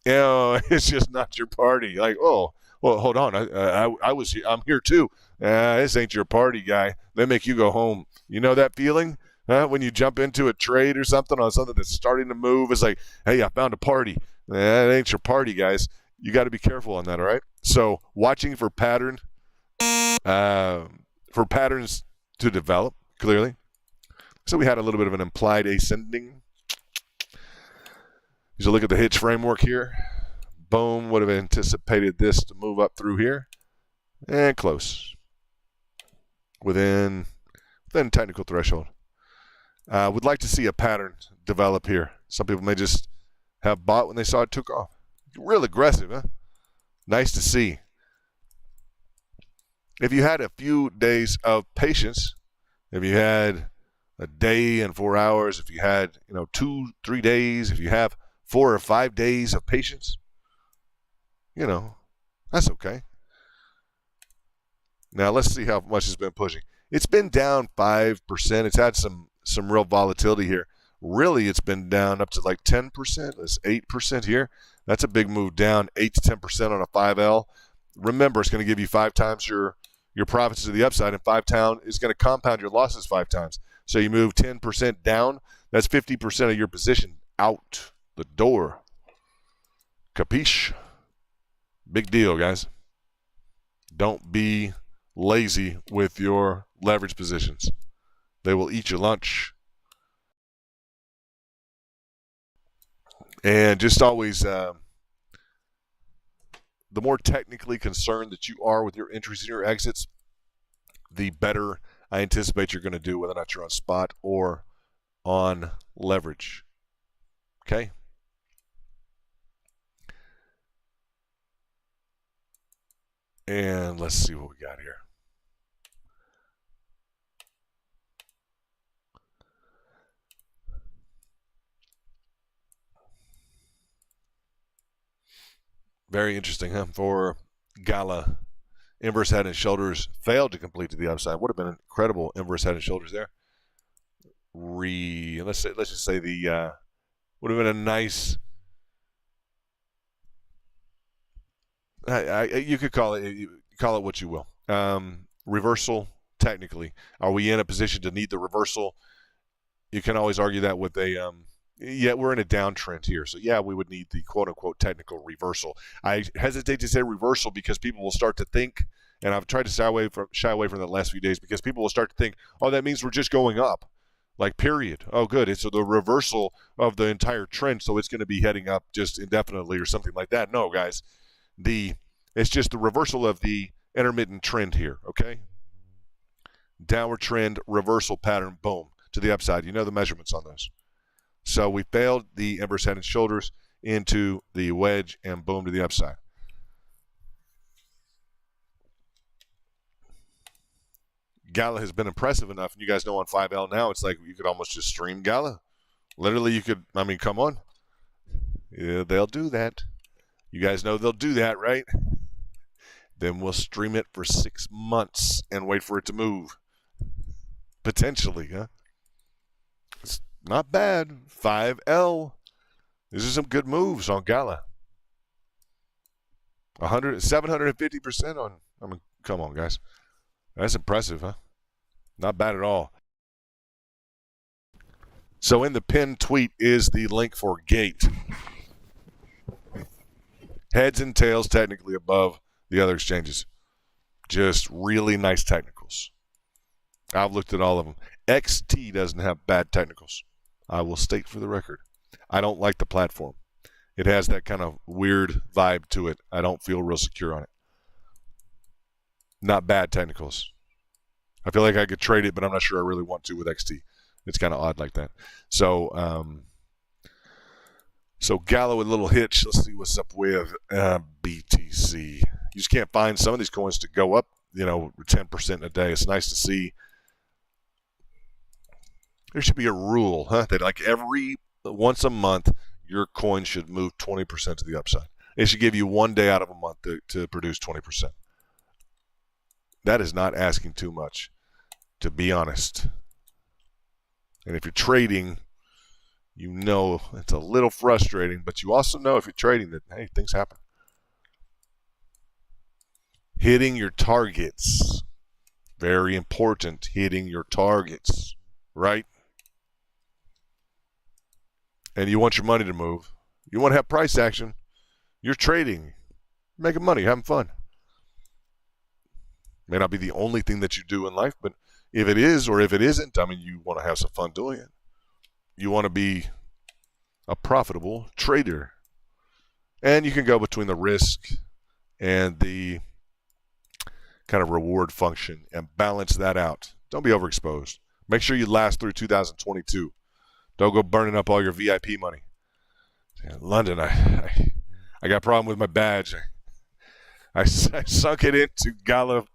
It's just not your party. Like, oh, well, hold on. I was here. I'm here too. This ain't your party, guy. They make you go home. You know that feeling? When you jump into a trade or something on something that's starting to move, it's like, hey, I found a party. It ain't your party, guys. You got to be careful on that, all right? So watching for patterns to develop, clearly. So we had a little bit of an implied ascending. As you look at the Hitch framework here, boom, would have anticipated this to move up through here. And close. Within technical threshold. Would like to see a pattern develop here. Some people may just have bought when they saw it took off. Real aggressive, huh? Nice to see. If you had a few days of patience, if you had a day and 4 hours, if you had 2-3 days, if you have 4 or 5 days of patience, That's okay. Now let's see how much it's been pushing. It's been down 5%. It's had some real volatility here. Really, it's been down up to like 10%. That's 8% here. That's a big move down, 8 to 10% on a 5L. Remember, it's going to give you 5 times your profits to the upside, and 5 times is going to compound your losses 5 times. So you move 10% down. That's 50% of your position out the door. Capiche? Big deal, guys. Don't be lazy with your leverage positions. They will eat your lunch. And just always, the more technically concerned that you are with your entries and your exits, the better I anticipate you're going to do, whether or not you're on spot or on leverage. Okay? And let's see what we got here. Very interesting, huh? For Gala, inverse head and shoulders failed to complete to the upside. Would have been an incredible inverse head and shoulders there. Let's just say the would have been a nice. You could call it what you will. Reversal technically. Are we in a position to need the reversal? You can always argue that with a yeah, we're in a downtrend here. So, yeah, we would need the quote-unquote technical reversal. I hesitate to say reversal because people will start to think, and I've tried to shy away from the last few days, because people will start to think, oh, that means we're just going up. Like, period. Oh, good. It's the reversal of the entire trend, so it's going to be heading up just indefinitely or something like that. No, guys. It's just the reversal of the intermittent trend here, okay? Downward trend, reversal pattern, boom, to the upside. You know the measurements on those. So we failed the inverse head and shoulders into the wedge, and boom, to the upside. Gala has been impressive enough, and you guys know on 5L now, it's like you could almost just stream Gala. Literally, you could, I mean, come on. Yeah, they'll do that. You guys know they'll do that, right? Then we'll stream it for 6 months and wait for it to move. Potentially, huh? It's not bad. 5L. These are some good moves on Gala. 750% on, I mean, come on, guys. That's impressive, huh? Not bad at all. So in the pinned tweet is the link for Gate. Heads and tails technically above the other exchanges. Just really nice technicals. I've looked at all of them. XT doesn't have bad technicals. I will state for the record. I don't like the platform. It has that kind of weird vibe to it. I don't feel real secure on it. Not bad technicals. I feel like I could trade it, but I'm not sure I really want to with XT. It's kind of odd like that. So, Gala with a little hitch. Let's see what's up with BTC. You just can't find some of these coins to go up, 10% in a day. It's nice to see. There should be a rule, huh? That like once a month, your coin should move 20% to the upside. It should give you 1 day out of a month to produce 20%. That is not asking too much, to be honest. And if you're trading, it's a little frustrating, but you also know if you're trading that, hey, things happen. Hitting your targets. Very important, hitting your targets, right? And you want your money to move. You want to have price action. You're trading. You're making money, having fun. May not be the only thing that you do in life, but if it is or if it isn't, I mean, you want to have some fun doing it. You want to be a profitable trader. And you can go between the risk and the kind of reward function and balance that out. Don't be overexposed. Make sure you last through 2022. Don't go burning up all your VIP money. In London, I got a problem with my badge. I sunk it into Gala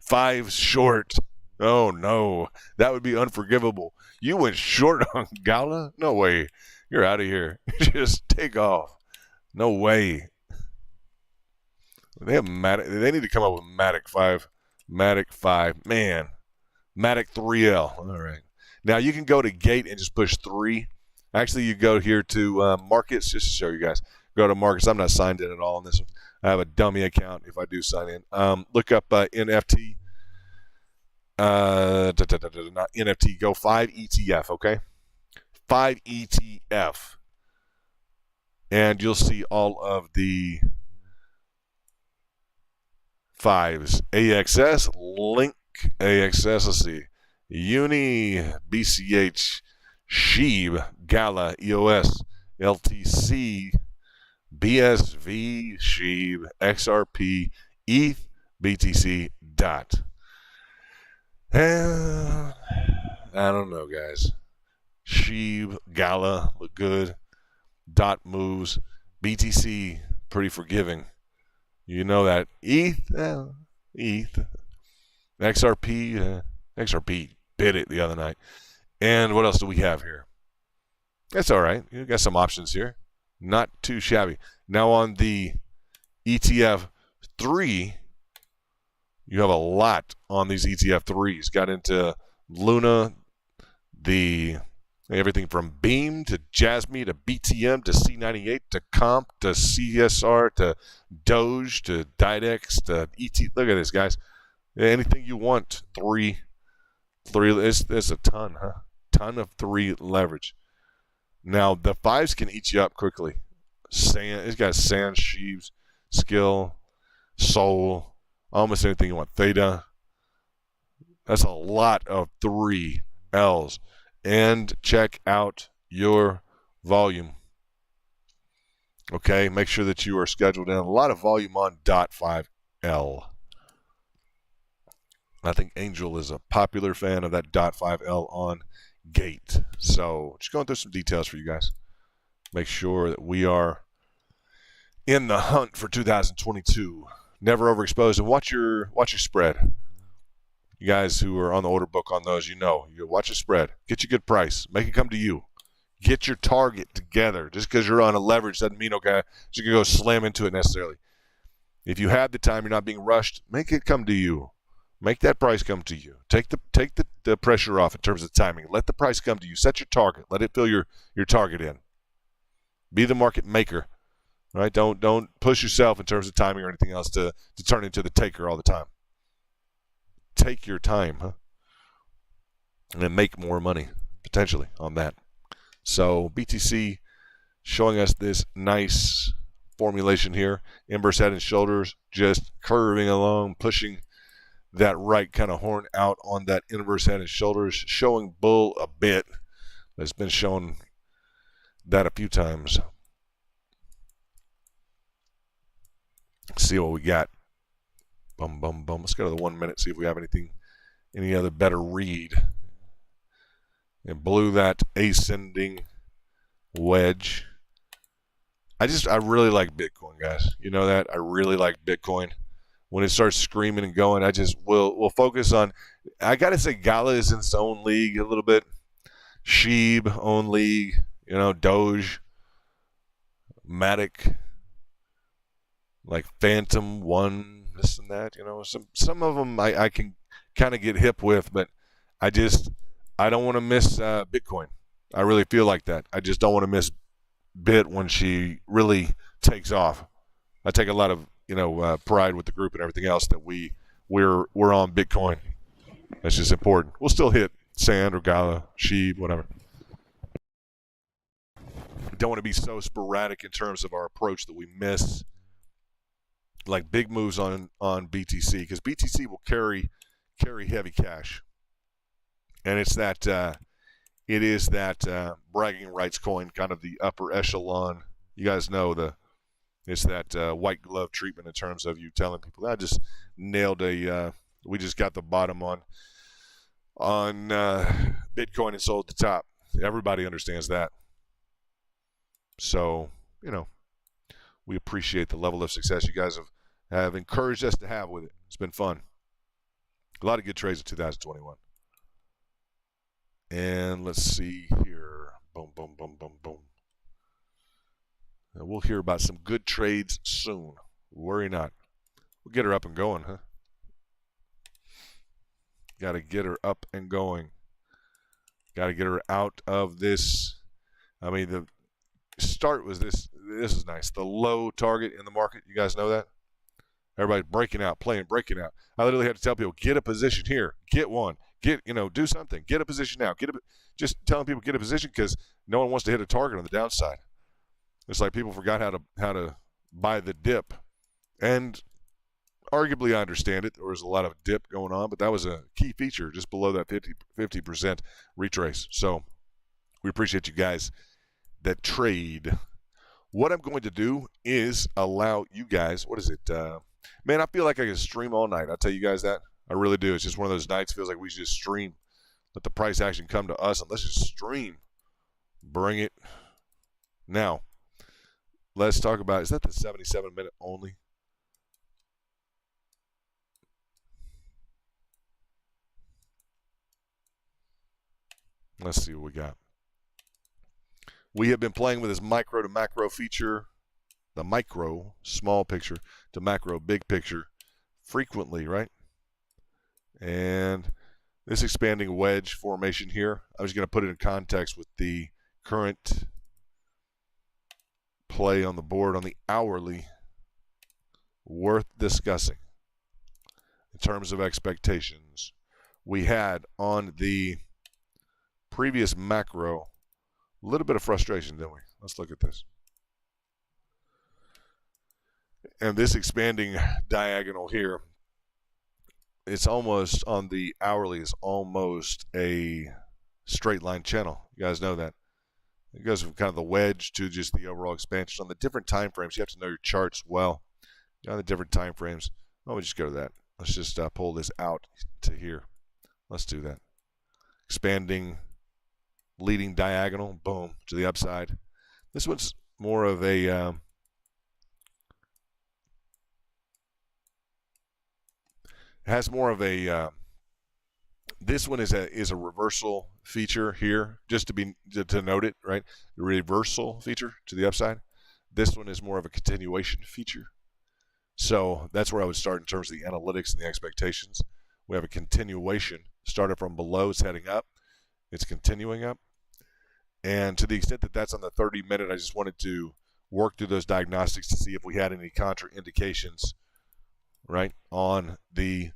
5 short. Oh, no. That would be unforgivable. You went short on Gala? No way. You're out of here. Just take off. No way. They have Matic. They need to come up with Matic 5. Matic 5. Man. Matic 3L. All right. Now you can go to Gate and just push 3. Actually, you go here to Markets, just to show you guys. Go to Markets. I'm not signed in at all on this one. I have a dummy account if I do sign in. Look up NFT. Not NFT. Go 5 ETF, okay? 5 ETF. And you'll see all of the 5s. AXS, Link, AXS, let's see. Uni, BCH, Sheeb, Gala, EOS, LTC, BSV, Sheeb, XRP, ETH, BTC, DOT. I don't know, guys. Sheeb, Gala, look good. DOT moves. BTC, pretty forgiving. You know that. ETH, ETH. XRP, XRP bid it the other night. And what else do we have here? That's all right. You got some options here. Not too shabby. Now on the ETF 3, you have a lot on these ETF 3s. Got into Luna, everything from Beam to Jasmy to BTM to C98 to Comp to CSR to Doge to Didex to ET. Look at this, guys. Anything you want. 3. It's a ton, huh? Ton of 3 leverage. Now the 5s can eat you up quickly. It's got Sand, Sheaves, Skill, Soul, almost anything you want. Theta. That's a lot of 3 L's. And check out your volume. Okay, make sure that you are scheduled in. A lot of volume on .5L. I think Angel is a popular fan of that .5L on Gate. So just going through some details for you guys. Make sure that we are in the hunt for 2022. Never overexposed, and watch your spread. You guys who are on the order book on those, you watch your spread. Get your good price. Make it come to you. Get your target together. Just because you're on a leverage doesn't mean, okay, you can go slam into it necessarily. If you have the time, you're not being rushed, make it come to you. Make that price come to you. Take the pressure off in terms of timing. Let the price come to you. Set your target. Let it fill your target in. Be the market maker. Right? Don't push yourself in terms of timing or anything else to turn into the taker all the time. Take your time, huh? And then make more money, potentially, on that. So BTC showing us this nice formulation here. Inverse head and shoulders just curving along, pushing that right kind of horn out on that inverse head and shoulders, showing bull a bit. It's been shown that a few times. Let's see what we got. Bum, bum, bum. Let's go to the 1 minute, see if we have any other better read. And blew that ascending wedge. I really like Bitcoin, guys. You know that? I really like Bitcoin. When it starts screaming and going, I just will focus on. I got to say, Gala is in its own league a little bit. Sheeb, own league. Doge, Matic, like Phantom, One, this and that. Some of them I can kind of get hip with, but I don't want to miss Bitcoin. I really feel like that. I just don't want to miss Bit when she really takes off. I take a lot of pride with the group and everything else that we're on Bitcoin. That's just important. We'll still hit Sand or Gala, Sheeb, whatever. We don't want to be so sporadic in terms of our approach that we miss like big moves on BTC, because BTC will carry heavy cash, and it is that bragging rights coin, kind of the upper echelon. You guys know it's that white glove treatment in terms of you telling people, I just nailed we just got the bottom on Bitcoin and sold the top. Everybody understands that. So, we appreciate the level of success you guys have encouraged us to have with it. It's been fun. A lot of good trades in 2021. And let's see here. Boom, boom, boom, boom, boom. We'll hear about some good trades soon. Worry not. We'll get her up and going, huh? Got to get her up and going. Got to get her out of this. I mean, the start was this. This is nice. The low target in the market. You guys know that? Everybody's breaking out, breaking out. I literally had to tell people, get a position here. Get one. Do something. Get a position now. Just telling people get a position because no one wants to hit a target on the downside. It's like people forgot how to buy the dip. And arguably I understand it. There was a lot of dip going on, but that was a key feature just below that 50% retrace. So we appreciate you guys that trade. What I'm going to do is allow you guys, what is it? Man, I feel like I can stream all night. I'll tell you guys that. I really do. It's just one of those nights. Feels like we should just stream. Let the price action come to us and let's just stream. Bring it. Now, let's talk about, is that the 77-minute only? Let's see what we got. We have been playing with this micro to macro feature, the micro, small picture, to macro, big picture, frequently, right? And this expanding wedge formation here, I'm just going to put it in context with the current play on the board on the hourly, worth discussing in terms of expectations. We had on the previous macro a little bit of frustration, didn't we? Let's look at this. And this expanding diagonal here, it's almost on the hourly is almost a straight line channel. You guys know that. It goes from kind of the wedge to just the overall expansion. On the different time frames, you have to know your charts well. On the different time frames, let me just go to that. Let's just pull this out to here. Let's do that. Expanding, leading diagonal, boom, to the upside. This one's more of a has more of a this one is a reversal feature here, just to note it, right? The reversal feature to the upside. This one is more of a continuation feature. So that's where I would start in terms of the analytics and the expectations. We have a continuation, started from below, it's heading up, it's continuing up. And to the extent that that's on the 30-minute, I just wanted to work through those diagnostics to see if we had any contraindications, right, on the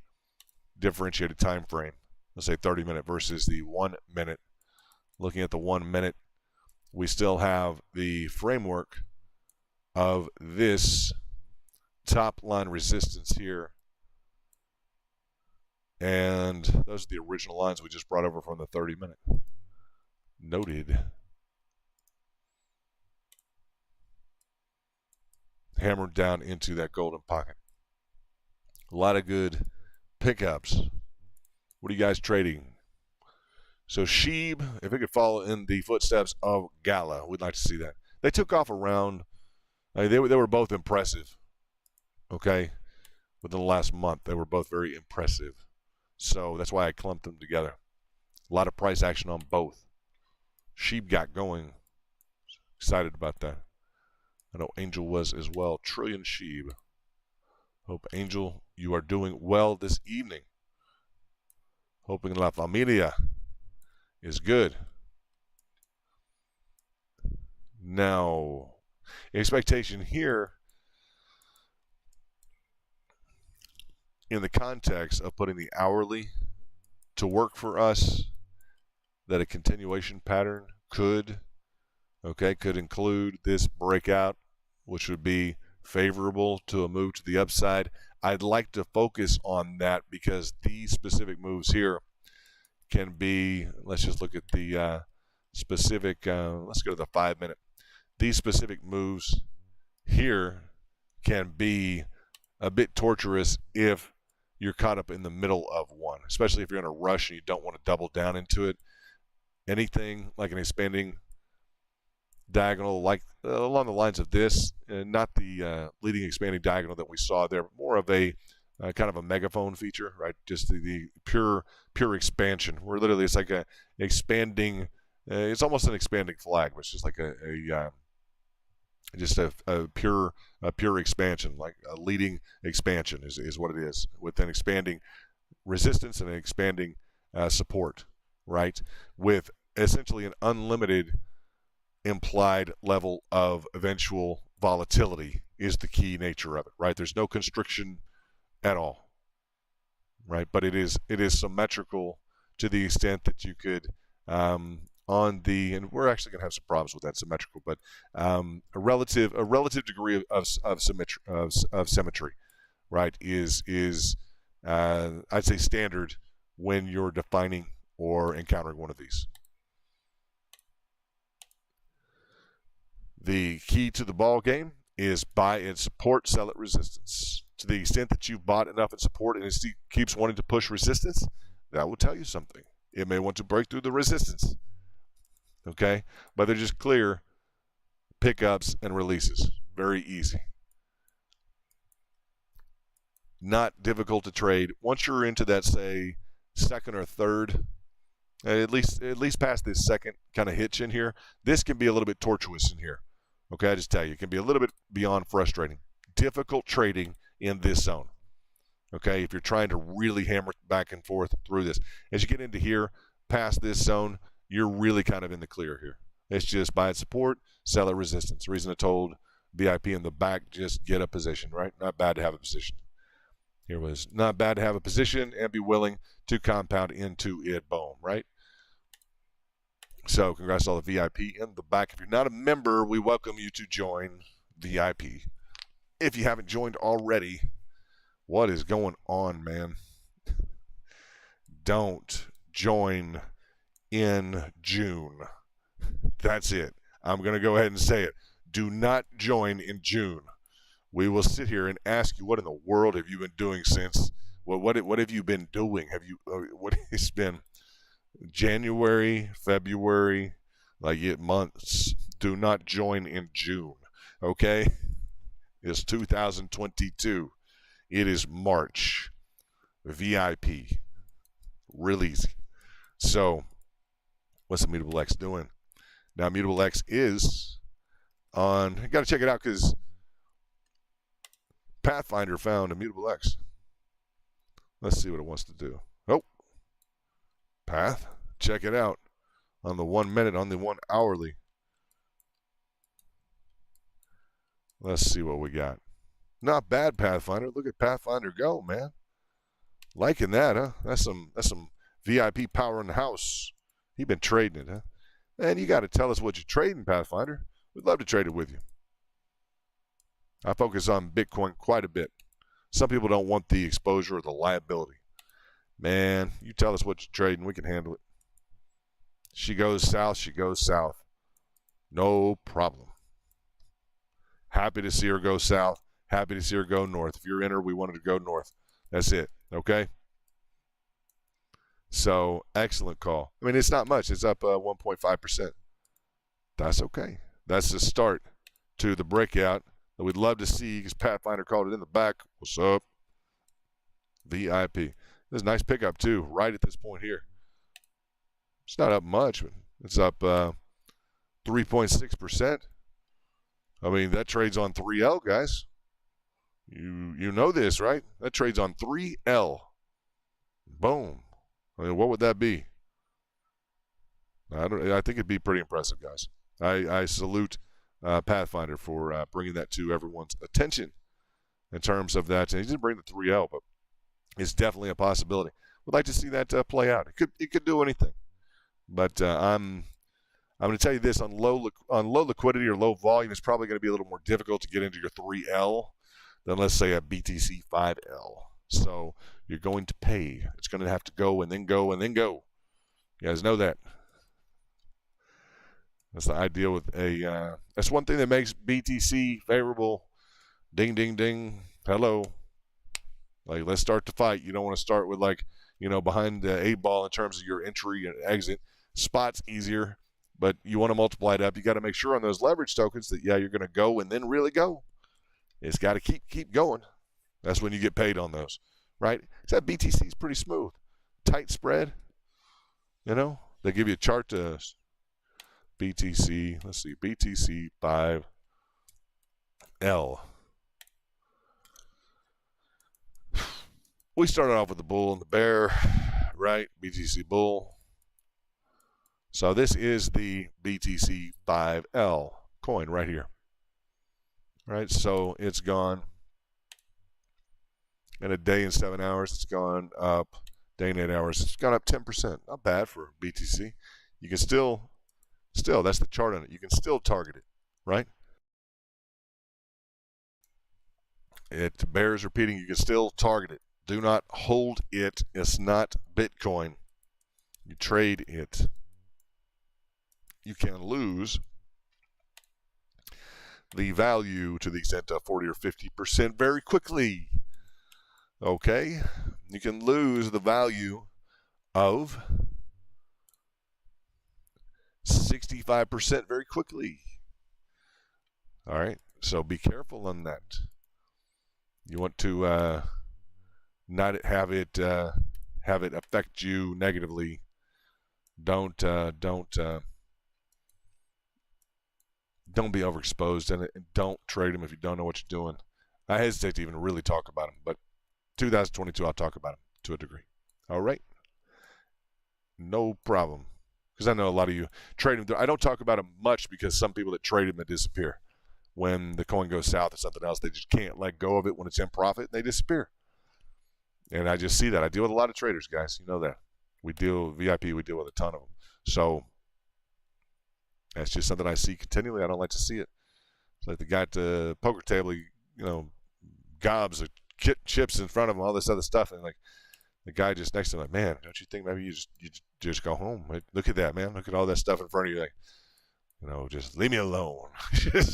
differentiated time frame. Let's say 30-minute versus the 1 minute. Looking at the 1 minute, we still have the framework of this top line resistance here. And those are the original lines we just brought over from the 30-minute. Noted. Hammered down into that golden pocket. A lot of good pickups. What are you guys trading? So Sheeb, if it could follow in the footsteps of Gala, we'd like to see that. They took off around, they were both impressive, okay? Within the last month, they were both very impressive. So that's why I clumped them together. A lot of price action on both. Sheeb got going. Excited about that. I know Angel was as well. Trillion Sheeb. Hope, Angel, you are doing well this evening. Hoping La Familia is good. Now, expectation here in the context of putting the hourly to work for us, that a continuation pattern could include this breakout, which would be favorable to a move to the upside. I'd like to focus on that because these specific moves here can be, let's just look at the specific, let's go to the 5-minute. These specific moves here can be a bit torturous if you're caught up in the middle of one, especially if you're in a rush and you don't want to double down into it. Anything like an expanding diagonal, like along the lines of this, not the leading expanding diagonal that we saw there, but more of a kind of a megaphone feature, right? Just the pure expansion. Where literally it's like a expanding. It's almost an expanding flag, but it's just like a Just a pure expansion, like a leading expansion is what it is, with an expanding resistance and an expanding support, right? With essentially an unlimited implied level of eventual volatility is the key nature of it, right? There's no constriction at all, right? But it is symmetrical to the extent that you could on the, and we're actually going to have some problems with that symmetrical, but a relative degree of symmetry, right, is I'd say standard when you're defining or encountering one of these. The key to the ball game is buy in support, sell at resistance. To the extent that you've bought enough in support and it keeps wanting to push resistance, that will tell you something. It may want to break through the resistance. Okay? But they're just clear pickups and releases. Very easy. Not difficult to trade. Once you're into that, say, second or third, at least past this second kind of hitch in here, this can be a little bit tortuous in here. Okay, I just tell you, it can be a little bit beyond frustrating. Difficult trading in this zone. Okay, if you're trying to really hammer back and forth through this. As you get into here, past this zone, you're really kind of in the clear here. It's just buy at support, sell at resistance. The reason I told VIP in the back, just get a position, right? Not bad to have a position. Here was not bad to have a position and be willing to compound into it. Boom, right? So congrats to all the VIP in the back. If you're not a member, we welcome you to join VIP. If you haven't joined already, what is going on, man? Don't join in June. That's it. I'm going to go ahead and say it. Do not join in June. We will sit here and ask you, what in the world have you been doing since? What have you been doing? What has been January, February, like months? Do not join in June, okay? It's 2022. It is March. VIP. Real easy. So, what's Immutable X doing? Now, Immutable X is on, you got to check it out because Pathfinder found Immutable X. Let's see what it wants to do. Oh, Path, check it out on the 1 minute, on the 1 hourly. Let's see what we got. Not bad, Pathfinder. Look at Pathfinder go, man. Liking that, huh? That's some VIP power in the house. He been trading it, huh? Man, you got to tell us what you're trading, Pathfinder. We'd love to trade it with you. I focus on Bitcoin quite a bit. Some people don't want the exposure or the liability. Man, you tell us what you're trading. We can handle it. She goes south. She goes south. No problem. Happy to see her go south. Happy to see her go north. If you're in her, we wanted to go north. That's it. Okay? So, excellent call. I mean, it's not much. It's up 1.5%. That's okay. That's the start to the breakout that we'd love to see because Pathfinder called it in the back. What's up? VIP. This is a nice pickup, too, right at this point here. It's not up much, but it's up 3.6%. I mean, that trades on 3L, guys. You know this, right? That trades on 3L. Boom. I mean, what would that be? I think it'd be pretty impressive, guys. I salute Pathfinder for bringing that to everyone's attention in terms of that. And he didn't bring the 3L, but it's definitely a possibility. Would like to see that play out. It could do anything, but I'm going to tell you this: on low liquidity or low volume, it's probably going to be a little more difficult to get into your 3L than, let's say, a BTC 5L. So you're going to pay. It's going to have to go and then go and then go. You guys know that. That's the idea with a. That's one thing that makes BTC favorable. Ding, ding, ding. Hello. Like, let's start the fight. You don't want to start with, like, behind the 8-ball in terms of your entry and exit. Spot's easier, but you want to multiply it up. You got to make sure on those leverage tokens that, yeah, you're going to go and then really go. It's got to keep going. That's when you get paid on those, right? Except BTC is pretty smooth. Tight spread, They give you a chart to BTC. Let's see, BTC 5. L. We started off with the bull and the bear, right? BTC bull. So this is the BTC 5L coin right here. Right, so it's gone. In a day and 7 hours, it's gone up. Day and 8 hours, it's gone up 10%. Not bad for BTC. You can still, that's the chart on it. You can still target it, right? It bears repeating, you can still target it. Do not hold it. It's not Bitcoin. You trade it. You can lose the value to the extent of 40 or 50% very quickly. Okay? You can lose the value of 65% very quickly. All right? So be careful on that. You want to not have it affect you negatively. Don't be overexposed in it, and don't trade them if you don't know what you're doing. I hesitate to even really talk about them, but 2022 I'll talk about them to a degree. All right? No problem. Because I know a lot of you trade them. I don't talk about them much because some people that trade them, they disappear. When the coin goes south or something else, they just can't let go of it when it's in profit, and they disappear. And I just see that. I deal with a lot of traders, guys. You know that. We deal with VIP. We deal with a ton of them. So that's just something I see continually. I don't like to see it. It's like the guy at the poker table, he, gobs of chips in front of him, all this other stuff, and like the guy just next to him, like, man, don't you think maybe you just go home? Like, look at that, man. Look at all that stuff in front of you. Like, just leave me alone. Just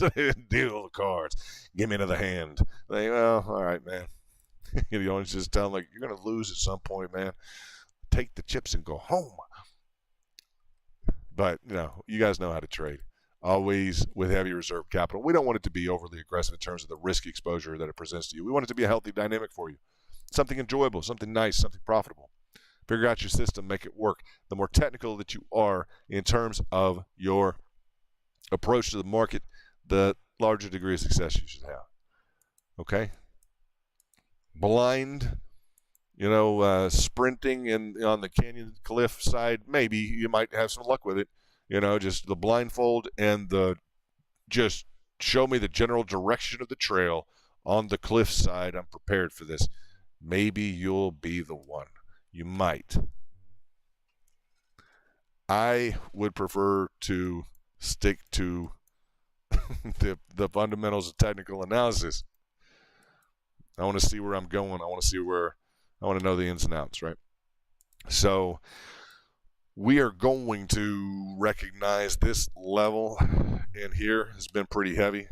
deal the cards. Give me another hand. Like, well, all right, man. You always just tell them, like, you're gonna lose at some point, man. Take the chips and go home. But, you guys know how to trade. Always with heavy reserve capital. We don't want it to be overly aggressive in terms of the risk exposure that it presents to you. We want it to be a healthy dynamic for you. Something enjoyable, something nice, something profitable. Figure out your system, make it work. The more technical that you are in terms of your approach to the market, the larger degree of success you should have. Okay? Blind, sprinting on the canyon cliff side, maybe you might have some luck with it. Just the blindfold and just show me the general direction of the trail on the cliff side. I'm prepared for this. Maybe you'll be the one. You might. I would prefer to stick to the fundamentals of technical analysis. I want to see where I'm going. I want to know the ins and outs, right? So we are going to recognize this level in here has been pretty heavy.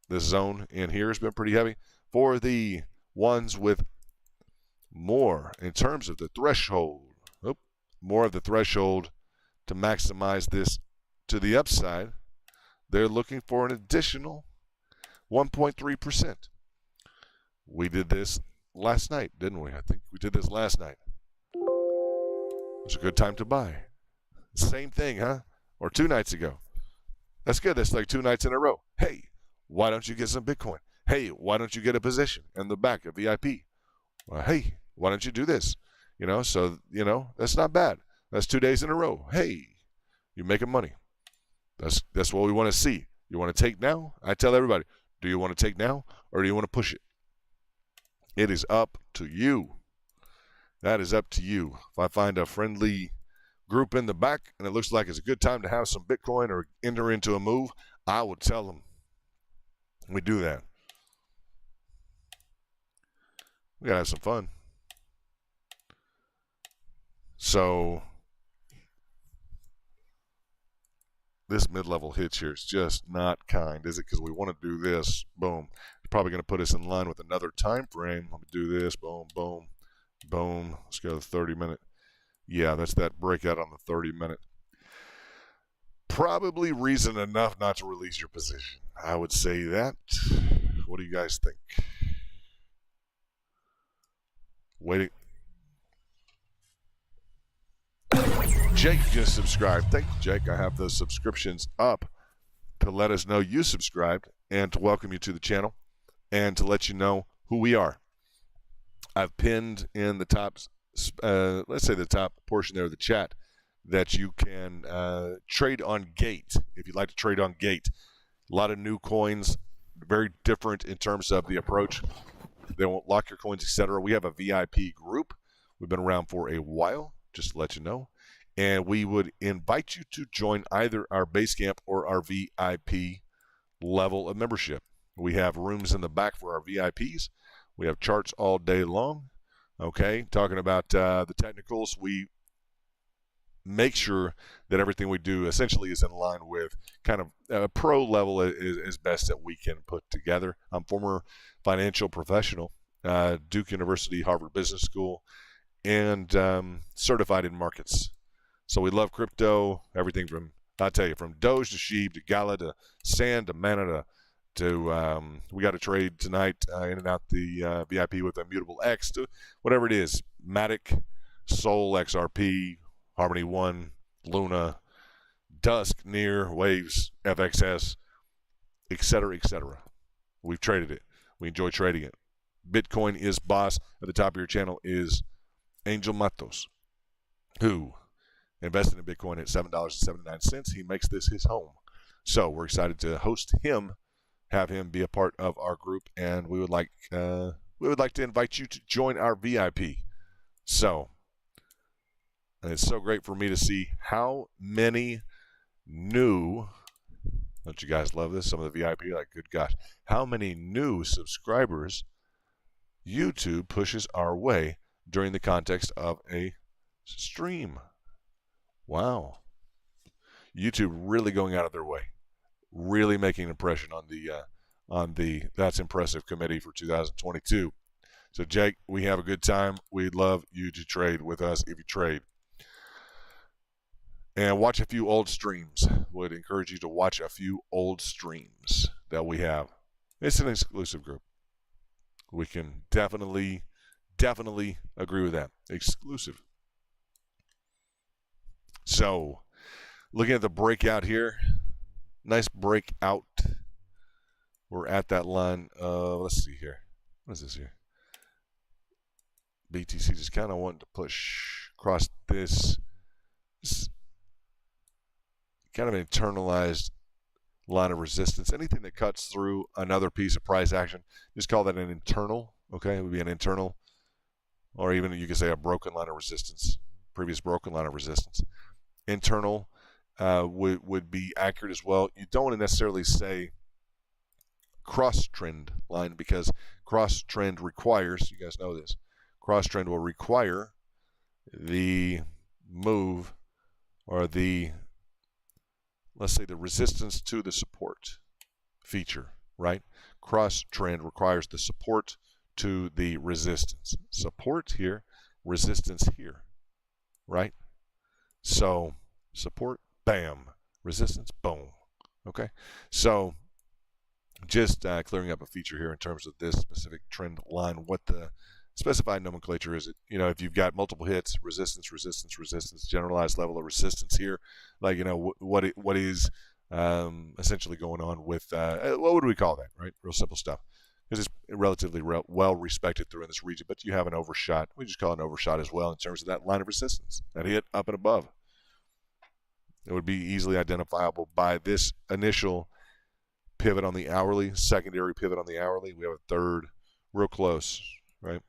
This zone in here has been pretty heavy. For the ones with more in terms of the threshold, more of the threshold to maximize this to the upside, they're looking for an additional 1.3%. We did this last night, didn't we? I think we did this last night. It was a good time to buy. Same thing, huh? Or 2 nights ago. That's good. That's like 2 nights in a row. Hey, why don't you get some Bitcoin? Hey, why don't you get a position in the back of VIP? Well, hey, why don't you do this? So, that's not bad. That's 2 days in a row. Hey, you're making money. That's what we want to see. You want to take now? I tell everybody, do you want to take now or do you want to push it? It is up to you. That is up to you. If I find a friendly group in the back and it looks like it's a good time to have some Bitcoin or enter into a move, I will tell them. We do that. We got to have some fun. So this mid-level hitch here is just not kind, is it? Because we want to do this. Boom. It's probably going to put us in line with another time frame. Let me do this. Boom, boom, boom. Let's go to the 30-minute. Yeah, that's that breakout on the 30-minute. Probably reason enough not to release your position. I would say that. What do you guys think? Waiting. Jake just subscribed. Thank you, Jake. I have those subscriptions up to let us know you subscribed and to welcome you to the channel and to let you know who we are. I've pinned in the top, let's say the top portion there of the chat, that you can trade on Gate if you'd like to trade on Gate. A lot of new coins, very different in terms of the approach. They won't lock your coins, etc. We have a VIP group. We've been around for a while, just to let you know. And we would invite you to join either our base camp or our VIP level of membership. We have rooms in the back for our VIPs. We have charts all day long. Okay, talking about the technicals, we make sure that everything we do essentially is in line with kind of a pro level is best that we can put together. I'm former financial professional, Duke University, Harvard Business School, and certified in markets. So we love crypto, everything from, I'll tell you, from Doge to Sheep to Gala to Sand to Mana to we got a trade tonight in and out the VIP with Immutable X to whatever it is, Matic, Sol, XRP, Harmony One, Luna, Dusk, Near, Waves, FXS, etc., etc. We've traded it. We enjoy trading it. Bitcoin is boss. At the top of your channel is Angel Matos, who invested in Bitcoin at $7.79. He makes this his home. So we're excited to host him, have him be a part of our group, and we would like to invite you to join our VIP. So, and it's so great for me to see how many new, don't you guys love this? Some of the VIP are like, good gosh, how many new subscribers YouTube pushes our way during the context of a stream. Wow. YouTube really going out of their way, really making an impression on the That's Impressive committee for 2022. So Jake, we have a good time. We'd love you to trade with us if you trade. And watch a few old streams. Would encourage you to watch a few old streams that we have. It's an exclusive group. We can definitely agree with that. Exclusive. So, looking at the breakout here, nice breakout. We're at that line. Let's see here. What is this here? BTC just kind of wanting to push across this kind of internalized line of resistance. Anything that cuts through another piece of price action, just call that an internal. Okay, it would be an internal, or even you could say a broken line of resistance, previous broken line of resistance. Internal would be accurate as well. You don't want to necessarily say cross trend line, because cross trend requires, you guys know this, cross trend will require the move or the, let's say, the resistance to the support feature, right? Cross trend requires the support to the resistance. Support here, resistance here, right? So support, bam, resistance, boom. Okay, so just clearing up a feature here in terms of this specific trend line, what the specified nomenclature is. It, you know, if you've got multiple hits, resistance, resistance, resistance, generalized level of resistance here, like, you know, what is essentially going on with what would we call that, right? Real simple stuff, because it's relatively well respected through in this region, but you have an overshot. We just call it an overshot as well in terms of that line of resistance, that hit up and above. It would be easily identifiable by this initial pivot on the hourly, secondary pivot on the hourly. We have a third real close, right?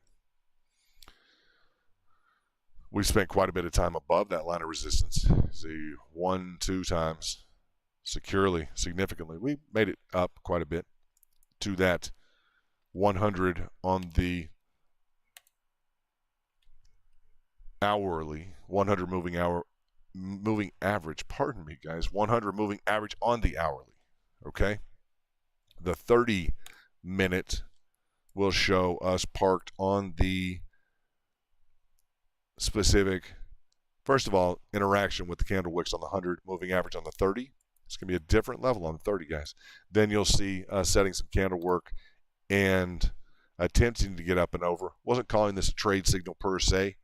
We've spent quite a bit of time above that line of resistance. See, 1-2 times securely, significantly. We made it up quite a bit to that 100 on the hourly, 100 moving average, pardon me guys, 100 moving average on the hourly, okay? The 30-minute will show us parked on the specific, first of all, interaction with the candle wicks on the 100 moving average on the 30. It's going to be a different level on the 30, guys. Then you'll see us setting some candle work and attempting to get up and over. Wasn't calling this a trade signal per se,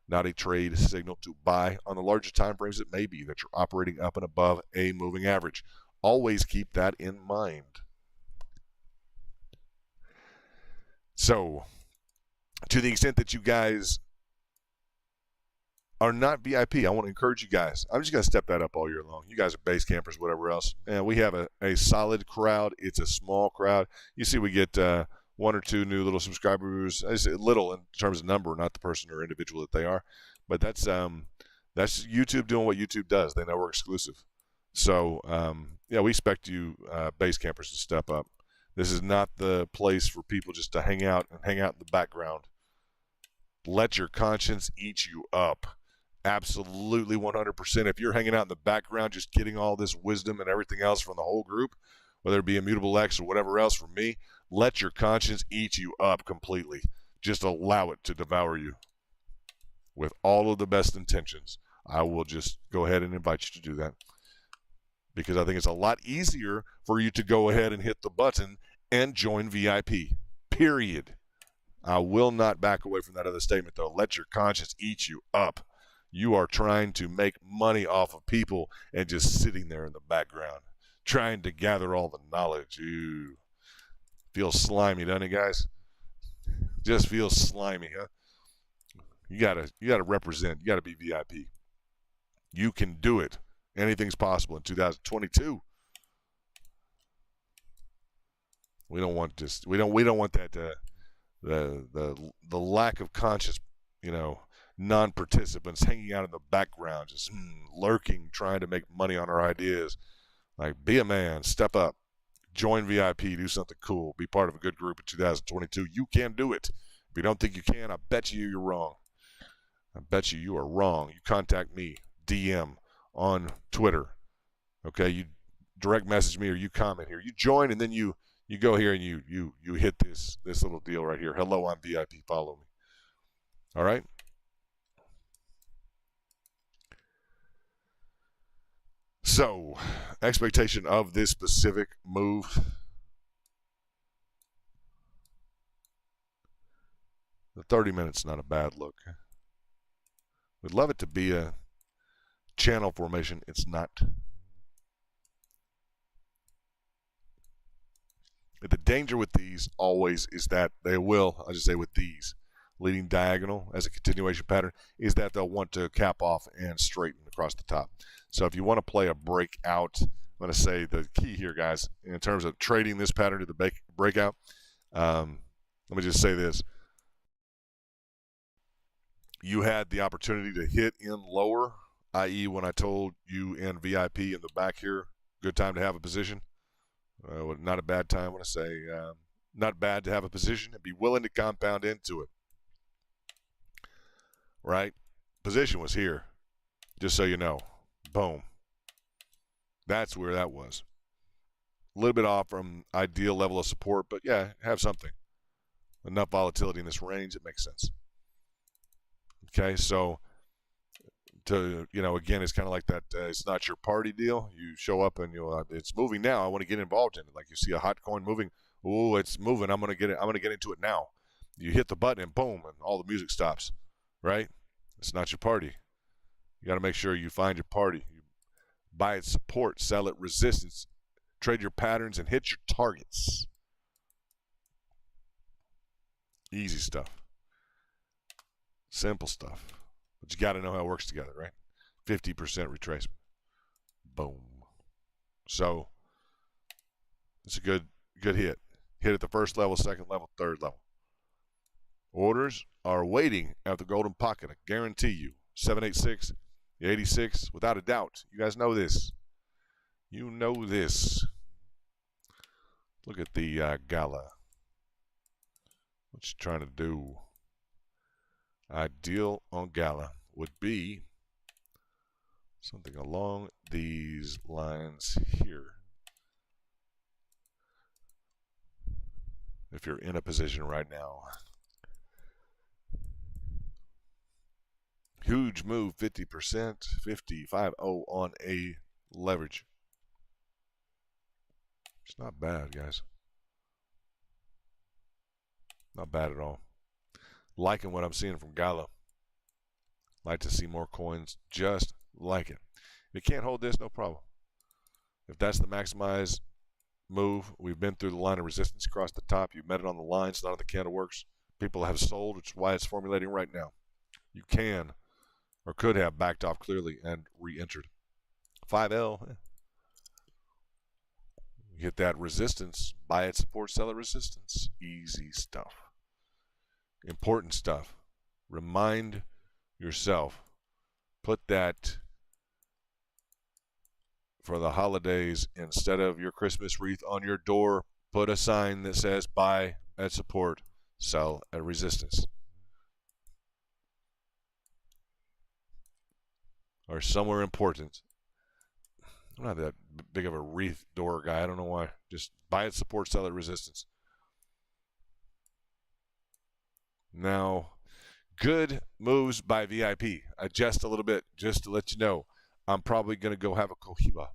not a trade signal to buy. On the larger time frames, it may be that you're operating up and above a moving average. Always keep that in mind. So, to the extent that you guys are not VIP, I want to encourage you guys. I'm just going to step that up all year long. You guys are base campers, whatever else. And we have a solid crowd. It's a small crowd. You see we get one or two new little subscribers. I say little in terms of number, not the person or individual that they are. But that's YouTube doing what YouTube does. They know we're exclusive. So, yeah, we expect you base campers to step up. This is not the place for people just to hang out in the background. Let your conscience eat you up. Absolutely 100%. If you're hanging out in the background just getting all this wisdom and everything else from the whole group, whether it be Immutable X or whatever else from me, let your conscience eat you up completely. Just allow it to devour you. With all of the best intentions, I will just go ahead and invite you to do that. Because I think it's a lot easier for you to go ahead and hit the button and join VIP. Period. I will not back away from that other statement, though. Let your conscience eat you up. You are trying to make money off of people and just sitting there in the background, trying to gather all the knowledge. Ooh. Feels slimy, doesn't it, guys? Just feels slimy, huh? You gotta represent. You gotta be VIP. You can do it. Anything's possible in 2022. We don't want this. We don't want that. The lack of conscious, non-participants hanging out in the background, just lurking, trying to make money on our ideas. Like, be a man, step up, join VIP, do something cool, be part of a good group in 2022. You can do it. If you don't think you can, I bet you're wrong. I bet you are wrong. You contact me, DM on Twitter. Okay, you direct message me or you comment here. You join and then you go here and you hit this little deal right here. Hello, I'm VIP. Follow me. All right. So, expectation of this specific move. The 30 minutes not a bad look. We'd love it to be a channel formation. It's not. The danger with these always is that they will, I'll just say with these, leading diagonal as a continuation pattern, is that they'll want to cap off and straighten across the top. So if you want to play a breakout, I'm going to say the key here, guys, in terms of trading this pattern to the breakout, let me just say this. You had the opportunity to hit in lower, i.e. when I told you in VIP in the back here, good time to have a position. Not a bad time when I say not bad to have a position and be willing to compound into it. Right? Position was here, just so you know. Boom. That's where that was. A little bit off from ideal level of support, but yeah, have something. Enough volatility in this range, it makes sense. Okay, so to, again, it's kind of like that it's not your party deal. You show up and it's moving now. I want to get involved in it. Like you see a hot coin moving. Oh, it's moving. I'm going to get it. I'm going to get into it now. You hit the button and boom, and all the music stops, right? It's not your party. You got to make sure you find your party. You buy its support, sell it resistance, trade your patterns, and hit your targets. Easy stuff. Simple stuff. But you got to know how it works together, right? 50% retracement. Boom. So it's a good hit. Hit at the first level, second level, third level. Orders are waiting at the golden pocket. I guarantee you. 786, 86, without a doubt. You guys know this. You know this. Look at the gala. What you trying to do? Ideal on gala would be something along these lines here. If you're in a position right now. Huge move, 50%, 50.50 on a leverage. It's not bad, guys. Not bad at all. Liking what I'm seeing from Gala. Like to see more coins just like it. If you can't hold this, no problem. If that's the maximize move. We've been through the line of resistance across the top. You met it on the lines. None of the candle works. People have sold, which is why it's formulating right now. You can or could have backed off clearly and re-entered. 5L. Hit that resistance. Buy it, support, sell it, resistance. Easy stuff. Important stuff. Remind yourself. Put that for the holidays. Instead of your Christmas wreath on your door, put a sign that says buy at support, sell at resistance. Or somewhere important. I'm not that big of a wreath door guy. I don't know why. Just buy at support, sell at resistance. Now, good moves by VIP. Adjust a little bit just to let you know. I'm probably going to go have a Cohiba.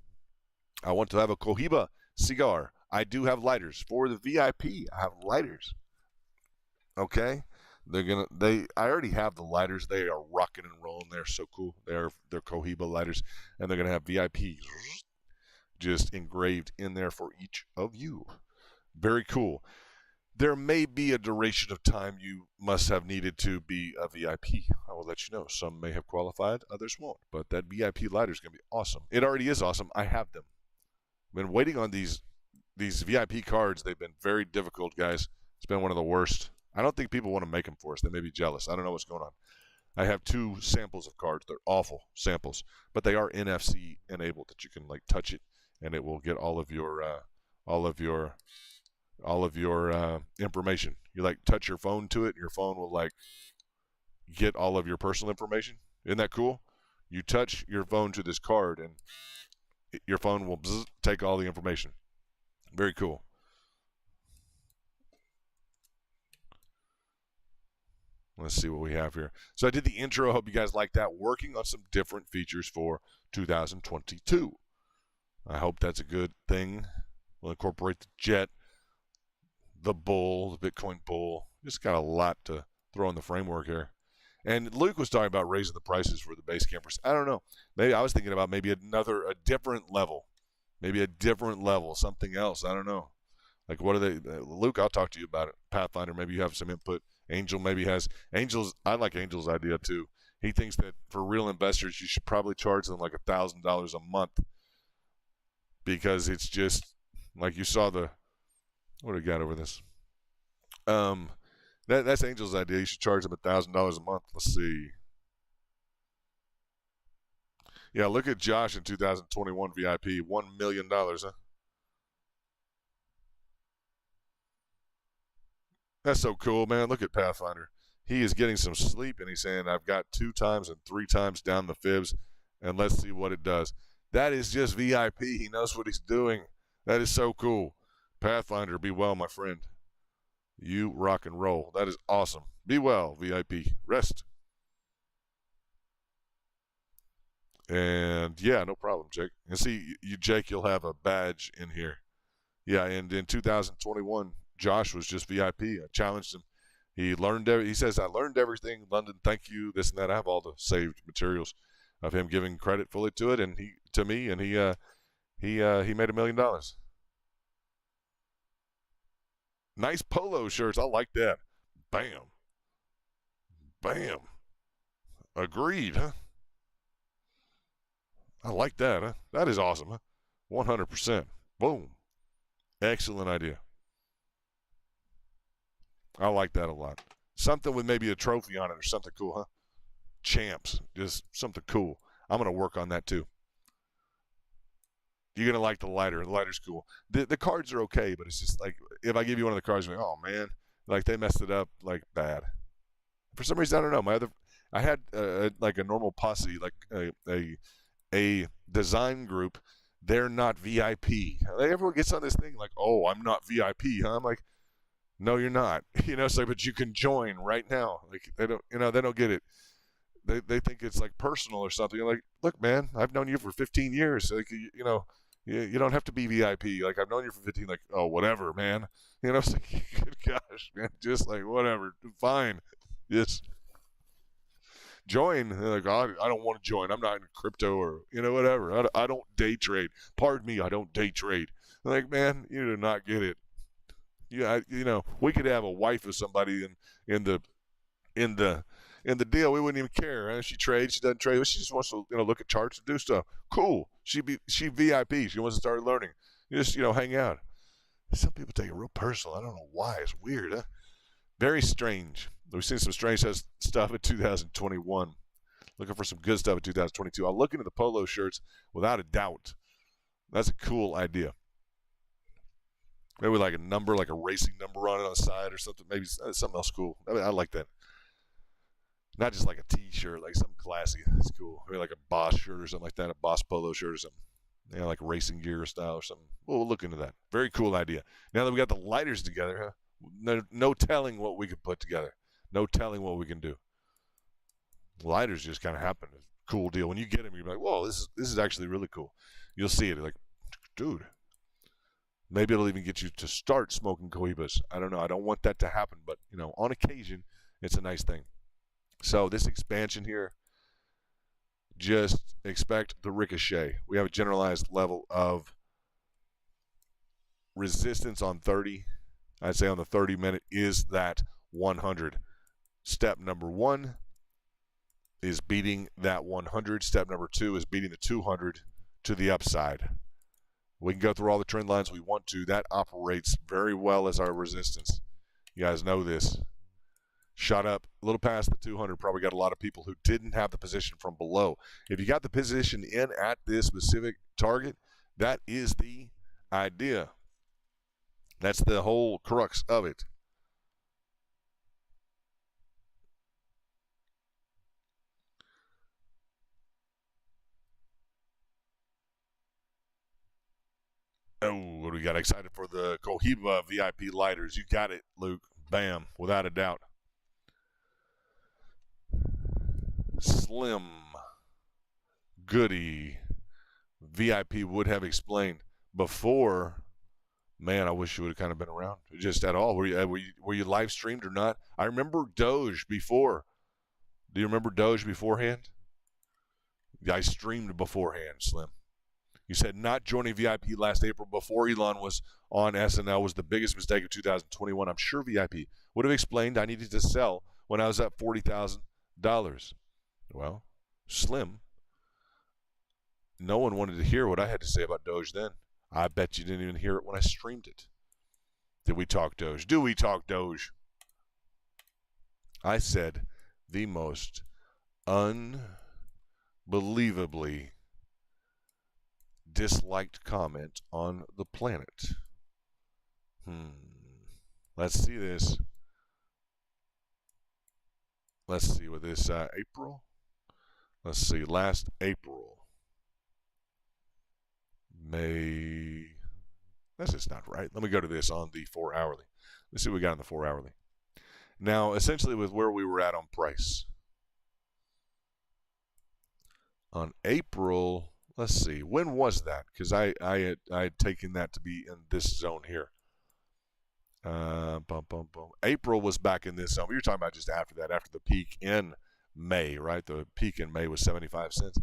I want to have a Cohiba cigar. I do have lighters. For the VIP, I have lighters. Okay? I already have the lighters. They are rocking and rolling. They're so cool. They're Cohiba lighters. And they're going to have VIPs just engraved in there for each of you. Very cool. There may be a duration of time you must have needed to be a VIP. I will let you know. Some may have qualified, others won't. But that VIP lighter is going to be awesome. It already is awesome. I have them. I've been waiting on these VIP cards. They've been very difficult, guys. It's been one of the worst. I don't think people want to make them for us. They may be jealous. I don't know what's going on. I have 2 samples of cards. They're awful samples, but they are NFC enabled that you can like touch it and it will get all of your information. You like touch your phone to it, and your phone will like get all of your personal information. Isn't that cool? You touch your phone to this card, and your phone will take all the information. Very cool. Let's see what we have here. So I did the intro. I hope you guys like that. Working on some different features for 2022. I hope that's a good thing. We'll incorporate the jet, the bull, the Bitcoin bull. Just got a lot to throw in the framework here. And Luke was talking about raising the prices for the base campers. I don't know. Maybe I was thinking about maybe a different level. Maybe a different level, something else. I don't know. Like what are they? Luke, I'll talk to you about it. Pathfinder, maybe you have some input. Angel maybe has. Angel's, I like Angel's idea too. He thinks that for real investors, you should probably charge them like $1,000 a month because it's just like you saw the, what do we got over this? That's Angel's idea. You should charge them $1,000 a month. Let's see. Yeah, look at Josh in 2021 VIP, $1 million, huh? That's so cool, man. Look at Pathfinder. He is getting some sleep, and he's saying, I've got 2 times and 3 times down the fibs, and let's see what it does. That is just VIP. He knows what he's doing. That is so cool. Pathfinder, be well, my friend. You rock and roll. That is awesome. Be well, VIP. Rest. And, yeah, no problem, Jake. And see, you, Jake, you'll have a badge in here. Yeah, and in 2021, Josh was just VIP. I challenged him. He says, I learned everything. London, thank you, this and that. I have all the saved materials of him giving credit fully to it and he made $1 million. Nice polo shirts. I like that. Bam. Bam. Agreed, huh? I like that, huh? That is awesome, huh? 100%. Boom. Excellent idea. I like that a lot. Something with maybe a trophy on it or something cool, huh? Champs. Just something cool. I'm going to work on that too. You're going to like the lighter. The lighter's cool. The cards are okay, but it's just like, if I give you one of the cards, you're like, oh, man. Like, they messed it up, like, bad. For some reason, I don't know. I had, like, a normal posse, like a design group. They're not VIP. Like, everyone gets on this thing like, oh, I'm not VIP, huh? I'm like, no, you're not. So, but you can join right now. Like, they don't get it. They think it's like personal or something. Like, look, man, I've known you for 15 years. Like, you don't have to be VIP. Like, I've known you for 15. Like, oh, whatever, man. It's like, good gosh, man, just like whatever, fine, just join. Like, oh, I don't want to join. I'm not in crypto or whatever. I don't day trade. Pardon me, I don't day trade. Like, man, you do not get it. Yeah, we could have a wife of somebody in the in the in the deal. We wouldn't even care. She trades, she doesn't trade. She just wants to look at charts and do stuff. Cool. She VIP. She wants to start learning. You just hang out. Some people take it real personal. I don't know why. It's weird. Huh? Very strange. We've seen some strange stuff in 2021. Looking for some good stuff in 2022. I'll look into the polo shirts without a doubt. That's a cool idea. Maybe like a number, like a racing number on it on the side or something. Maybe something else cool. I mean, I like that. Not just like a T-shirt, like something classy. That's cool. Maybe like a Boss shirt or something like that, a Boss polo shirt or something. Like racing gear style or something. We'll look into that. Very cool idea. Now that we got the lighters together, no telling what we could put together. No telling what we can do. Lighters just kind of happen. It's a cool deal. When you get them, you're like, whoa, this is actually really cool. You'll see it. You're like, dude. Maybe it'll even get you to start smoking cohibas. I don't know. I don't want that to happen, but on occasion, it's a nice thing. So this expansion here, just expect the ricochet. We have a generalized level of resistance on 30. I'd say on the 30-minute is that 100. Step number 1 is beating that 100. Step number 2 is beating the 200 to the upside. We can go through all the trend lines we want to. That operates very well as our resistance. You guys know this. Shot up a little past the 200. Probably got a lot of people who didn't have the position from below. If you got the position in at this specific target, that is the idea. That's the whole crux of it. Oh, what do we got? Excited for the Cohiba VIP lighters. You got it, Luke. Bam, without a doubt. Slim. Goody. VIP would have explained before. Man, I wish you would have kind of been around. Just at all. Were you live streamed or not? I remember Doge before. Do you remember Doge beforehand? I streamed beforehand, Slim. You said not joining VIP last April before Elon was on SNL was the biggest mistake of 2021. I'm sure VIP would have explained I needed to sell when I was at $40,000. Well, Slim, no one wanted to hear what I had to say about Doge then. I bet you didn't even hear it when I streamed it. Did we talk Doge? Do we talk Doge? I said the most unbelievably disliked comment on the planet. Let's see this. Let's see with this April. Let's see, last April. May. That's just not right. Let me go to this on the 4 hourly. Let's see what we got on the 4 hourly. Now, essentially with where we were at on price. On April, let's see, when was that? Because I had taken that to be in this zone here. April was back in this zone. We were talking about just after that, after the peak in May, right? The peak in May was 75 cents.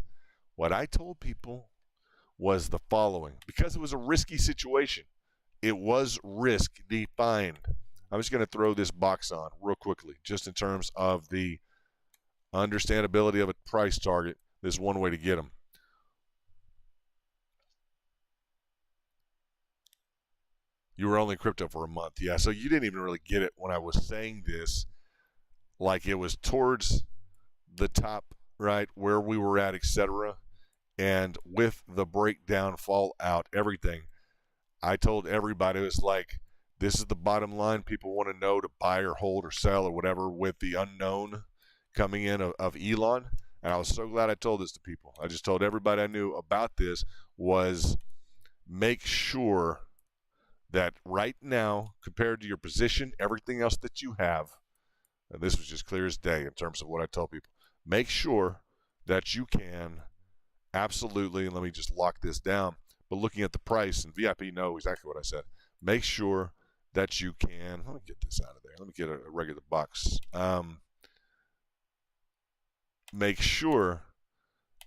What I told people was the following. Because it was a risky situation, it was risk defined. I'm just going to throw this box on real quickly, just in terms of the understandability of a price target. There's one way to get them. You were only in crypto for a month. Yeah, so you didn't even really get it when I was saying this. Like it was towards the top, right, where we were at, etc. And with the breakdown, fallout, everything, I told everybody, it was like, this is the bottom line. People want to know to buy or hold or sell or whatever with the unknown coming in of Elon. And I was so glad I told this to people. I just told everybody I knew about this was make sure that right now, compared to your position, everything else that you have, and this was just clear as day in terms of what I tell people, make sure that you can absolutely, and let me just lock this down, but looking at the price, and VIP know exactly what I said, make sure that you can, let me get this out of there. Let me get a regular box. Make sure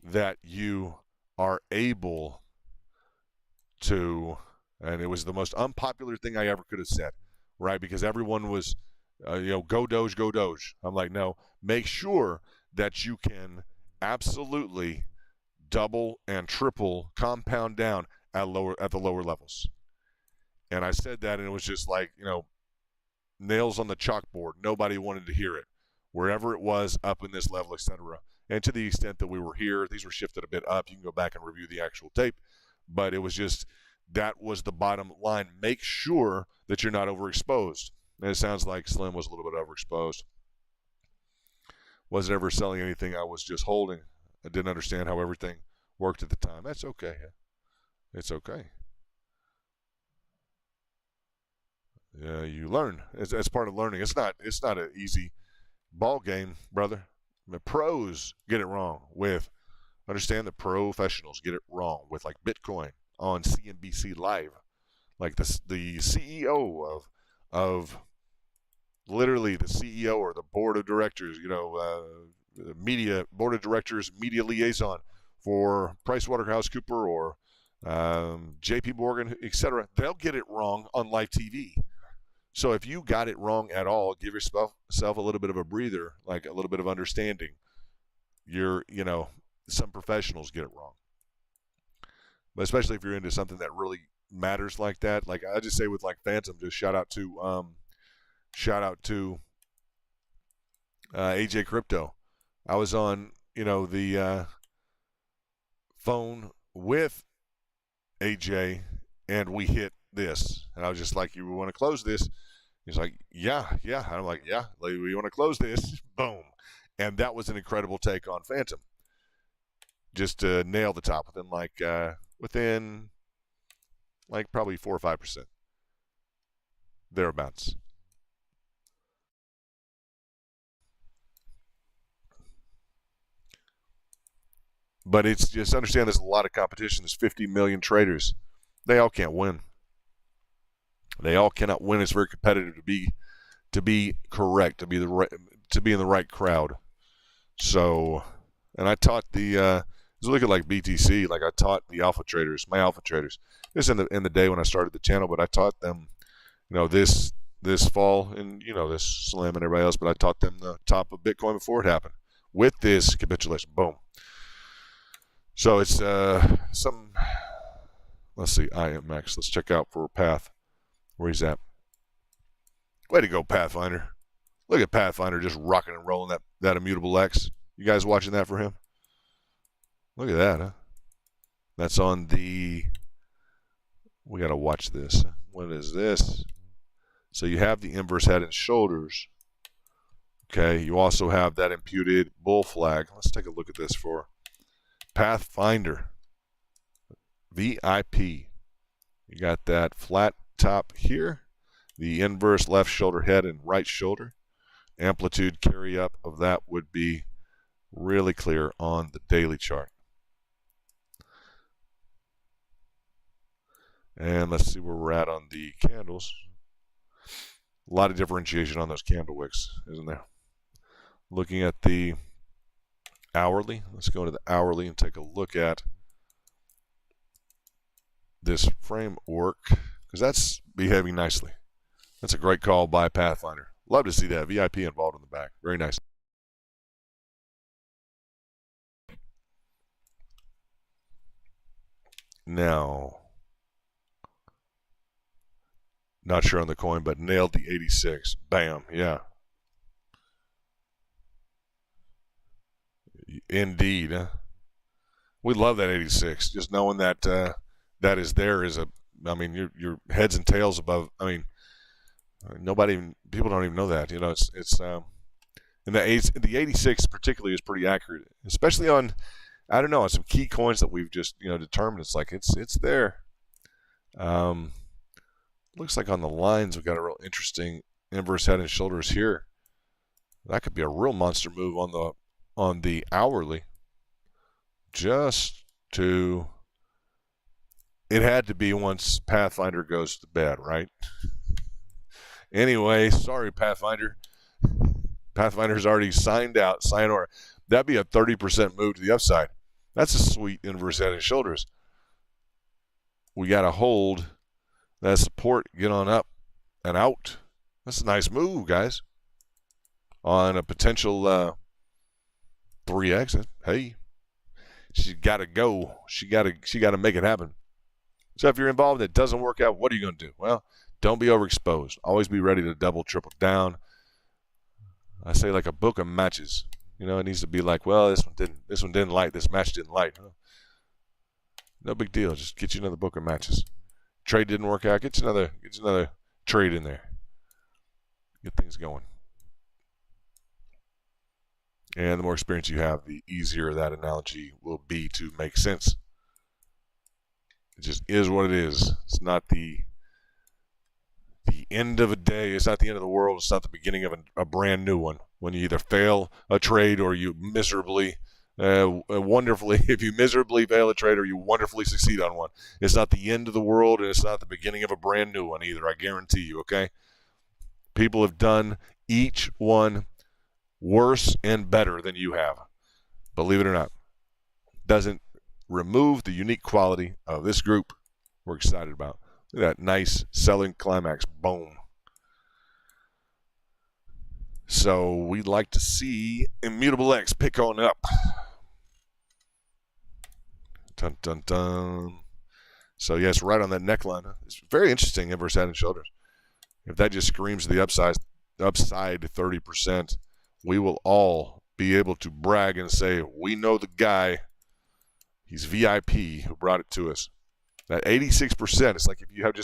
that you are able to And it was the most unpopular thing I ever could have said, right? Because everyone was, go Doge, go Doge. I'm like, no, make sure that you can absolutely double and triple compound down at the lower levels. And I said that, and it was just like, nails on the chalkboard. Nobody wanted to hear it. Wherever it was, up in this level, etc. And to the extent that we were here, these were shifted a bit up. You can go back and review the actual tape. But it was just, that was the bottom line. Make sure that you're not overexposed. And it sounds like Slim was a little bit overexposed. Wasn't ever selling anything. I was just holding. I didn't understand how everything worked at the time. That's okay. It's okay. Yeah, you learn. It's part of learning. It's not an easy ball game, brother. The pros get it wrong with, understand the professionals get it wrong with, like Bitcoin on CNBC Live. Like the CEO of literally the CEO or the board of directors, the media board of directors, media liaison for PricewaterhouseCooper or JP Morgan, etc. They'll get it wrong on live TV. So if you got it wrong at all, give yourself a little bit of a breather, like a little bit of understanding. Some professionals get it wrong. But especially if you're into something that really matters like that. Like I just say with like Phantom, just shout out to AJ Crypto. I was on, the phone with AJ and we hit this. And I was just like, you want to close this? He's like, yeah. And I'm like, yeah, we want to close this. Boom. And that was an incredible take on Phantom. Just to nail the top within probably 4 or 5%. Thereabouts. But it's just understand there's a lot of competition. There's 50 million traders. They all can't win. They all cannot win. It's very competitive to be correct, to be in the right crowd. So, and I taught look at like BTC, like I taught the alpha traders, my alpha traders. This in the day when I started the channel, but I taught them, this fall, and this Slim and everybody else, but I taught them the top of Bitcoin before it happened with this capitulation. Boom. So it's let's see, IMX. Let's check out for Path, where he's at. Way to go, Pathfinder. Look at Pathfinder just rocking and rolling that immutable X. You guys watching that for him? Look at that, huh? That's on the, we got to watch this. What is this? So you have the inverse head and shoulders. Okay, you also have that imputed bull flag. Let's take a look at this for Pathfinder. VIP. You got that flat top here, the inverse left shoulder head and right shoulder. Amplitude carry up of that would be really clear on the daily chart. And let's see where we're at on the candles. A lot of differentiation on those candle wicks, isn't there? Looking at the hourly, let's go to the hourly and take a look at this framework, because that's behaving nicely. That's a great call by Pathfinder. Love to see that VIP involved in the back. Very nice. Now, not sure on the coin, but nailed the 86. Bam. Yeah. Indeed. We love that 86. Just knowing that that is there is your heads and tails above. People don't even know that. It's and the 86 particularly is pretty accurate, especially on, I don't know, on some key coins that we've just determined. It's like it's there. Looks like on the lines we've got a real interesting inverse head and shoulders here. That could be a real monster move on the hourly. It had to be once Pathfinder goes to bed, right? Anyway, sorry, Pathfinder. Pathfinder's already signed out. Sayonara. That'd be a 30% move to the upside. That's a sweet inverse head and shoulders. We got to hold that support, get on up and out. That's a nice move, guys. On a potential 3 exit. Hey, she's got to go. She got to make it happen. So if you're involved and it doesn't work out, what are you going to do? Well, don't be overexposed. Always be ready to double, triple down. I say like a book of matches. You know, it needs to be like, well, this one didn't light, this match didn't light. No big deal. Just get you another book of matches. Trade didn't work out. Get you another trade in there. Get things going. And the more experience you have, the easier that analogy will be to make sense. It just is what it is. It's not the end of a day. It's not the end of the world. It's not the beginning of a brand new one. When you either fail a trade or you miserably, wonderfully, if you miserably fail a trade or you wonderfully succeed on one. It's not the end of the world, and it's not the beginning of a brand new one either. I guarantee you, okay? People have done each one worse and better than you have. Believe it or not. Doesn't remove the unique quality of this group we're excited about. Look at that nice selling climax. Boom. So we'd like to see Immutable X pick on up. Dun, dun, dun. So, yes, right on that neckline. It's very interesting, inverse head and shoulders. If that just screams the upside 30%, we will all be able to brag and say, we know the guy. He's VIP who brought it to us. That 86%, it's like if you have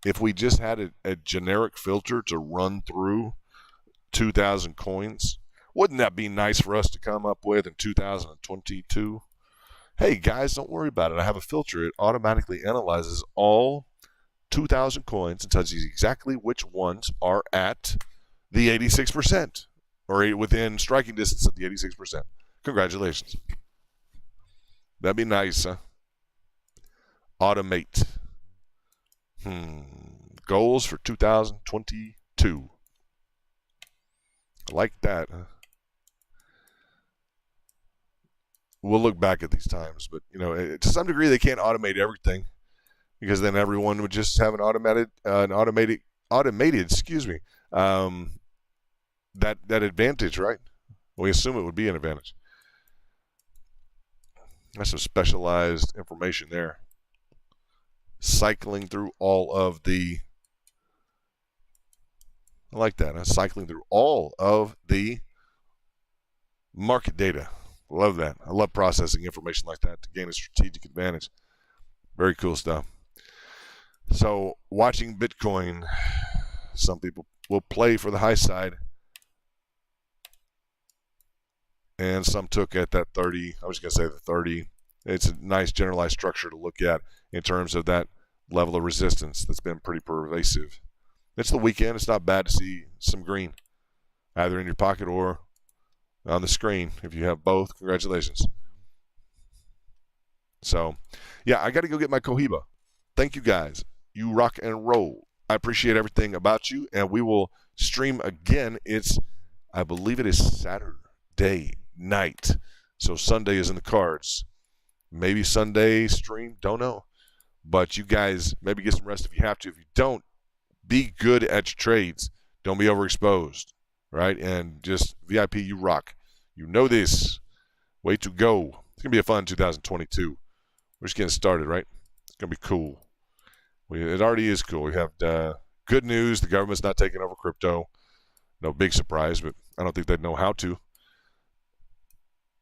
if we just had a generic filter to run through 2,000 coins, wouldn't that be nice for us to come up with in 2022? Hey, guys, don't worry about it. I have a filter. It automatically analyzes all 2,000 coins and tells you exactly which ones are at the 86% or within striking distance of the 86%. Congratulations. That'd be nice, huh? Automate. Goals for 2022. I like that. We'll look back at these times, but you know, to some degree, they can't automate everything because then everyone would just have an automated, that advantage, right? We assume it would be an advantage. That's some specialized information there. Cycling through all of the, I like that, huh? Cycling through all of the market data. Love that. I love processing information like that to gain a strategic advantage. Very cool stuff. So watching Bitcoin, some people will play for the high side. And some took at that 30. I was going to say the 30. It's a nice generalized structure to look at in terms of that level of resistance that's been pretty pervasive. It's the weekend. It's not bad to see some green, either in your pocket or on the screen. If you have both, congratulations. So, yeah, I got to go get my Cohiba. Thank you, guys. You rock and roll. I appreciate everything about you, and we will stream again. I believe it is Saturday night, so Sunday is in the cards. Maybe Sunday stream, don't know. But you guys maybe get some rest if you have to. If you don't, be good at your trades. Don't be overexposed, right? And just VIP, you rock. You know this. Way to go. It's going to be a fun 2022. We're just getting started, right? It's going to be cool. It already is cool. We have good news. The government's not taking over crypto. No big surprise, but I don't think they'd know how to,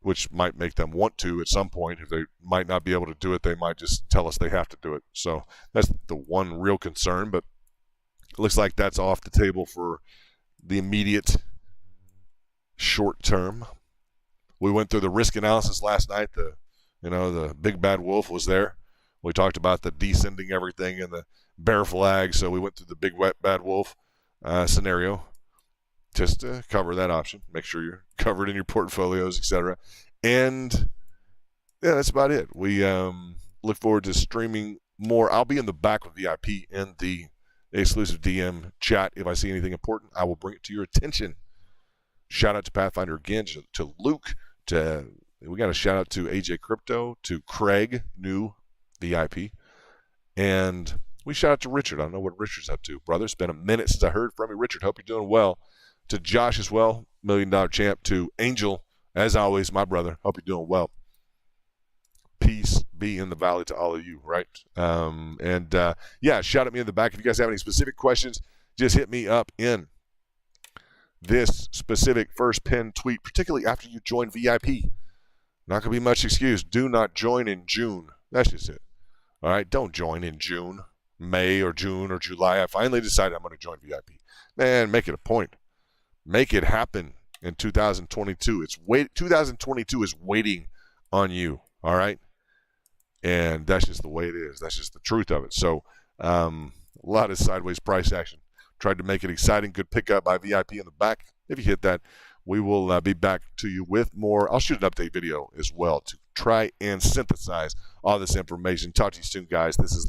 which might make them want to at some point. If they might not be able to do it, they might just tell us they have to do it. So that's the one real concern, but it looks like that's off the table for the immediate short term. We went through the risk analysis last night. The big bad wolf was there. We talked about the descending everything and the bear flag, so we went through the big bad wolf scenario just to cover that option. Make sure you're covered in your portfolios, etc. And yeah, that's about it. We look forward to streaming more. I'll be in the back with VIP in the exclusive DM chat. If I see anything important, I will bring it to your attention. Shout out to Pathfinder again, to Luke, we got a shout out to AJ Crypto, to Craig, new VIP, and We shout out to Richard. I don't know what Richard's up to. Brother, it's been a minute since I heard from you. Richard, hope you're doing well. To Josh as well, $1 Million Champ. To Angel, as always, my brother, hope you're doing well. Peace be in the valley to all of you, right? Yeah, shout at me in the back. If you guys have any specific questions, just hit me up in this specific first pinned tweet, particularly after you join VIP. Not going to be much excuse. Do not join in June. That's just it. All right, don't join in June, May, or June, or July. I finally decided I'm going to join VIP. Man, make it a point. Make it happen in 2022. 2022 is waiting on you, all right? And that's just the way it is. That's just the truth of it. So a lot of sideways price action. Tried to make it exciting. Good pickup by VIP in the back. If you hit that, we will be back to you with more. I'll shoot an update video as well to try and synthesize all this information. Talk to you soon, guys. This is